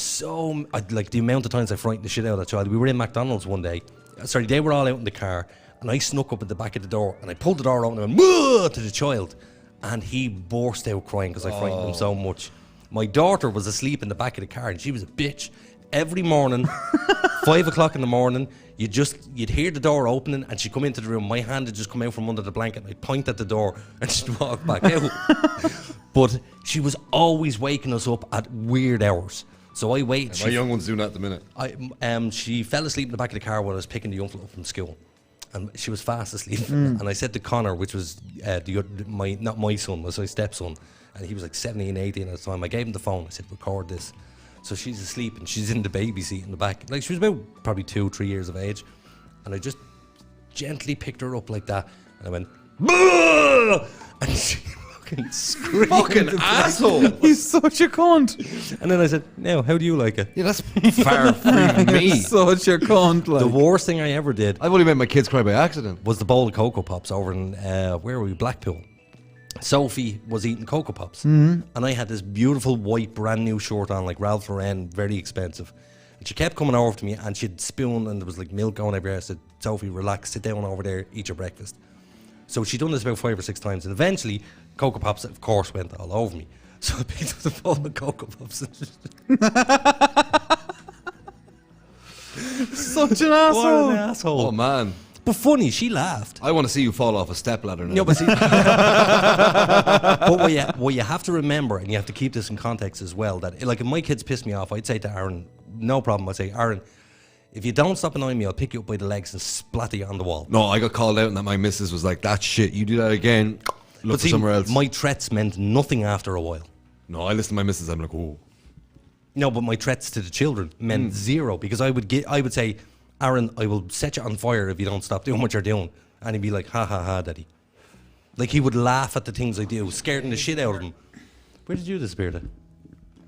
like the amount of times I frightened the shit out of that child. We were in McDonald's one day. Sorry, they were all out in the car, and I snuck up at the back of the door, and I pulled the door open and went, "Moo!" to the child, and he burst out crying because I frightened him so much. My daughter was asleep in the back of the car, and she was a bitch. Every morning, 5 o'clock in the morning, you'd hear the door opening, and she'd come into the room. My hand would just come out from under the blanket, and I'd point at the door, and she'd walk back out. But she was always waking us up at weird hours. So I waited. My young one's doing that at the minute. She fell asleep in the back of the car when I was picking the young fella up from school. and she was fast asleep. And I said to Connor, which was not my son, was my stepson, and he was like 17, 18 at the time. I gave him the phone. I said, record this. So she's asleep and she's in the baby seat in the back. Like, she was about probably 2-3 years of age. And I just gently picked her up like that. And I went, "Bah!" And she fucking screamed. Fucking asshole. He's such a cunt. And then I said, now, how do you like it? Yeah, that's far from me. Such a cunt. Like. The worst thing I ever did I've only made my kids cry by accident. was the bowl of Cocoa Pops over in, where were we, Blackpool. Sophie was eating Cocoa Pops. And I had this beautiful white brand new shirt on, like Ralph Lauren, very expensive. And she kept coming over to me and she'd spoon and there was like milk going everywhere. I said, Sophie, relax, sit down over there, eat your breakfast. So she'd done this about 5 or 6 times, and eventually Cocoa Pops, of course, went all over me. So I picked up the bowl of Cocoa Pops and Such an asshole. what an asshole. Oh, man. But funny, she laughed. I want to see you fall off a stepladder now. No, but see, but what you have to remember, and you have to keep this in context as well, that like if my kids piss me off, I'd say to Aaron, no problem. I'd say, Aaron, if you don't stop annoying me, I'll pick you up by the legs and splatter you on the wall. No, I got called out and that my missus was like, that shit, you do that again, look for somewhere else. My threats meant nothing after a while. No, I listen to my missus, I'm like, oh. No, but my threats to the children meant zero, because I would say, Aaron, I will set you on fire if you don't stop doing what you're doing. And he'd be like, ha ha ha, daddy. Like, he would laugh at the things I do, scaring the shit out of him. Where did you disappear to?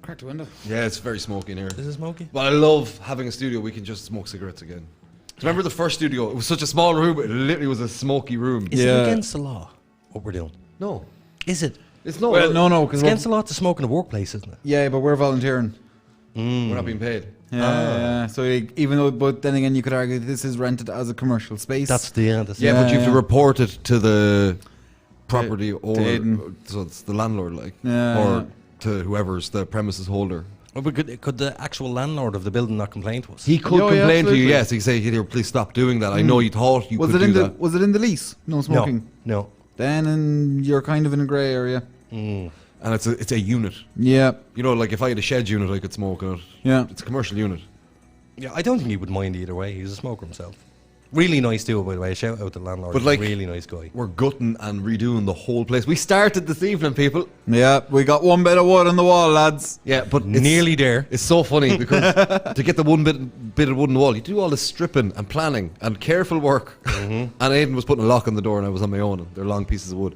Crack the window. Yeah, it's very smoky in here. Is it smoky? But I love having a studio we can just smoke cigarettes again. Do you remember the first studio? It was such a small room, it literally was a smoky room. Is it against the law, what we're doing? No. Is it? It's not. Well, no, It's against the law to smoke in a workplace, isn't it? Yeah, but we're volunteering. We're not being paid. Yeah. So even though, but then again, you could argue this is rented as a commercial space. That's the end. Yeah, but you have to report it to the property owner, Aiden. so it's the landlord, like, Yeah, or to whoever's the premises holder. Well, but could the actual landlord of the building not complain to us? He could Oh, yeah, complain to you, absolutely. yes. He could say, "Here, please stop doing that. I know you thought you was could it in do the that." Was it in the lease? No smoking. No. Then you're kind of in a grey area. And it's a unit. Yeah. You know, like if I had a shed unit, I could smoke in it. Yeah. It's a commercial unit. Yeah, I don't think he would mind either way. He's a smoker himself. Really nice dude, by the way. Shout out to the landlord. But like, really nice guy. We're gutting and redoing the whole place. We started this evening, people. Yeah, we got one bit of wood on the wall, lads. Yeah, but it's Nearly there. It's so funny because to get the one bit of wood on the wall, you do all this stripping and planning and careful work. And Aiden was putting a lock on the door and I was on my own. And they're long pieces of wood.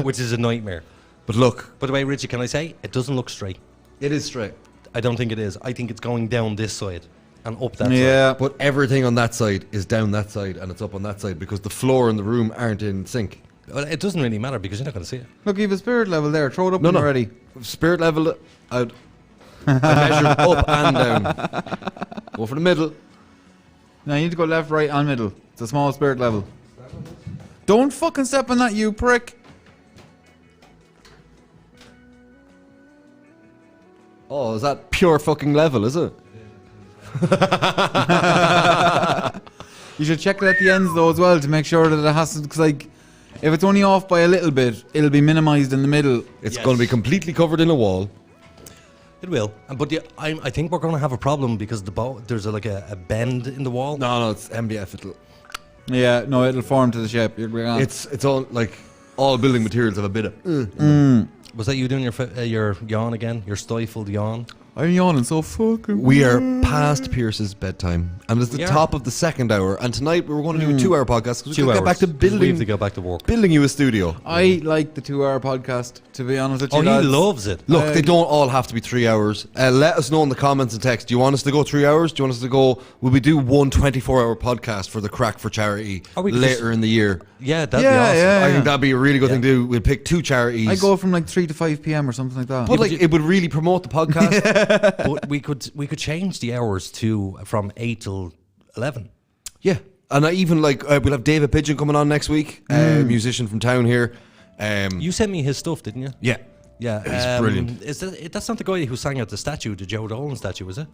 Which is a nightmare. But look. By the way, Richie, can I say, it doesn't look straight. It is straight. I don't think it is. I think it's going down this side and up that Yeah. But everything on that side is down that side and it's up on that side because the floor and the room aren't in sync. side. Well, it doesn't really matter because you're not going to see it. Look, you have a spirit level there. Throw it up No. already. Spirit level, I measured up and down. Go for the middle. Now you need to go left, right, and middle. It's a small spirit level. Don't fucking step on that, you prick. Oh, is that pure fucking level, is it? You should check it at the ends though as well to make sure that it hasn't, because like, if it's only off by a little bit, it'll be minimised in the middle. It's going to be completely covered in a wall. It will. But I think we're going to have a problem because there's a bend in the wall. No, it's MDF. Yeah, no, it'll form to the shape. You're bring on. It's all like all building materials have a bit of. Was that you doing your yawn again? Your stifled yawn? I'm yawning so fucking. We are past Pierce's bedtime, and it's the Yeah. top of the second hour. And tonight we were going to do a 2-hour podcast because 2 we're going to hours. get back to 'Cause we building. have to go back to work. Building you a studio. I like the 2-hour podcast, to be honest with you. Oh, he lads. loves it. Look, they don't all have to be 3 hours. Let us know in the comments and text. Do you want us to go 3 hours? Do you want us to go? Will we do one 24-hour podcast for the Crack for Charity Or we could later just- in the year? Yeah, that'd be Yeah, awesome. yeah. I think that'd be a really good thing to do. We'll pick 2 charities. I go from like 3 to 5 p.m. or something like that. But like, it would really promote the podcast. But we could change the hours from 8 till 11. Yeah, and I even we'll have David Pigeon coming on next week, musician from town here. You sent me his stuff, didn't you? Yeah, Yeah, he's brilliant. That's not the guy who sang out the statue, the Joe Dolan statue, is it?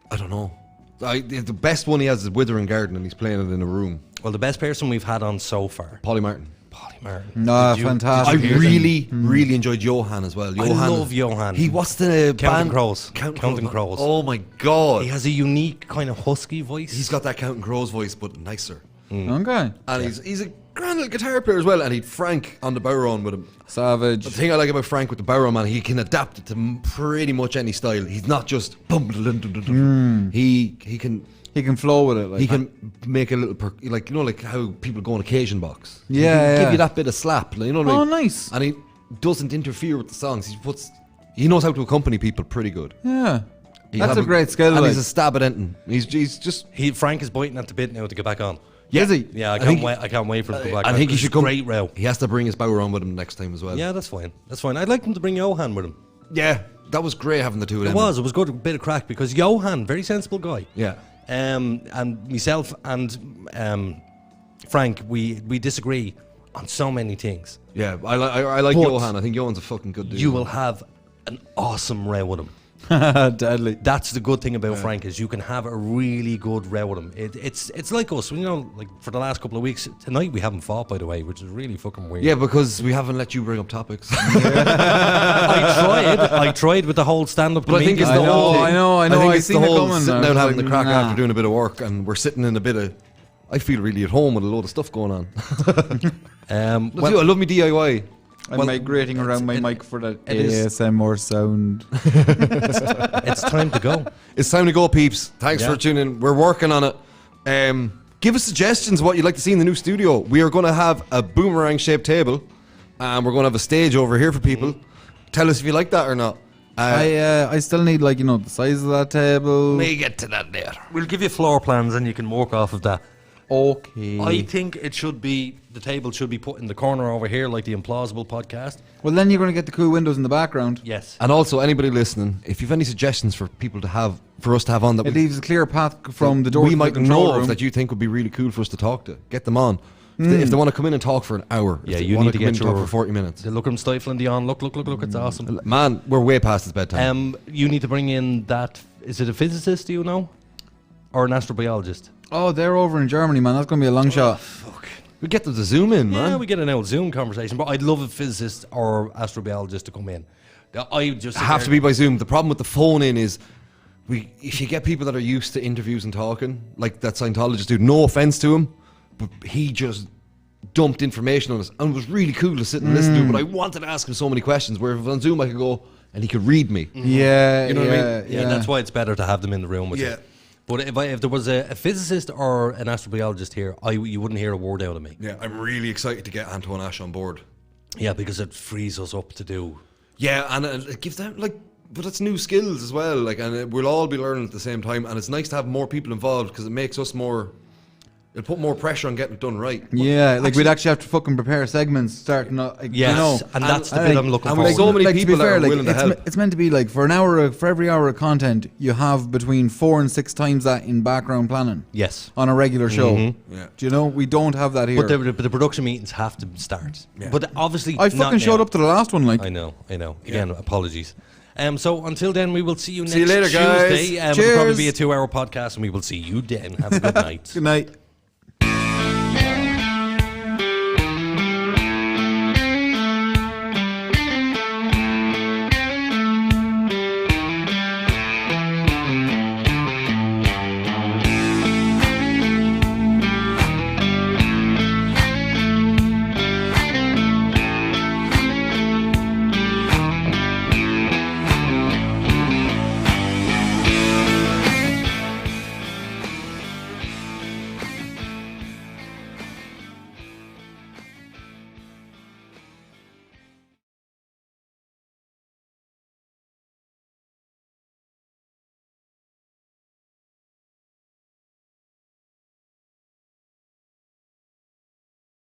I don't know. The best one he has is Withering Garden, and he's playing it in a room. Well, the best person we've had on so far, Polly Martin. Polly Martin. No, Did you- fantastic. I did you hear them? really enjoyed Johan as well. I love Johan. What's the Counting band? Crows. Counting Counting Crows. Oh my god. He has a unique kind of husky voice. He's got that Counting Crows voice, but nicer. Okay. And he's a grand little guitar player as well. And he'd Frank on the Bowron with him. Savage. The thing I like about Frank with the Bowron, man, he can adapt it to pretty much any style. He's not just he can flow with it. Like. He can make a little like how people go on occasion box. Yeah, he can yeah. give you that bit of slap. You know, like, Oh, nice. And he doesn't interfere with the songs. He knows how to accompany people pretty good. Yeah. That's a great skill. And like. he's a stab at anything. He's just Frank is biting at the bit now to get back on. Is he? Yeah, I can't wait for him to go back. I think he should come. Great row. He has to bring his Bauer on with him next time as well. Yeah, that's fine. I'd like him to bring Johan with him. Yeah, that was great having the two of them. It was good, a bit of crack because Johan, very sensible guy. Yeah. And myself and Frank, we disagree on so many things. Yeah, I like But Johan. I think Johan's a fucking good dude. You will have an awesome row with him. Deadly. That's the good thing about Frank is you can have a really good row with him. It's like us, like for the last couple of weeks. Tonight we haven't fought, by the way, which is really fucking weird. Yeah, because we haven't let you bring up topics. I tried with the whole stand-up. But I think it's the whole thing. I know. I think it's seen the it whole coming. sitting down having the crack nah. after doing a bit of work, and we're sitting in a bit of. I feel really at home with a load of stuff going on. I love me DIY. I'm migrating around my mic for that ASMR sound. It's time to go. It's time to go, peeps. Thanks for tuning in. We're working on it. Give us suggestions what you'd like to see in the new studio. We are going to have a boomerang-shaped table, and we're going to have a stage over here for people. Tell us if you like that or not. I still need the size of that table. We get to that later. We'll give you floor plans and you can work off of that. Okay. I think the table should be put in the corner over here like the Implausible podcast. Well, then you're going to get the cool windows in the background. Yes. And also, anybody listening, if you've any suggestions for us to have on that, it leaves a clear path from the door. We to might the control know room. of that you think would be really cool for us to talk to. Get them on. If they want to come in and talk for an hour, Yeah, if they you want need to come in get and talk your for 40 minutes. Look at him stifling the on. Look, it's awesome. Man, we're way past his bedtime. You need to bring in that. Is it a physicist? Do you know, or an astrobiologist? Oh, they're over in Germany, man. That's going to be a long shot. Fuck. We get them to zoom in, man. Yeah, we get an old Zoom conversation, but I'd love a physicist or astrobiologist to come in. I just have to be by Zoom. The problem with the phone in is if you get people that are used to interviews and talking, like that Scientologist dude, no offense to him, but he just dumped information on us and it was really cool to sit and listen to, but I wanted to ask him so many questions where if on Zoom I could go and he could read me. Yeah, you know what I mean? Yeah, that's why it's better to have them in the room with you. But if there was a physicist or an astrobiologist here, you wouldn't hear a word out of me. Yeah, I'm really excited to get Antoine Ash on board. Yeah, because it frees us up to do. Yeah, and it gives them but it's new skills as well. And we'll all be learning at the same time. And it's nice to have more people involved because it makes us more. It'll put more pressure on getting it done right. Yeah, we'd actually have to fucking prepare segments starting. Yes, and that's the bit I'm looking for. And with so many people that are willing to help. It's meant to be for for every hour of content, you have between 4 and 6 times that in background planning. Yes, on a regular show. Yeah. Do you know we don't have that here? But the production meetings have to start. Yeah. But obviously, I fucking showed up to the last one. I know. Again, apologies. So until then, we will see you next later, Tuesday. guys. It'll probably be a 2-hour podcast, and we will see you then. Have a good night. Good night.